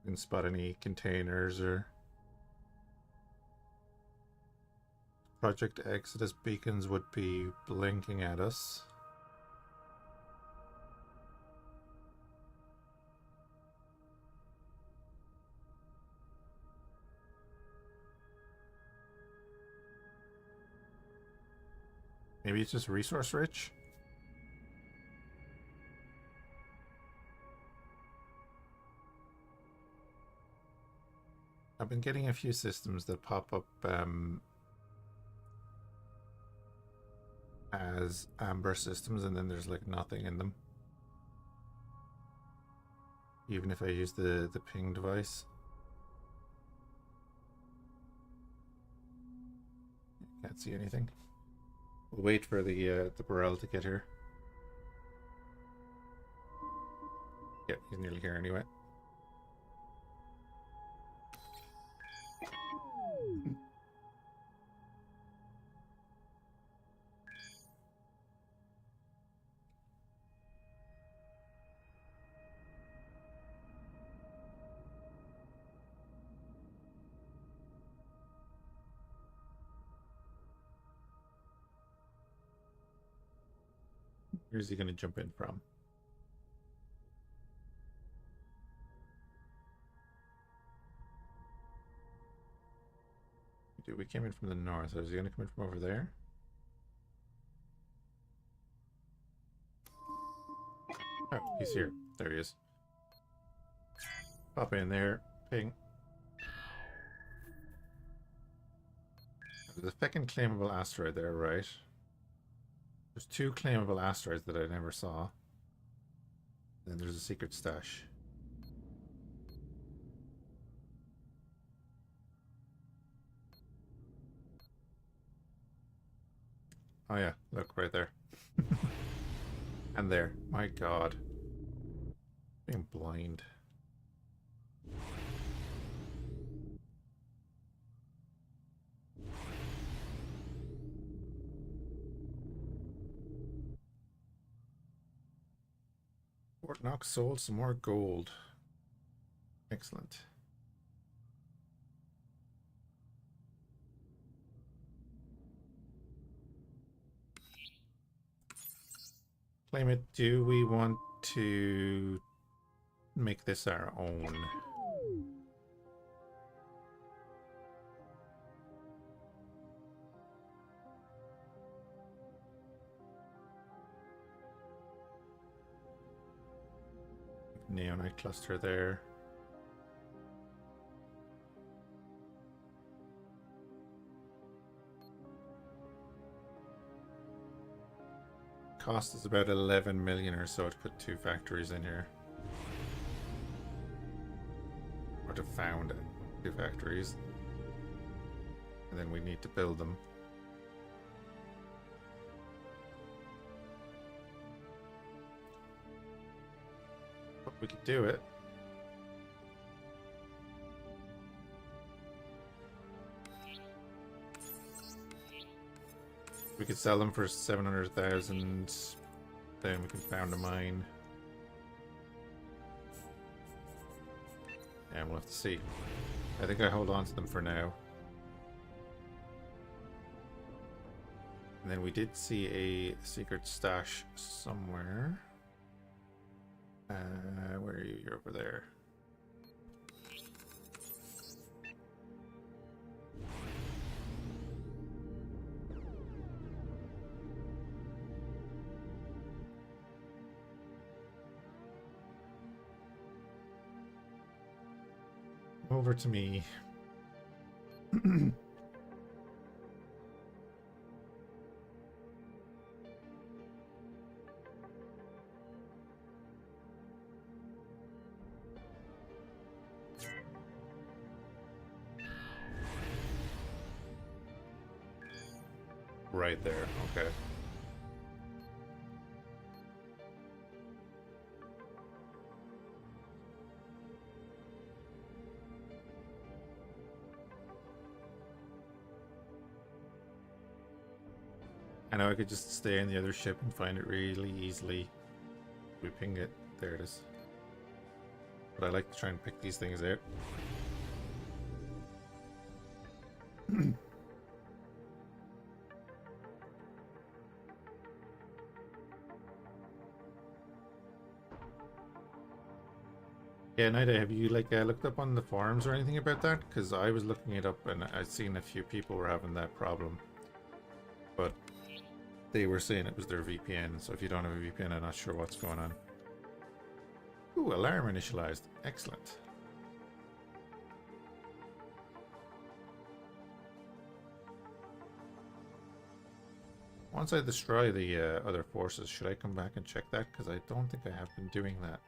We can spot any containers or Project Exodus beacons would be blinking at us. Maybe it's just resource rich? I've been getting a few systems that pop up as amber systems, and then there's like nothing in them. Even if I use the ping device. Can't see anything. We'll wait for the Burrell to get here. Yeah, he's nearly here anyway. Where's he going to jump in from? Dude, we came in from the north. Is he going to come in from over there? Oh, he's here. There he is. Pop in there. Ping. There's a second claimable asteroid there, right? There's 2 claimable asteroids that I never saw. Then there's a secret stash. Oh yeah, look right there. And there. My god. Being blind. Fort Knox sold some more gold. Excellent. Claim it. Do we want to make this our own? Neonite cluster there. Cost is about 11 million or so to put 2 factories in here. Or to found 2 factories. And then we need to build them. But we could do it. We could sell them for 700,000. Then we can found a mine. And we'll have to see. I think I hold on to them for now. And then we did see a secret stash somewhere. Where are you? You're over there. Over to me. destroyed there. Okay. I know I could just stay in the other ship and find it really easily. We ping it. There it is. But I like to try and pick these things out. Yeah, Nida, have you like looked up on the forums or anything about that? Because I was looking it up and I'd seen a few people were having that problem. But they were saying it was their VPN, so if you don't have a VPN, I'm not sure what's going on. Ooh, alarm initialized. Excellent. Once I destroy the other forces, should I come back and check that? Because I don't think I have been doing that.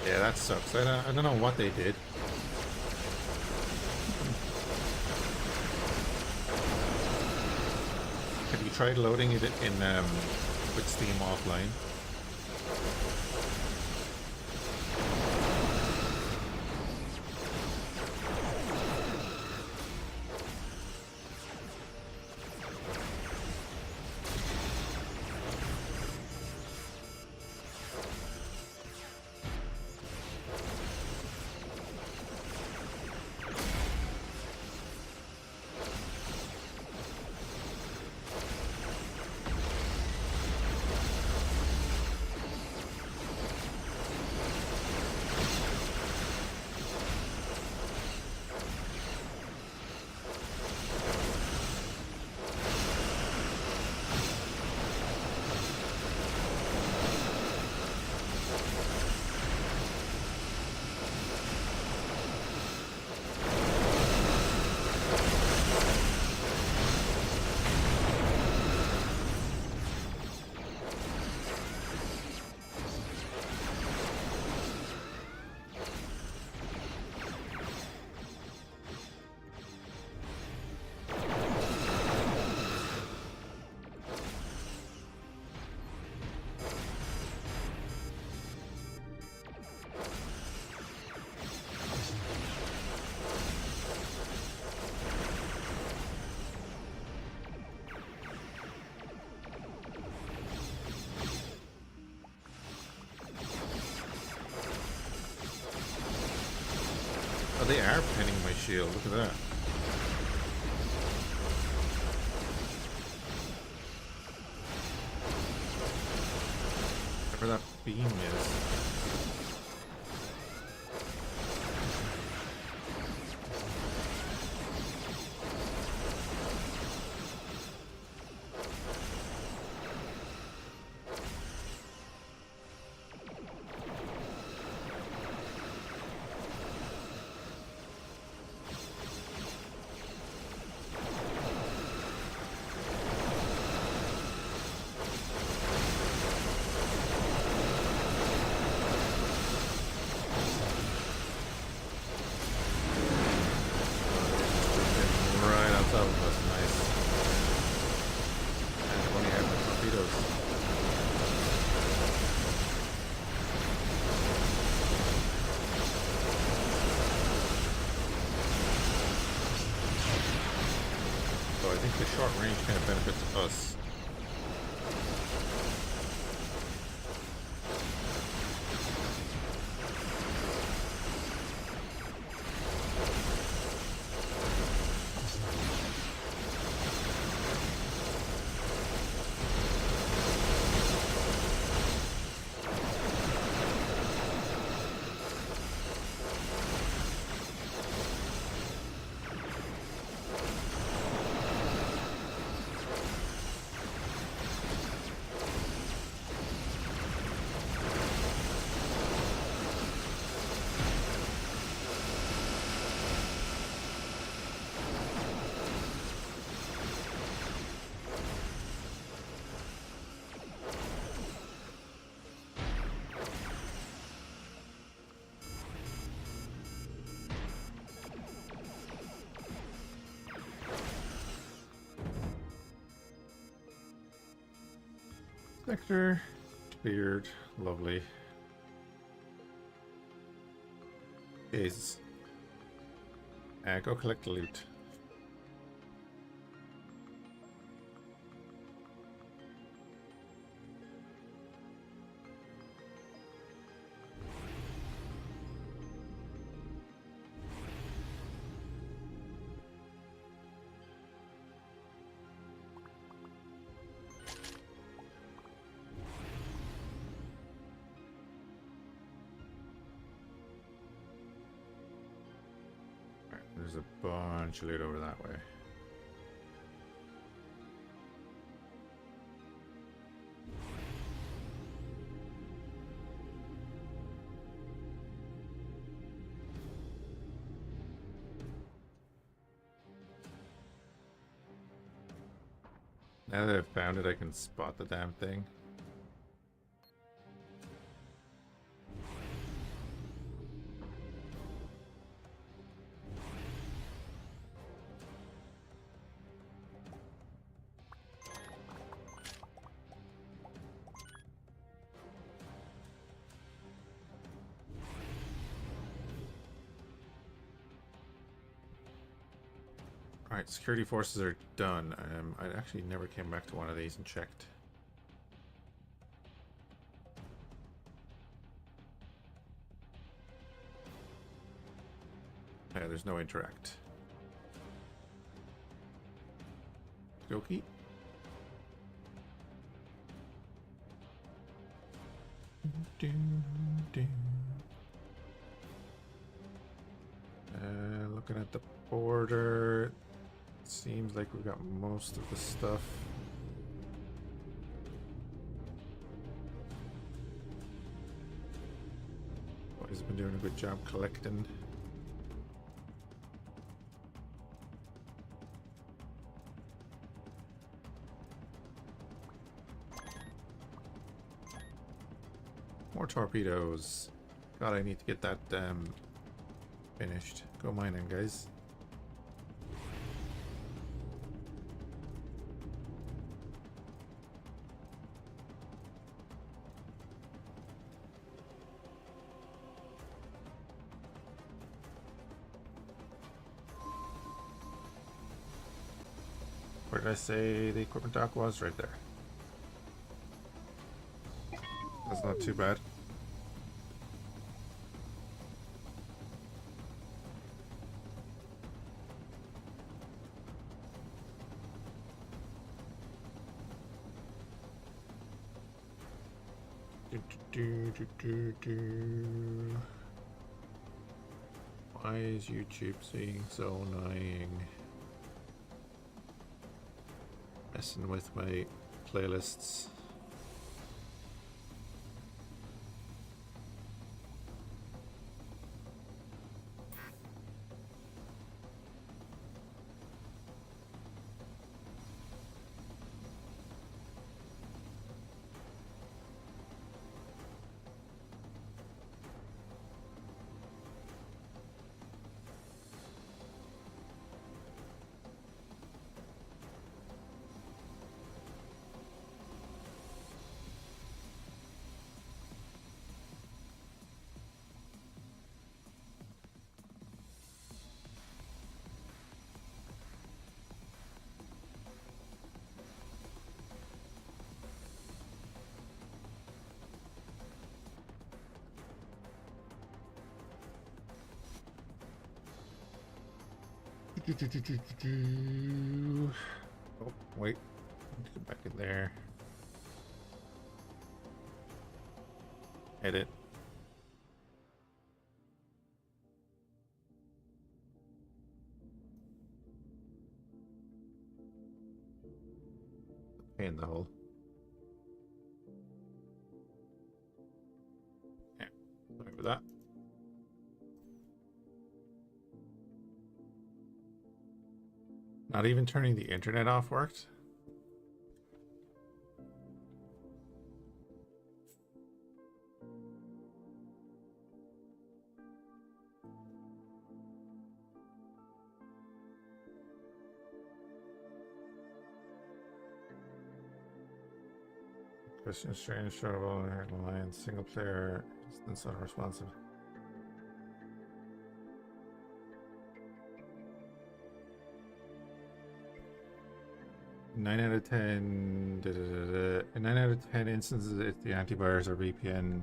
Yeah, that sucks. I don't know what they did. Have you tried loading it in with Steam offline? Oh, they are pinning my shield. Look at that. Whatever that beam is. Short range kind of benefits us. Sector cleared. Lovely. Jesus. Go collect the loot. There's a bunch of loot over that way. Now that I've found it, I can spot the damn thing. Alright, security forces are done. I actually never came back to one of these and checked. Yeah, there's no interact. Okie. Looking at the border. Seems like we've got most of the stuff. Boys have been doing a good job collecting. More torpedoes. God, I need to get that finished. Go mining, guys. Where did I say the equipment dock was? Right there. That's not too bad. Why is YouTube being so annoying? Messing with my playlists. Oh, wait. Get back in there. Edit. In the hole. Yeah, sorry for that. Not even turning the internet off worked. Question strange, showable, alliance, single player, distance unresponsive. 9 out of 10. In 9 out of 10 instances, it's the antivirus or VPN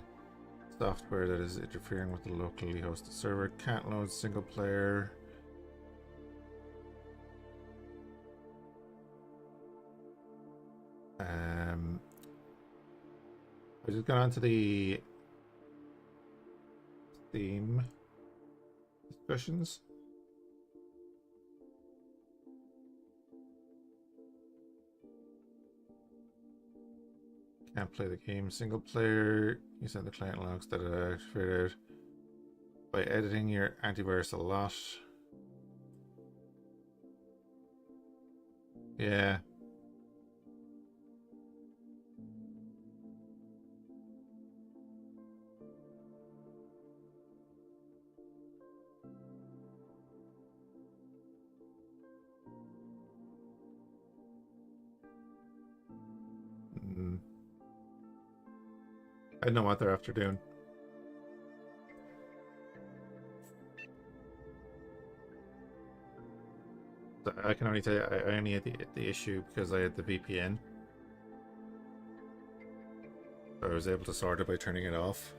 software that is interfering with the locally hosted server. Can't load single player. I just got onto the theme discussions. Can't play the game single player. You send the client logs that are activated by editing your antivirus a lot. Yeah. I don't know what they're after doing. I can only tell you, I only had the issue because I had the VPN. I was able to sort it by turning it off.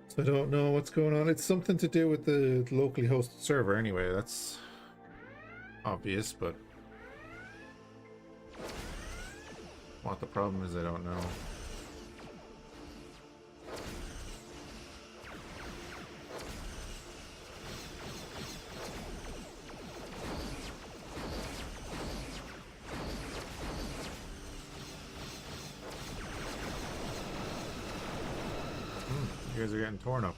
So I don't know what's going on. It's something to do with the locally hosted server anyway. That's obvious, but what the problem is, I don't know. You guys are getting torn up.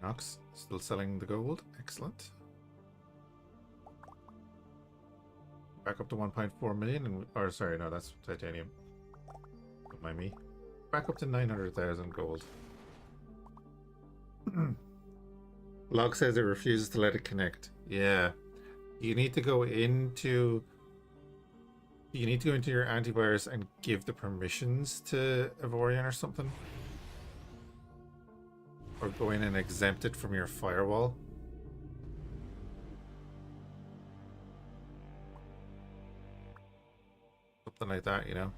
Knox still selling the gold. Excellent. Back up to 1.4 million and, or sorry, no, that's titanium. Don't mind me. Back up to 900,000 gold. Log says it refuses to let it connect. Yeah. You need to go into your antivirus and give the permissions to Avorion or something. Or go in and exempt it from your firewall. Something like that, you know.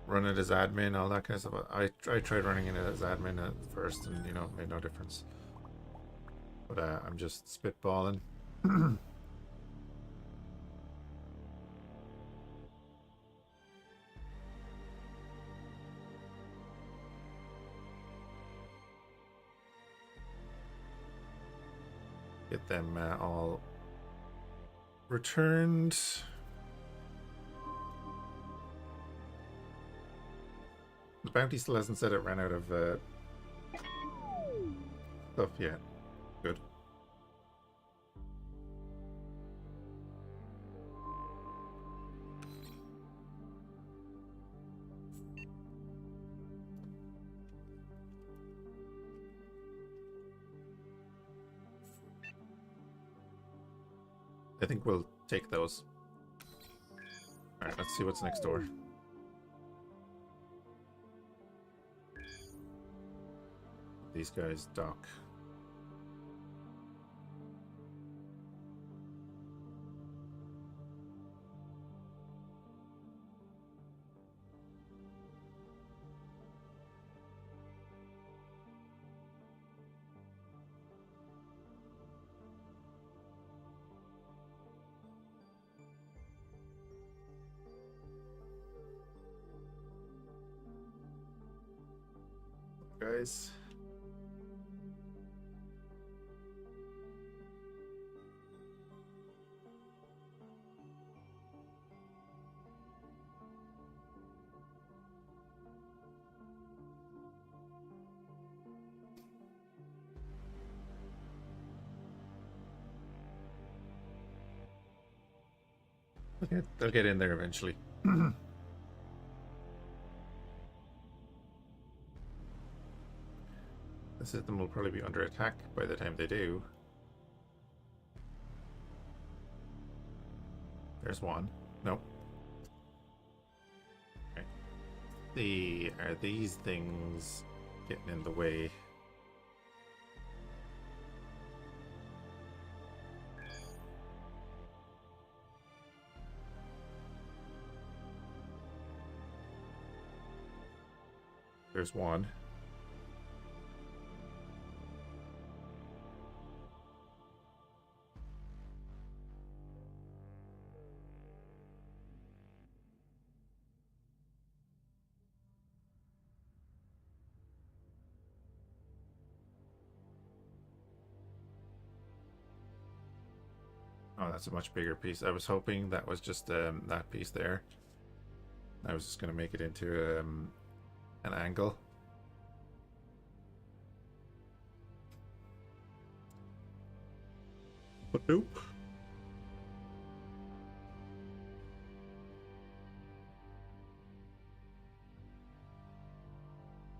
Run it as admin, all that kind of stuff. I tried running it as admin at first and, you know, it made no difference. But I'm just spitballing. Get them all returned. The bounty still hasn't said it ran out of stuff yet. Good. I think we'll take those. Alright, let's see what's next door. These guys dock. Guys. They'll get in there eventually. The system will probably be under attack by the time they do. There's one. Nope. Okay. Are these things getting in the way? There's one. Oh, that's a much bigger piece. I was hoping that was just that piece there. I was just going to make it into an angle. But nope.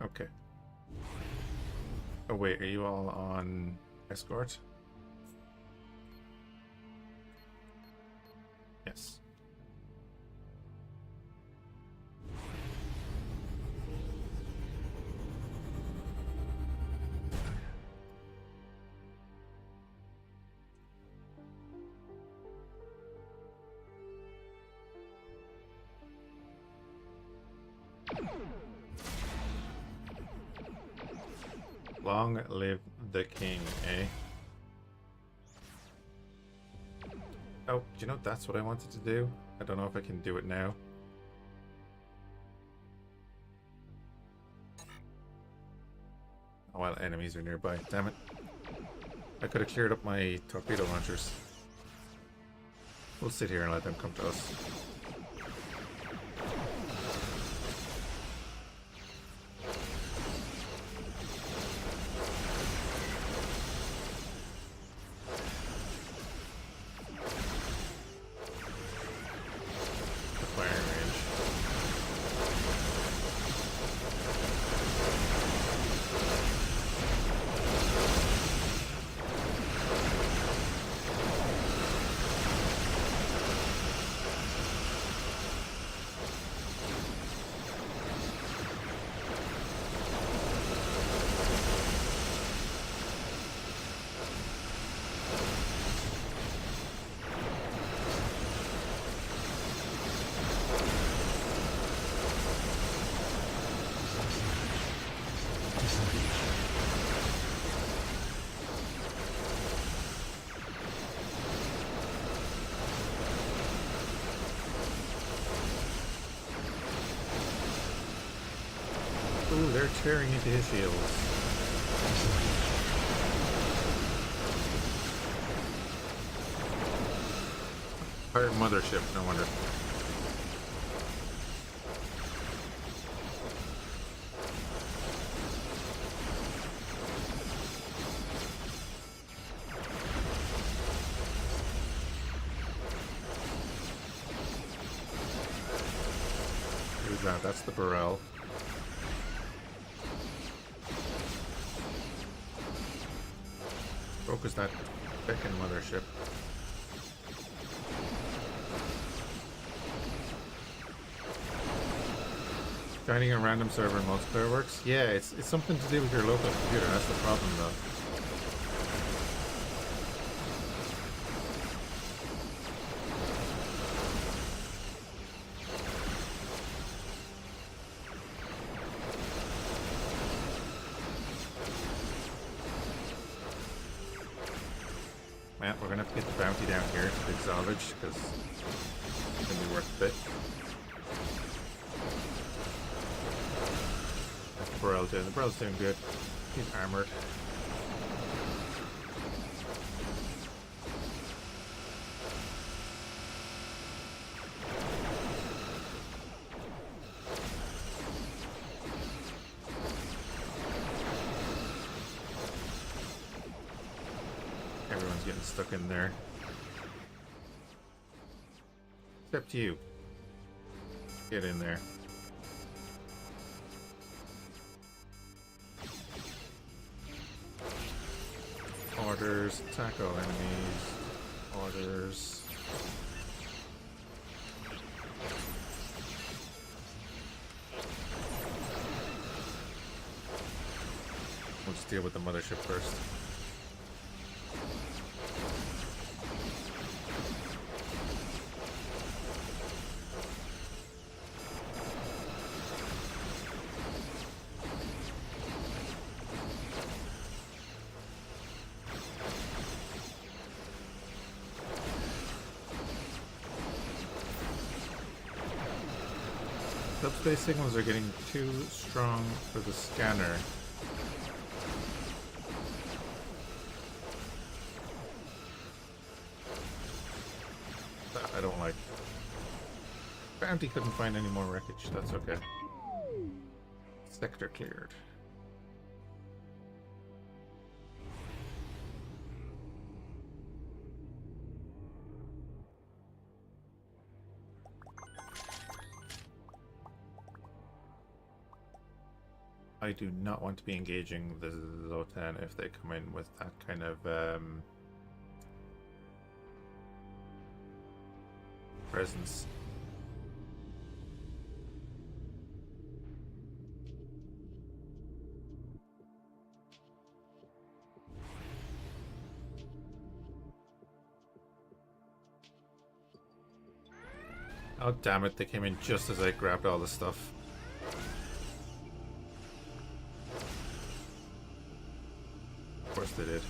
Okay. Oh wait, are you all on escort? Yes. Long live the king, eh? Oh, do you know that's what I wanted to do? I don't know if I can do it now. Oh well, enemies are nearby. Damn it. I could have cleared up my torpedo launchers. We'll sit here and let them come to us. Ooh, they're tearing into his shields. Fire mothership, no wonder. Who's that? That's the Burrell. Focus that second mothership. Joining a random server in multiplayer works? Yeah, it's something to do with your local computer. That's the problem, though. Man, we're gonna have to get the bounty down here to big salvage because it's gonna be worth a bit. That's the Burrell doing. The Burrell's doing good. He's armored. Everyone's getting stuck in there. Except you. Get in there. Orders, attack all enemies. Orders. We'll just deal with the mothership first. Subspace signals are getting too strong for the scanner. That I don't like. Bounty couldn't find any more wreckage, that's okay. Sector cleared. I do not want to be engaging the Zotan if they come in with that kind of presence. Oh damn it, they came in just as I grabbed all the stuff. Of course they did.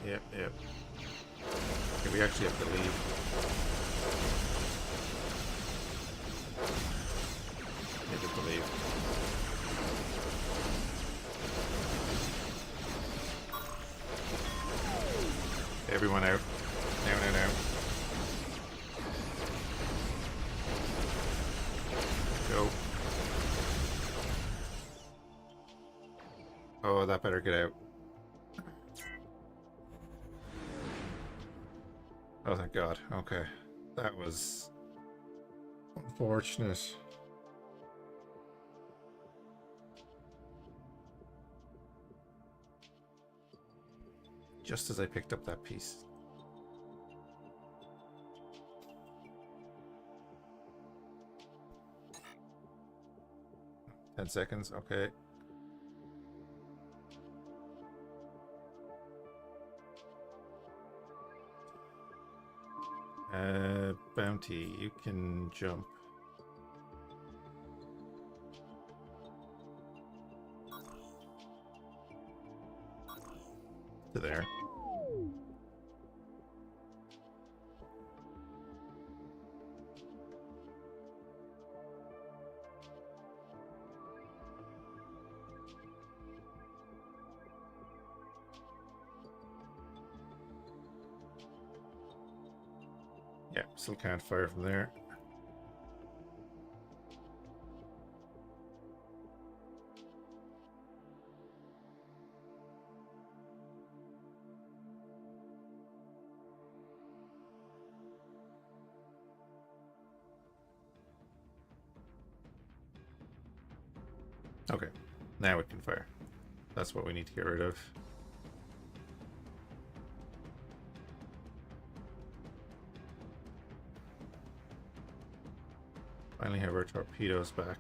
Yep. Okay, we actually have to leave. We have to leave. Everyone out. Now. Go. Oh, that better get out. Oh, thank God. Okay. That was unfortunate. Just as I picked up that piece. Ten seconds, okay. Bounty, you can jump. To there. Yeah, still can't fire from there. Okay, now it can fire. That's what we need to get rid of. Finally have our torpedoes back.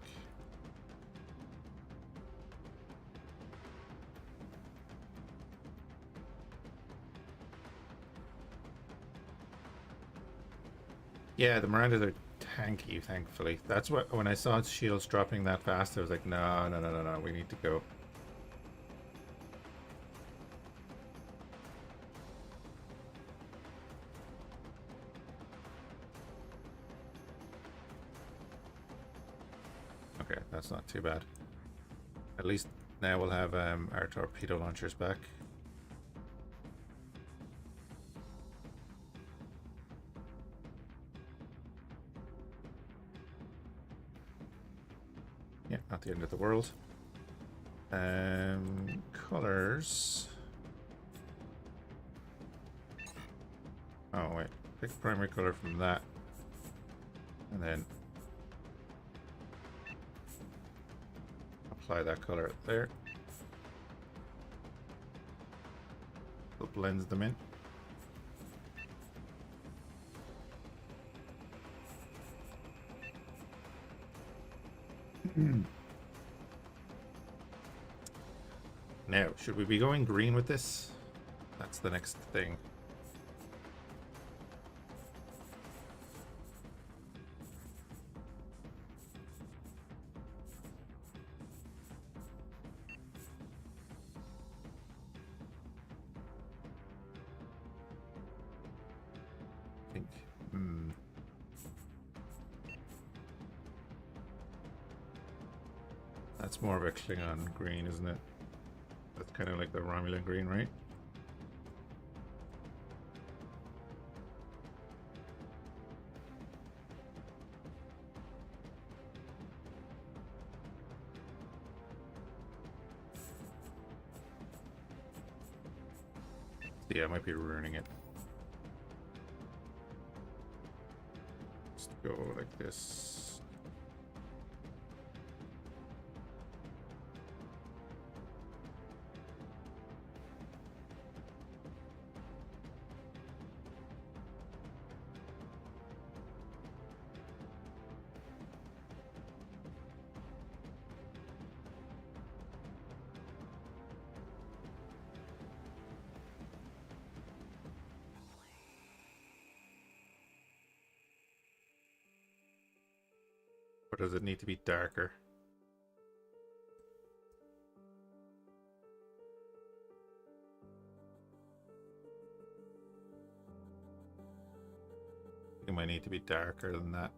Yeah, the Mirandas are tanky, thankfully. That's what, when I saw its shields dropping that fast, I was like, no, we need to go. Okay, that's not too bad. At least now we'll have our torpedo launchers back. not the end of the world. Colors. Oh wait, pick primary color from that, and then apply that color there. It blends them in. Now, should we be going green with this? That's the next thing. I think. That's more of a Klingon green, isn't it? That's kind of like the Romulan green, right? Yeah, I might be ruining it. Just go like this. Or does it need to be darker? It might need to be darker than that.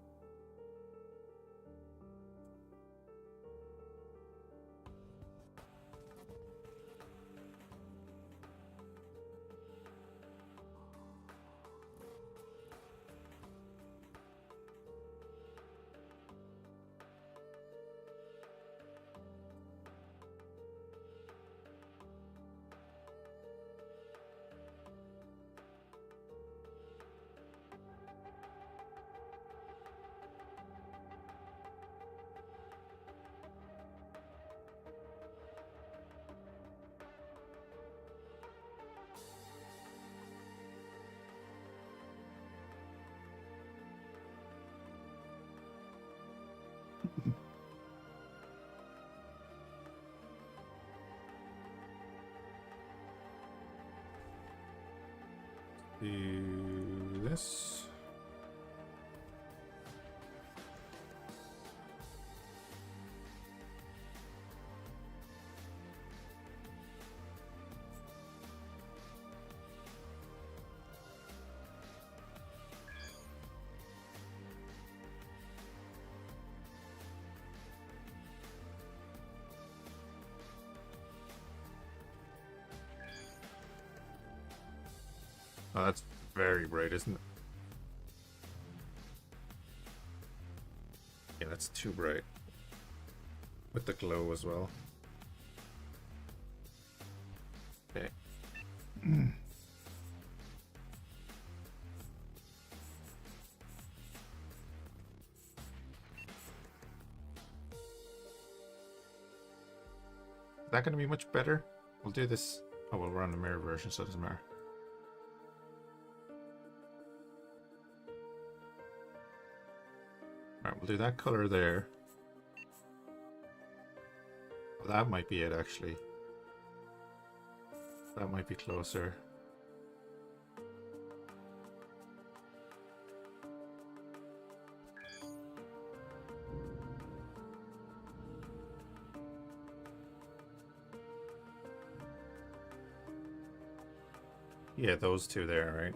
Do this. Oh, that's very bright, isn't it? Yeah, that's too bright. With the glow as well. Okay. Is that going to be much better? We'll do this. Oh, well, we're on the mirror version, so it doesn't matter. Alright, we'll do that color there. Well, that might be it, actually. That might be closer. Yeah, those two there, right?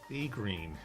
Sea green.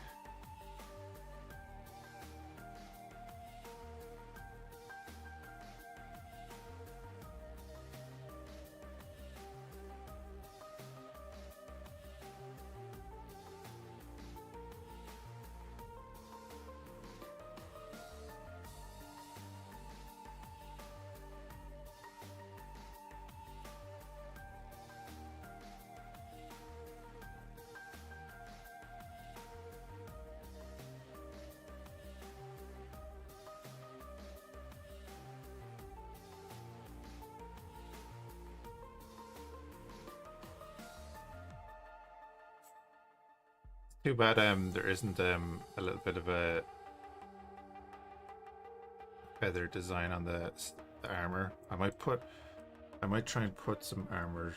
Too bad there isn't a little bit of a feather design on the armor. I might try and put some armor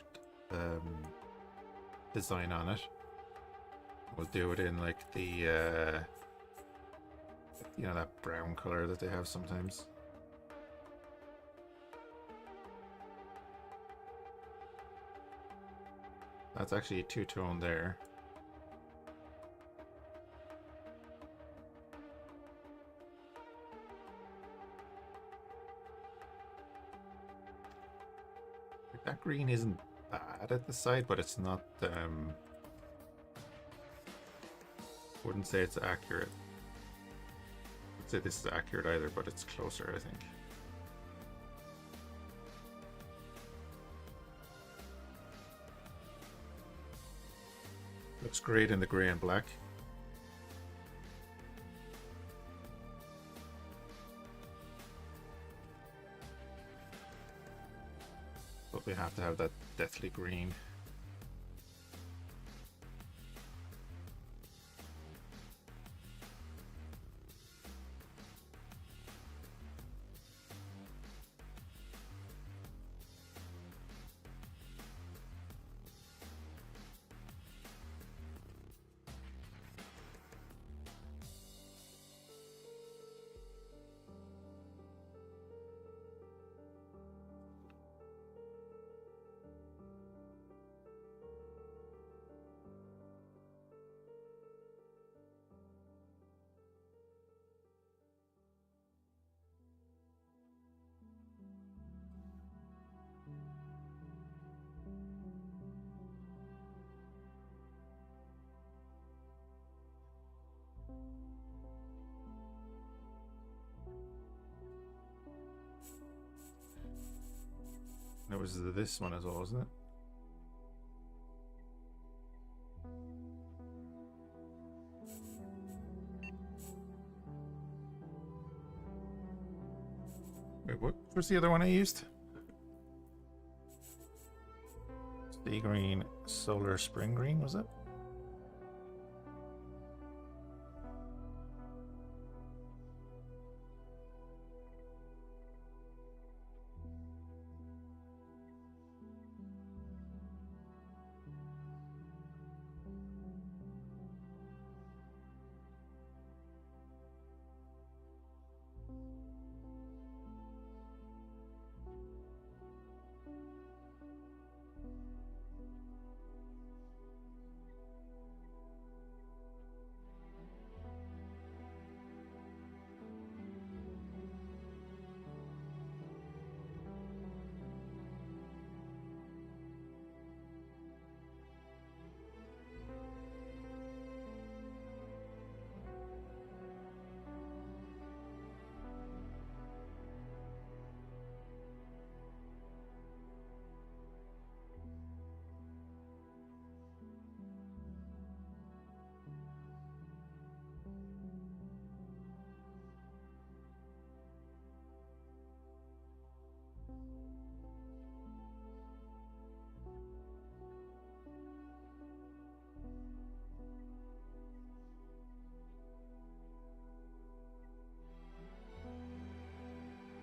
design on it. We'll do it in like the you know, that brown color that they have sometimes. That's actually a two-tone there. Like, that green isn't bad at the side, but it's not wouldn't say it's accurate. I'd say this is accurate either, but it's closer, I think. Looks great in the grey and black. But we have to have that deathly green. It was this one as well, wasn't it? Wait, what was the other one I used? Sea green, solar spring green, was it?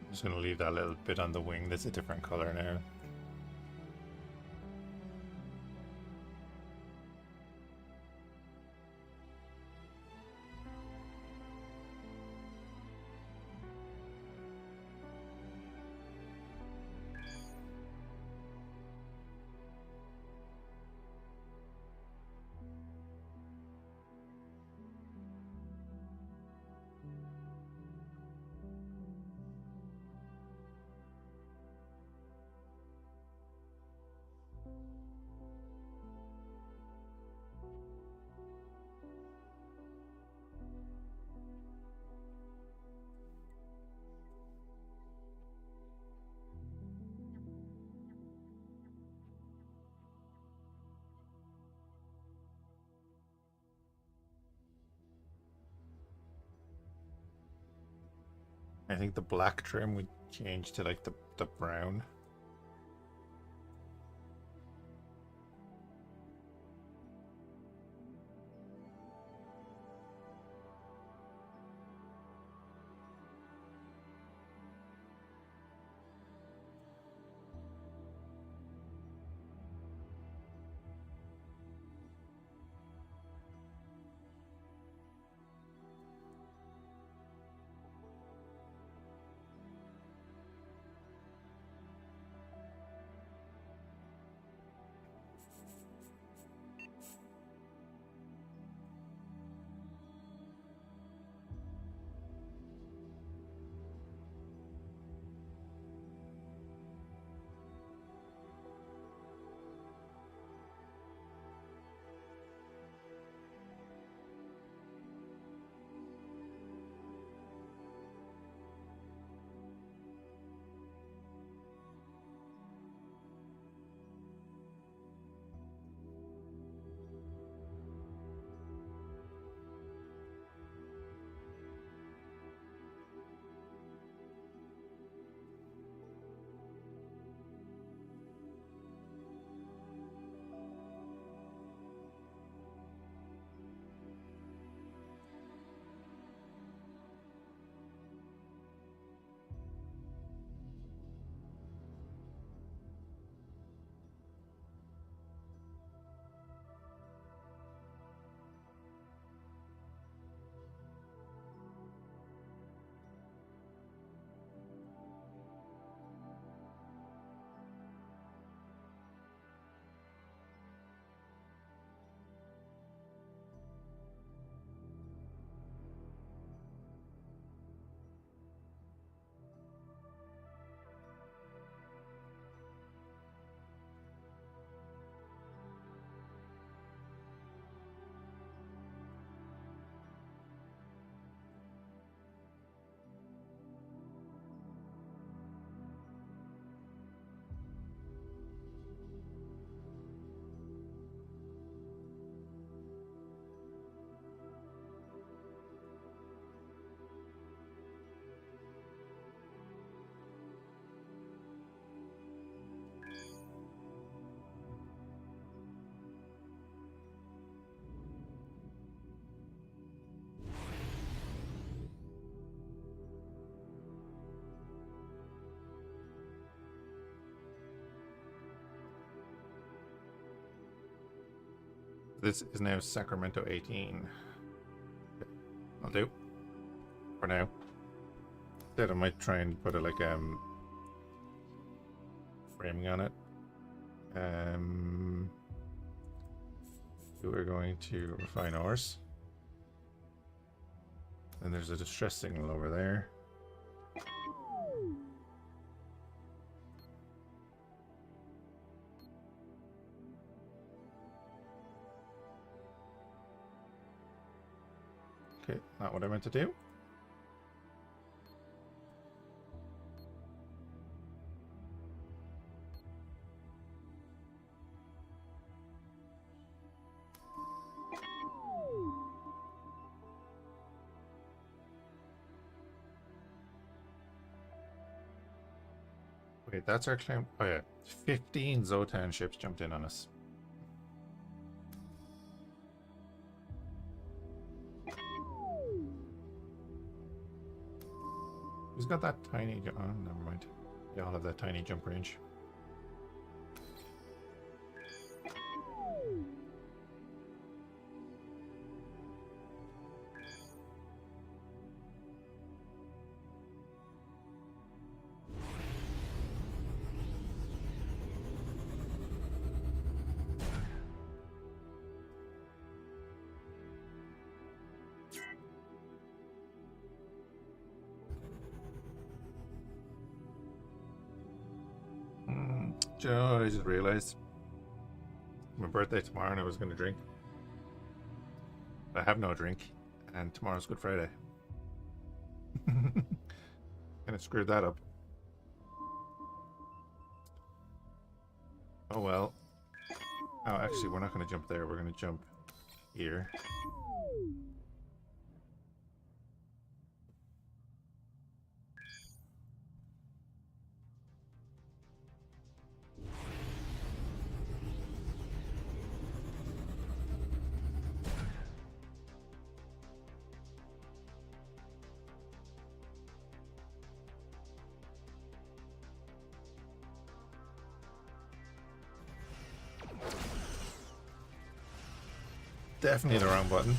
I'm just going to leave that little bit on the wing that's a different color now. I think the black trim would change to like the brown. This is now Sacramento 18. I'll do. For now. Instead I might try and put a framing on it. We're going to refine ores. Then there's a distress signal over there. Okay, not what I meant to do. Wait, that's our claim. Oh yeah, 15 Zotan ships jumped in on us. Who's got that tiny... Oh, never mind. They all have that tiny jump range. Do you know what I just realized? My birthday tomorrow and I was going to drink. But I have no drink. And tomorrow's Good Friday. Kind of screwed that up. Oh well. Oh, actually, we're not going to jump there. We're going to jump here. Definitely the wrong button.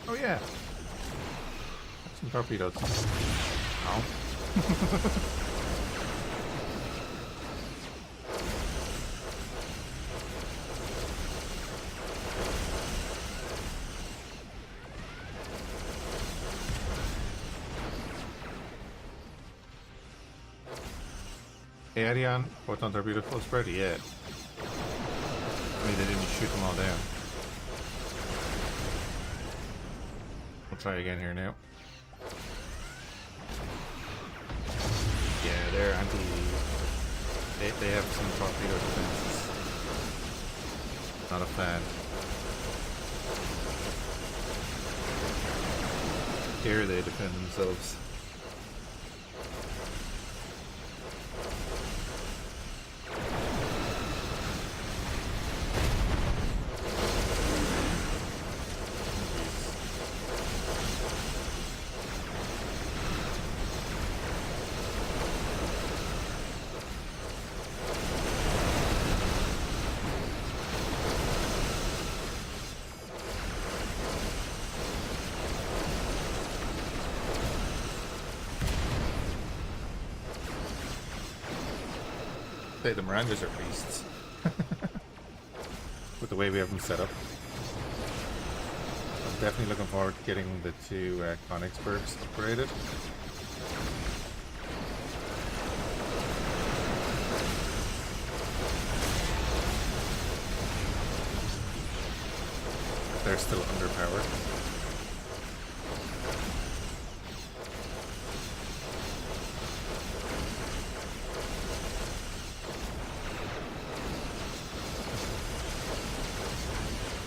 Oh yeah. Some torpedoes. Oh. Hey, Ariane, photon torpedo full spread? Yeah. I mean, they didn't shoot them all down. We'll try again here now. Yeah, they're anti... They have some torpedo defenses. Not a fan. Here they defend themselves. The Mirandas are beasts. With the way we have them set up. I'm definitely looking forward to getting the two Conics perks upgraded. still underpowered.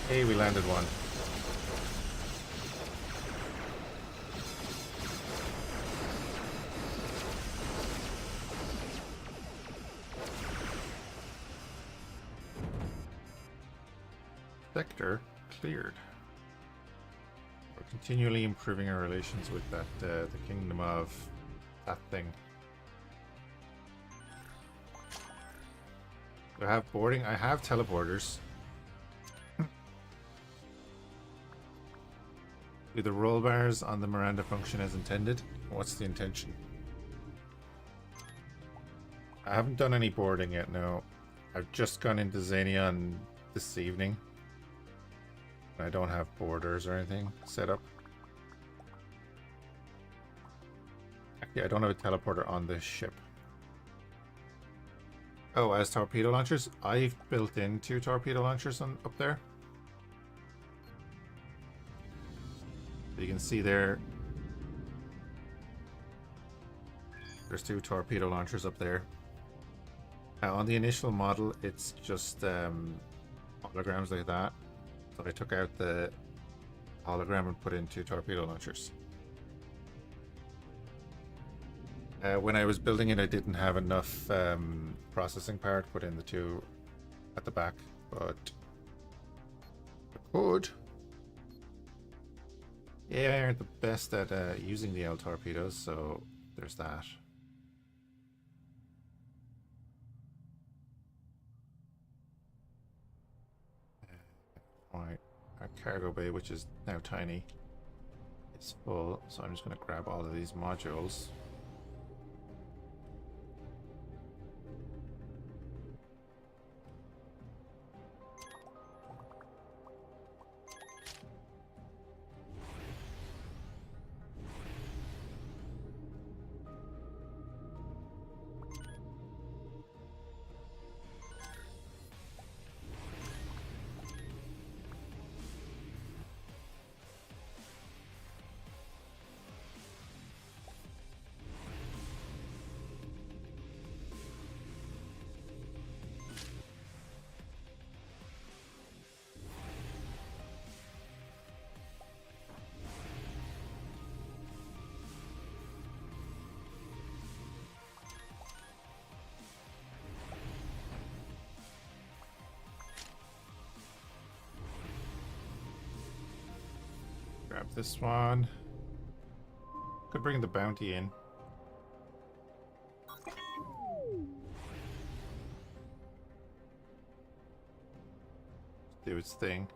Hey, we landed one. Sector cleared. We're continually improving our relations with that the kingdom of that thing. Do I have boarding? I have teleporters. Do the roll bars on the Miranda function as intended? What's the intention? I haven't done any boarding yet, no. I've just gone into Xenion this evening. I don't have borders or anything set up. Actually, I don't have a teleporter on this ship. Oh, as torpedo launchers? I've built in 2 torpedo launchers up there. You can see there's 2 torpedo launchers up there. On the initial model, it's just holograms like that. So I took out the hologram and put in 2 torpedo launchers. When I was building it, I didn't have enough processing power to put in the 2 at the back, but I could. Yeah, I aren't the best at using the L torpedoes, so there's that. Right, our cargo bay, which is now tiny, is full, so I'm just going to grab all of these modules. Grab this one. Could bring the bounty in. Do its thing.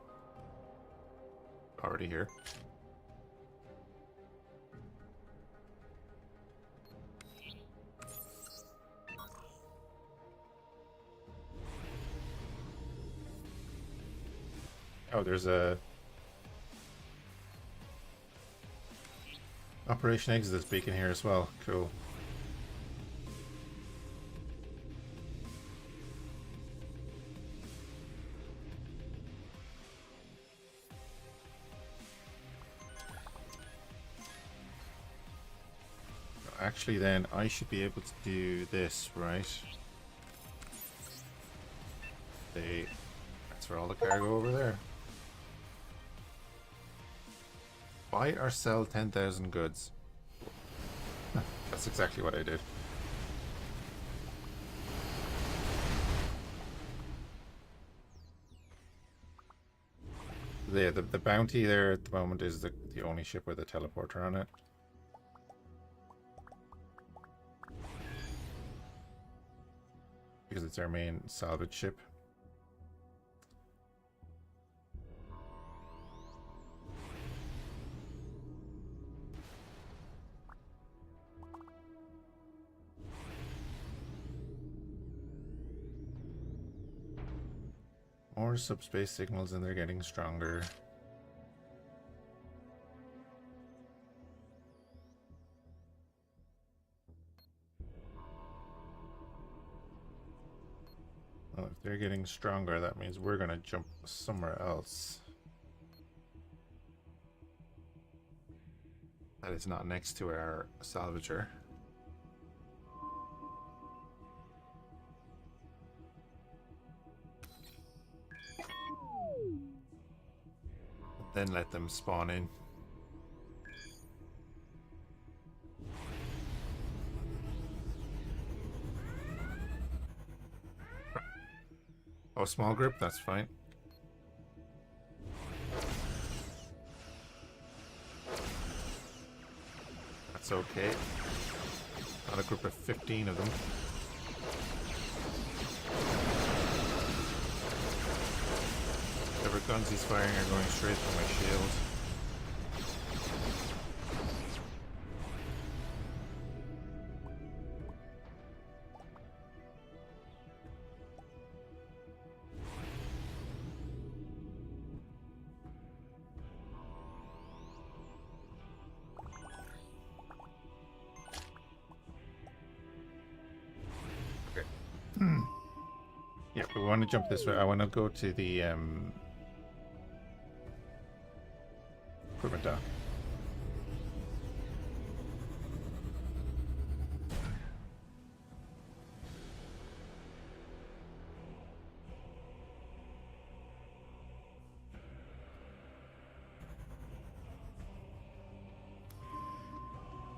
Already here. Oh, there's a Operation Exodus beacon here as well. Cool. Actually, then I should be able to do this, right? Transfer all the cargo over there. Buy or sell 10,000 goods. That's exactly what I did. The bounty there at the moment is the only ship with a teleporter on it. Because it's our main salvage ship. More subspace signals and they're getting stronger. Well, if they're getting stronger, that means we're gonna jump somewhere else. That is not next to our salvager. Then let them spawn in. Oh, small group, that's fine. That's okay. Got a group of 15 of them. Whatever guns he's firing are going straight for my shield. Yeah, we want to jump this way. I want to go to the equipment dock.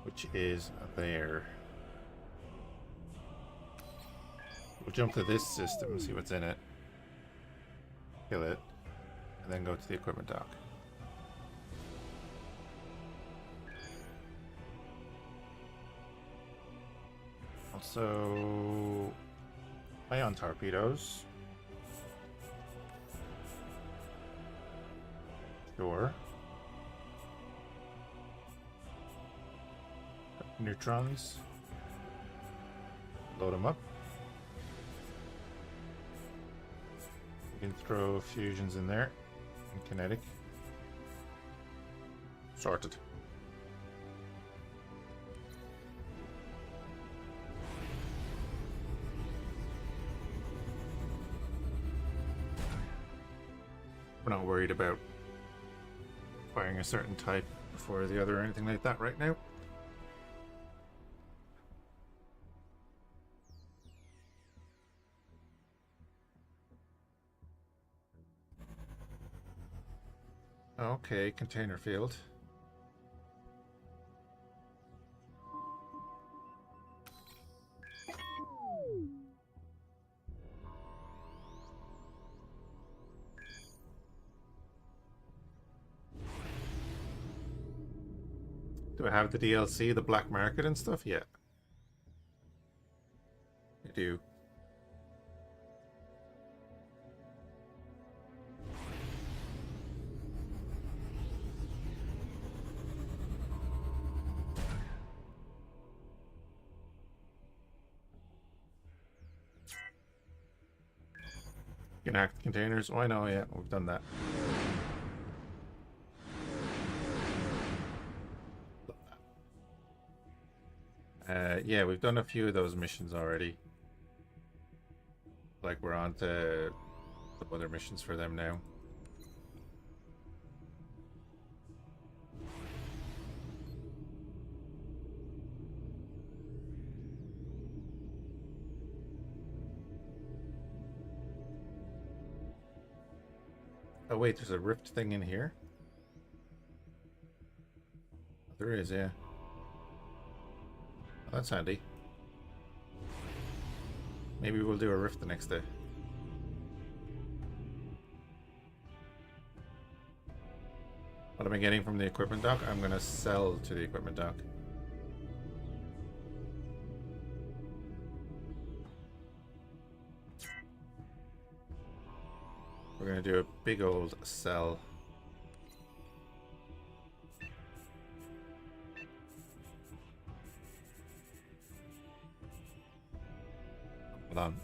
Which is there. We'll jump to this system, see what's in it, kill it, and then go to the equipment dock. Also, ion torpedoes. Sure. Neutrons. Load them up. We can throw fusions in there and kinetic. Sorted. We're not worried about firing a certain type before the other or anything like that right now. Okay, container field. Do I have the DLC, the black market and stuff yet? I do. You can hack the containers. Oh, I know, yeah, we've done that. Yeah, we've done a few of those missions already. Like, we're on to some other missions for them now. Oh wait, there's a rift thing in here? There is, yeah. Oh, that's handy. Maybe we'll do a rift the next day. What am I getting from the equipment dock? I'm gonna sell to the equipment dock. We're gonna do a big old sell. Hold on.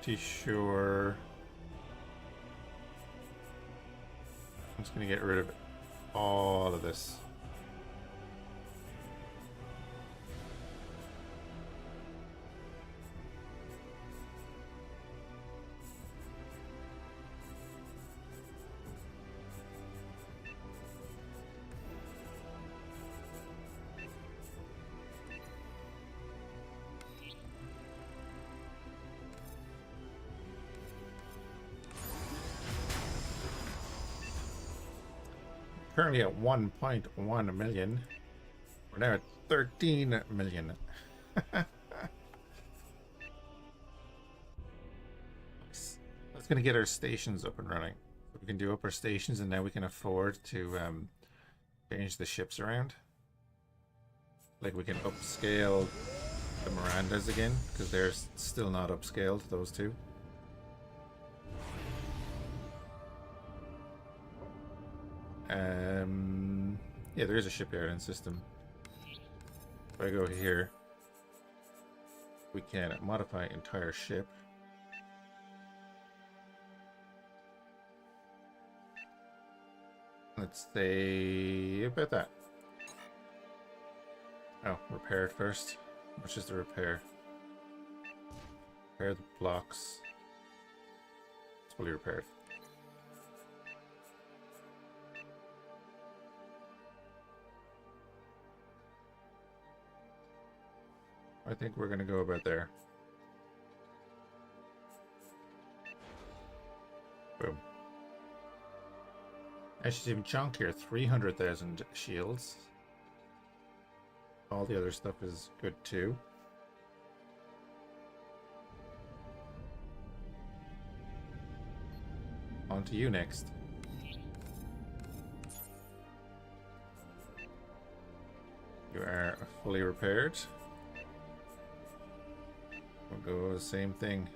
pretty sure I'm just going to get rid of all of this. Currently at 1.1 million. We're now at 13 million. That's going to get our stations up and running. So we can do up our stations, and now we can afford to change the ships around. Like we can upscale the Mirandas again, because they're still not upscaled, those two. Yeah, there is a shipyard system. If I go here, we can modify entire ship. Let's say about that. Oh, repair it first. How much is the repair? Repair the blocks. It's fully repaired. I think we're going to go about there. Boom. And she's even chunkier, 300,000 shields. All the other stuff is good too. On to you next. You are fully repaired. We'll go the same thing.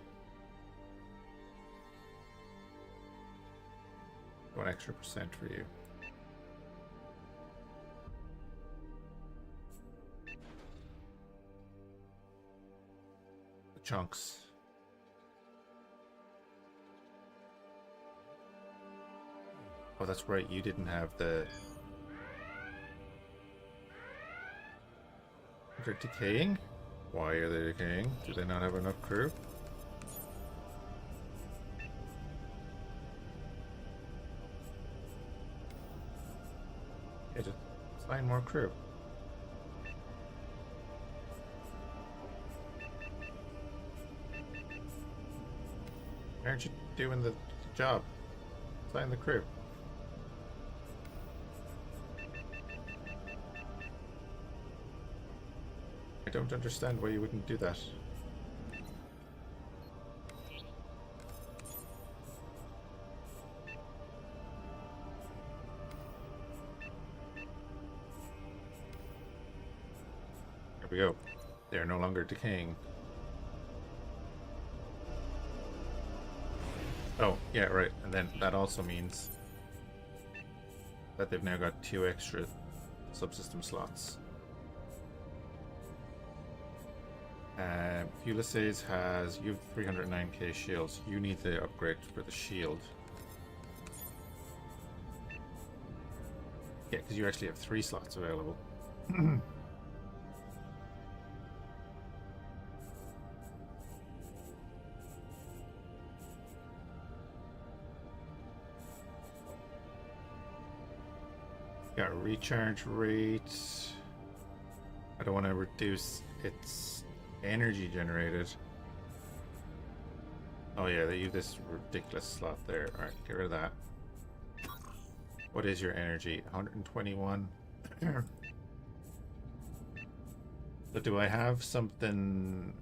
1 extra % for you. The chunks. Oh, that's right, you didn't have the... They're decaying? Why are they decaying? Do they not have enough crew? Yeah, just assign more crew. Why aren't you doing the job? Assign the crew. I don't understand why you wouldn't do that. There we go. They're no longer decaying. Oh, yeah, right. And then that also means that they've now got 2 extra subsystem slots. Ulysses has, you have 309k shields. You need the upgrade for the shield. Yeah, because you actually have 3 slots available. Got a recharge rate. I don't want to reduce its energy generated. Oh yeah, they use this ridiculous slot there. Alright, get rid of that. What is your energy? 121. So do I have something?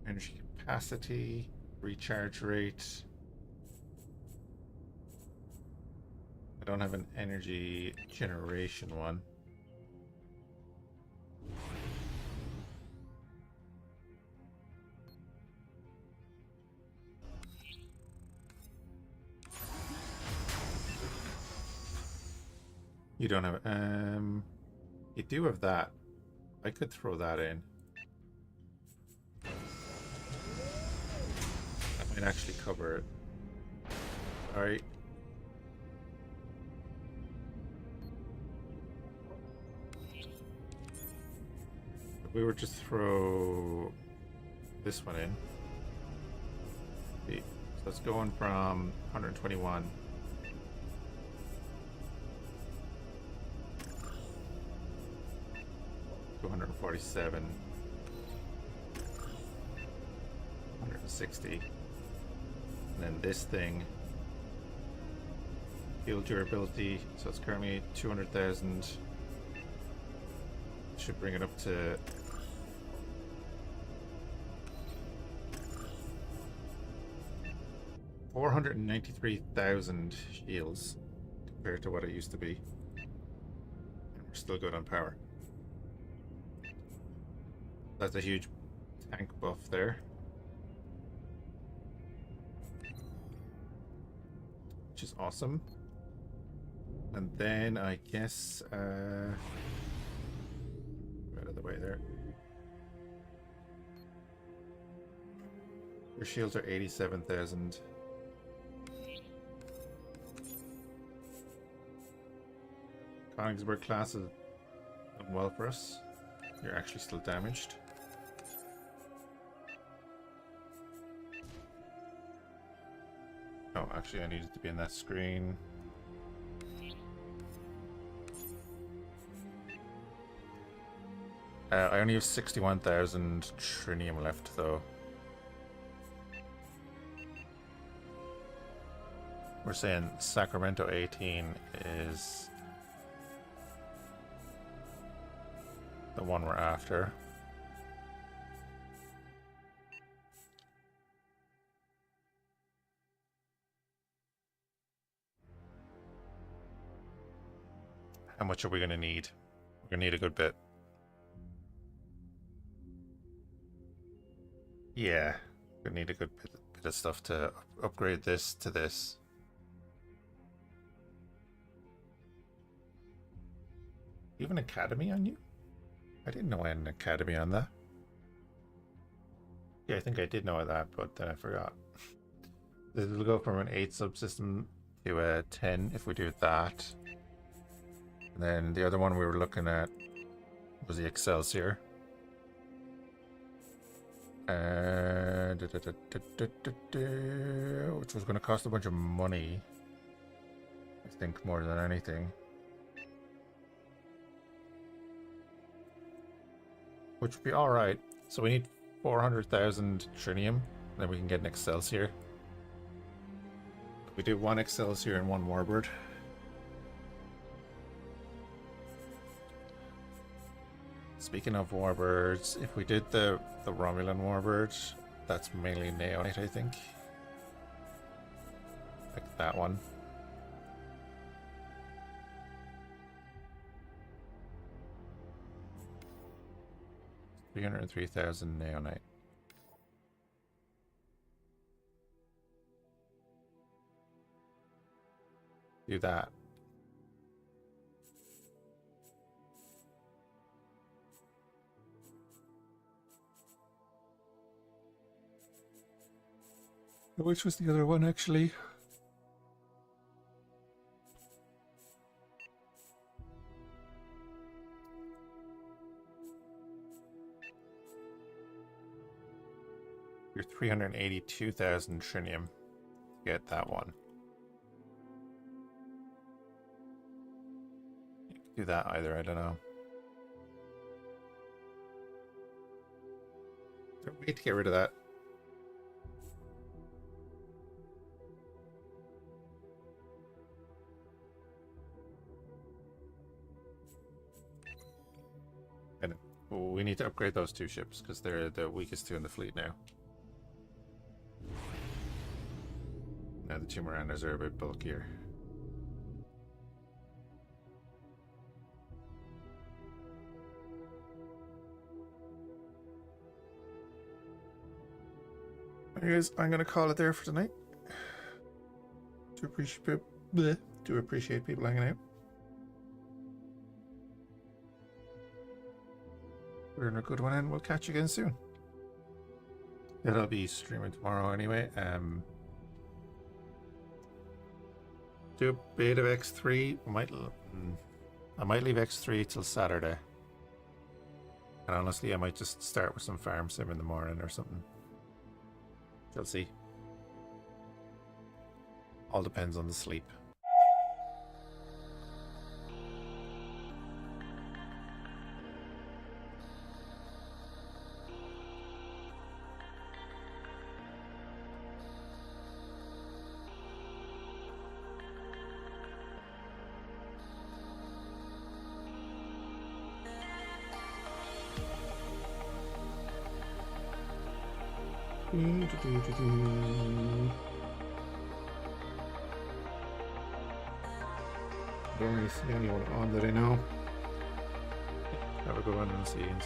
Energy capacity, recharge rate. I don't have an energy generation one. You don't have you do have that. I could throw that in. can actually cover it. Sorry. If we were to throw this one in. So it's going from 121. To 147. 160. And then this thing, field durability, so it's currently 200,000. Should bring it up to 493,000 shields compared to what it used to be. And we're still good on power. That's a huge tank buff there. Which is awesome. And then I guess out of the way there. Your shields are 87,000. Königsberg class is done well for us. You're actually still damaged. Oh, actually I needed to be in that screen. I only have 61,000 trinium left though. We're saying Sacramento 18 is the one we're after. How much are we going to need? We're going to need a good bit. Yeah, we're going to need a good bit of stuff to upgrade this to this. You have an academy on you? I didn't know I had an academy on that. Yeah, I think I did know that, but then I forgot. This will go from an 8 subsystem to a 10 if we do that. And then the other one we were looking at was the Excelsior. Which was going to cost a bunch of money. I think more than anything. Which would be alright. So we need 400,000 trinium, then we can get an Excelsior. We do one Excelsior and one Warbird. Speaking of Warbirds, if we did the Romulan Warbird, that's mainly Neonate, I think. Like that one. $303,000 Neonate. Do that. Which was the other one, actually? You're 382,000 trinium to get that one. You could do that either, I don't know. We need to get rid of that. And we need to upgrade those two ships because they're the weakest two in the fleet now. Now the two Mirandas are a bit bulkier. Anyways, I'm gonna call it there for tonight. Do appreciate people hanging out. We're in a good one, and we'll catch you again soon. It'll be streaming tomorrow anyway. Do a bit of X3. I might leave X3 till Saturday. And honestly, I might just start with some farm sim in the morning or something. We'll see. All depends on the sleep. Don't really see anyone on that I know. Have a good one and see you in